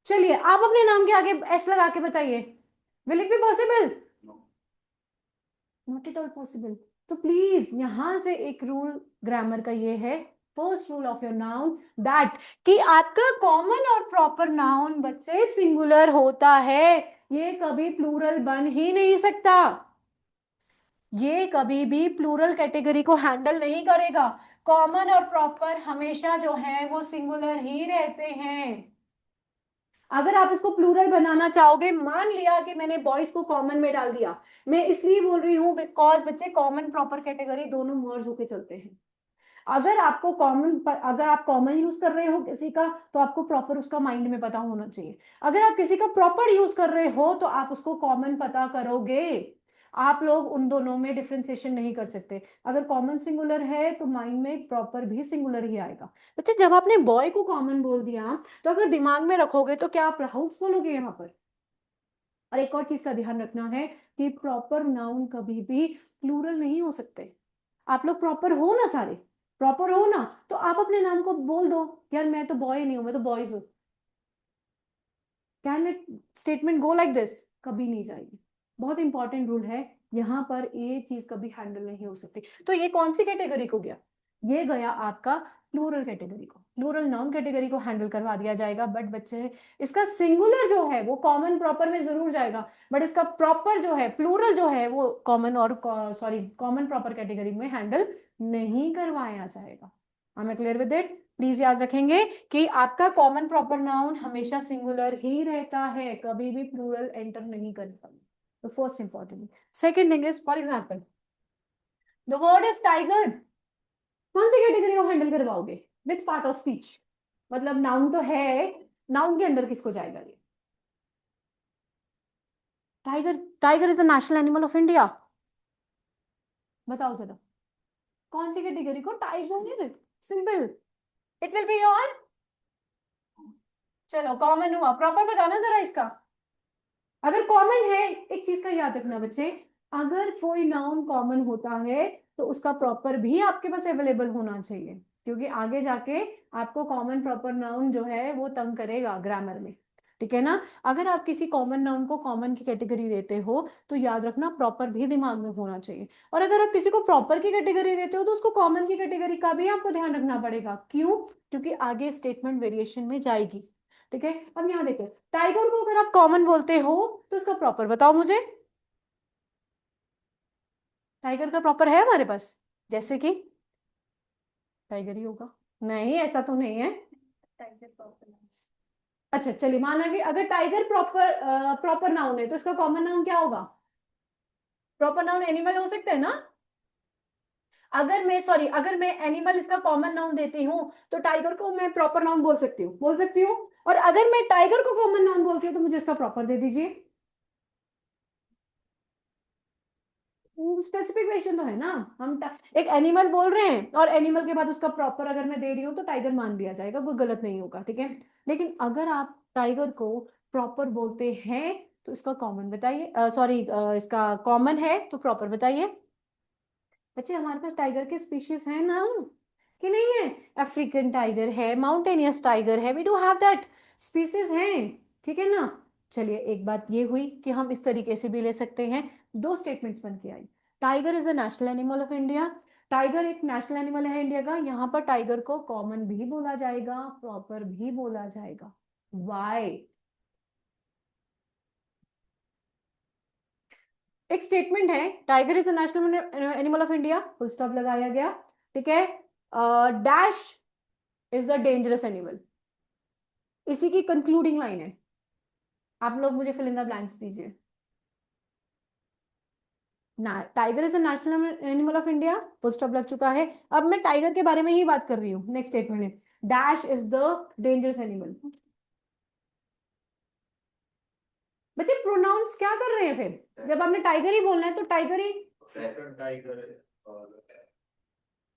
चलिए, आप अपने नाम के आगे एस लगा के बताइए, will it be possible? Not at all possible. तो प्लीज यहां से एक रूल ग्रामर का ये है, first rule of your noun, that कि आपका कॉमन और प्रॉपर नाउन बच्चे सिंगुलर होता है, ये कभी प्लूरल बन ही नहीं सकता। ये कभी भी प्लूरल कैटेगरी को हैंडल नहीं करेगा। कॉमन और प्रॉपर हमेशा जो है वो सिंगुलर ही रहते हैं। अगर आप इसको प्लूरल बनाना चाहोगे, मान लिया कि मैंने बॉयज को कॉमन में डाल दिया, मैं इसलिए बोल रही हूँ बिकॉज बच्चे कॉमन प्रॉपर कैटेगरी दोनों मर्ज होके चलते हैं। अगर आपको कॉमन, अगर आप कॉमन यूज कर रहे हो किसी का, तो आपको प्रॉपर उसका माइंड में पता होना चाहिए। अगर आप किसी का प्रॉपर यूज कर रहे हो, तो आप उसको कॉमन पता करोगे। आप लोग उन दोनों में डिफ्रेंसिएशन नहीं कर सकते। अगर कॉमन सिंगुलर है तो माइंड में प्रॉपर भी सिंगुलर ही आएगा। बच्चे जब आपने बॉय को कॉमन बोल दिया, तो अगर दिमाग में रखोगे तो क्या आप राहुल्स बोलोगे यहाँ पर? और एक और चीज का ध्यान रखना है कि प्रॉपर नाउन कभी भी प्लूरल नहीं हो सकते। आप लोग प्रॉपर हो ना, सारे प्रॉपर हो ना, तो आप अपने नाम को बोल दो, यार मैं तो बॉय नहीं हूं, मैं तो बॉयज हूं। Can it statement go like this? कभी नहीं जाएगी। बहुत इंपॉर्टेंट रूल है, यहाँ पर ये चीज कभी हैंडल नहीं हो सकती। तो ये कौन सी कैटेगरी को गया? ये गया आपका प्लूरल कैटेगरी को। प्लूरल नाउन कैटेगरी को हैंडल करवा दिया जाएगा। बट बच्चे, इसका सिंगुलर जो है वो कॉमन प्रॉपर में जरूर जाएगा, बट इसका प्रॉपर जो है प्लूरल जो है वो कॉमन और सॉरी कॉमन प्रॉपर कैटेगरी में हैंडल नहीं करवाया जाएगा। I am clear with it? Please याद रखेंगे कि आपका कॉमन प्रॉपर नाउन हमेशा सिंगुलर ही रहता है, कभी भी प्लूरल एंटर नहीं करता। तो first important. Second thing is, for example the word is tiger. कौन सी कैटेगरी को हैंडल करवाओगे? Which part of speech? मतलब नाउन तो है, नाउन के अंडर किसको जाएगा ये? Tiger, tiger is a national animal of India. बताओ जरा, कौन सी कैटेगरी को tiger? Simple, it will be your, चलो कॉमन हुआ, प्रॉपर बताना जरा इसका। अगर कॉमन है, एक चीज का याद रखना बच्चे, अगर कोई नाउन कॉमन होता है तो उसका प्रॉपर भी आपके पास अवेलेबल होना चाहिए, क्योंकि आगे जाके आपको कॉमन प्रॉपर नाउन जो है वो तंग करेगा ग्रामर में, ठीक है ना। अगर आप किसी कॉमन नाउन को कॉमन की कैटेगरी देते हो तो याद रखना प्रॉपर भी दिमाग में होना चाहिए, और अगर आप किसी को प्रॉपर की कैटेगरी देते हो तो उसको कॉमन की कैटेगरी का भी आपको ध्यान रखना पड़ेगा। क्यों? क्योंकि आगे स्टेटमेंट वेरिएशन में जाएगी, ठीक है। अब यहाँ देखो, टाइगर को अगर आप कॉमन बोलते हो तो उसका प्रॉपर बताओ मुझे। टाइगर का प्रॉपर है हमारे पास? जैसे कि टाइगर ही होगा? नहीं, ऐसा तो नहीं है। Tiger proper. अच्छा चलिए, माना कि अगर टाइगर प्रॉपर प्रॉपर नाउन है तो इसका कॉमन नाउन क्या होगा? प्रॉपर नाउन एनिमल हो सकता है ना। अगर मैं, सॉरी, अगर मैं एनिमल इसका कॉमन नाउन देती हूँ तो टाइगर को मैं प्रॉपर नाउन बोल सकती हूँ, बोल सकती हूँ। और अगर मैं टाइगर को कॉमन नाउन बोलती हूँ तो मुझे इसका प्रॉपर दे दीजिए। स्पेसिफिकेशन तो है ना, हम एक एनिमल बोल रहे हैं और एनिमल के बाद उसका प्रॉपर अगर मैं दे रही हूँ तो टाइगर मान लिया जाएगा, कोई गलत नहीं होगा, ठीक है। लेकिन अगर आप टाइगर को प्रॉपर बोलते हैं तो इसका कॉमन बताइए, सॉरी, इसका कॉमन है तो प्रॉपर बताइए। बच्चे हमारे पास टाइगर के स्पीशीज है ना कि नहीं है? अफ्रीकन टाइगर है, माउंटेनियस टाइगर है, we do have that species हैं, ठीक है ना। चलिए, एक बात ये हुई कि हम इस तरीके से भी ले सकते हैं, दो स्टेटमेंट्स बन के आई। Tiger is a national animal of India, tiger एक नेशनल एनिमल है इंडिया का, यहाँ पर टाइगर को कॉमन भी बोला जाएगा, प्रॉपर भी बोला जाएगा। वाई? एक स्टेटमेंट है, tiger is a national animal of India, full stop लगाया गया, ठीक है। Dash is the dangerous animal, इसी की कंक्लूडिंग लाइन है। आप लोग मुझे फिल इन द ब्लैंक्स दीजिए ना। Tiger is a national animal of India, full stop लग चुका है। अब मैं टाइगर के बारे में ही बात कर रही हूँ, नेक्स्ट स्टेटमेंट है dash is the dangerous animal. बच्चे प्रोनाउंस क्या कर रहे हैं फिर? जब आपने टाइगर ही बोलना है तो टाइगर ही। टाइगर और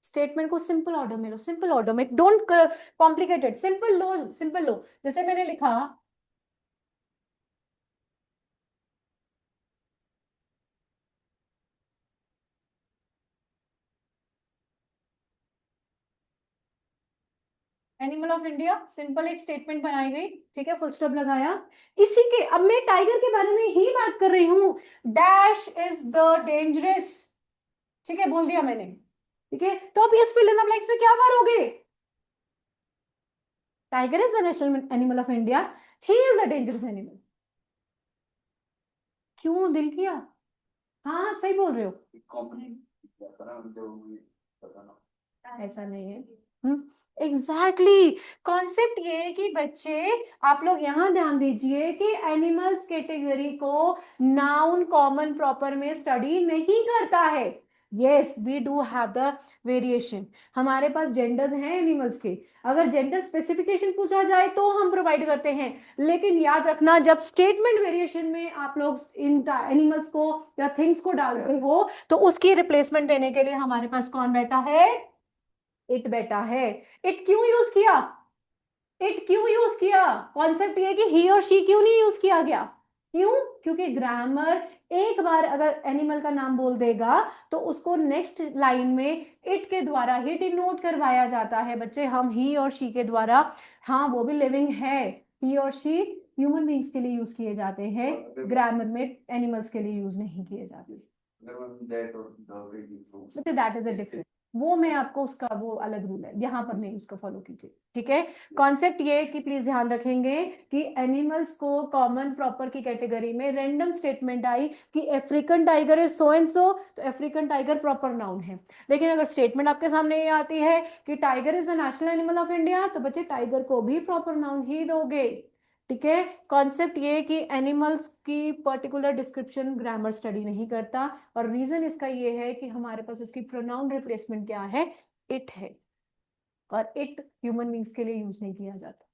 स्टेटमेंट को सिंपल ऑर्डर में लो, सिंपल ऑर्डर में, डोंट कॉम्प्लिकेटेड, सिंपल लो, सिंपल लो। जैसे मैंने लिखा, एनिमल ऑफ इंडिया, सिंपल एक स्टेटमेंट बनाई गई, ठीक है, फुल स्टॉप लगाया। इसी के, अब मैं टाइगर के बारे में ही बात कर रही हूँ, डैश इज द डेंजरस, ठीक है, बोल दिया मैंने, ठीक है। तो अब इस फिल इन द ब्लैंक्स में क्या भरोगे? Tiger is the national animal of India, he is a dangerous animal. क्यों दिल किया? हाँ सही बोल रहे हो, ऐसा नहीं है। एग्जैक्टली, कॉन्सेप्ट ये है कि बच्चे, आप लोग यहां ध्यान दीजिए कि एनिमल्स कैटेगरी को नाउन कॉमन प्रॉपर में स्टडी नहीं करता है। Yes, we do have the variation, हमारे पास जेंडर्स हैं एनिमल्स के, अगर जेंडर स्पेसिफिकेशन पूछा जाए तो हम प्रोवाइड करते हैं। लेकिन याद रखना, जब स्टेटमेंट वेरिएशन में आप लोग इन एनिमल्स को या थिंग्स को डालते हो तो उसकी रिप्लेसमेंट देने के लिए हमारे पास कौन बैठा है? इट बैठा है। इट क्यों यूज किया? इट क्यों यूज किया? कॉन्सेप्ट ये कि ही और शी क्यों नहीं यूज किया गया? क्यों? क्योंकि ग्रामर एक बार अगर एनिमल का नाम बोल देगा तो उसको नेक्स्ट लाइन में इट के द्वारा ही डिनोट करवाया जाता है बच्चे, हम ही और शी के द्वारा। हाँ, वो भी लिविंग है, ही और शी ह्यूमन बींग्स के लिए यूज किए जाते हैं, ग्रामर में एनिमल्स के लिए यूज नहीं किए जाते। दैट इज द डिफरेंस, वो मैं आपको उसका वो अलग रूल है, यहाँ पर नहीं, उसको फॉलो कीजिए, ठीक है। कॉन्सेप्ट ये कि प्लीज ध्यान रखेंगे कि एनिमल्स को कॉमन प्रॉपर की कैटेगरी में रैंडम स्टेटमेंट आई कि African tiger is so and so, तो अफ्रीकन टाइगर प्रॉपर नाउन है। लेकिन अगर स्टेटमेंट आपके सामने ये आती है कि tiger is the national animal of India, तो बच्चे टाइगर को भी प्रॉपर नाउन ही दोगे, ठीक है। कॉन्सेप्ट ये कि एनिमल्स की पर्टिकुलर डिस्क्रिप्शन ग्रामर स्टडी नहीं करता, और रीजन इसका ये है कि हमारे पास इसकी प्रोनाउन रिप्लेसमेंट क्या है? इट है, और इट ह्यूमन बींग्स के लिए यूज नहीं किया जाता,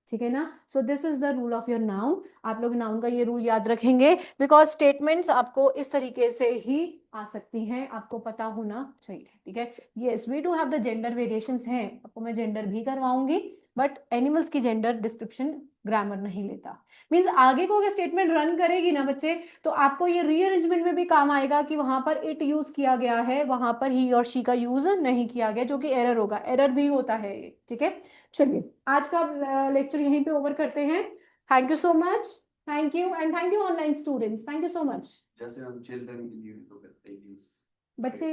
ठीक है ना। So this is the rule of your noun. आप लोग नाउन का ये रूल याद रखेंगे, बिकॉज स्टेटमेंट्स आपको इस तरीके से ही आ सकती हैं, आपको पता होना चाहिए, ठीक है। Yes, we do have the gender variations हैं, आपको मैं जेंडर भी करवाऊंगी, बट एनिमल्स की जेंडर डिस्क्रिप्शन ग्रामर नहीं लेता। मीन्स आगे को अगर स्टेटमेंट रन करेगी ना बच्चे, तो आपको ये रीअरेंजमेंट में भी काम आएगा कि वहां पर इट यूज किया गया है, वहां पर ही और शी का यूज नहीं किया गया, जो कि एरर होगा, एरर भी होता है ये, ठीक है। चलिए आज का लेक्चर यहीं पे ओवर करते हैं। Thank you so much, thank you, and thank you online students, thank you so much. जैसे हम चिल्ड्रन के लिए तो करते हैं use। बच्चे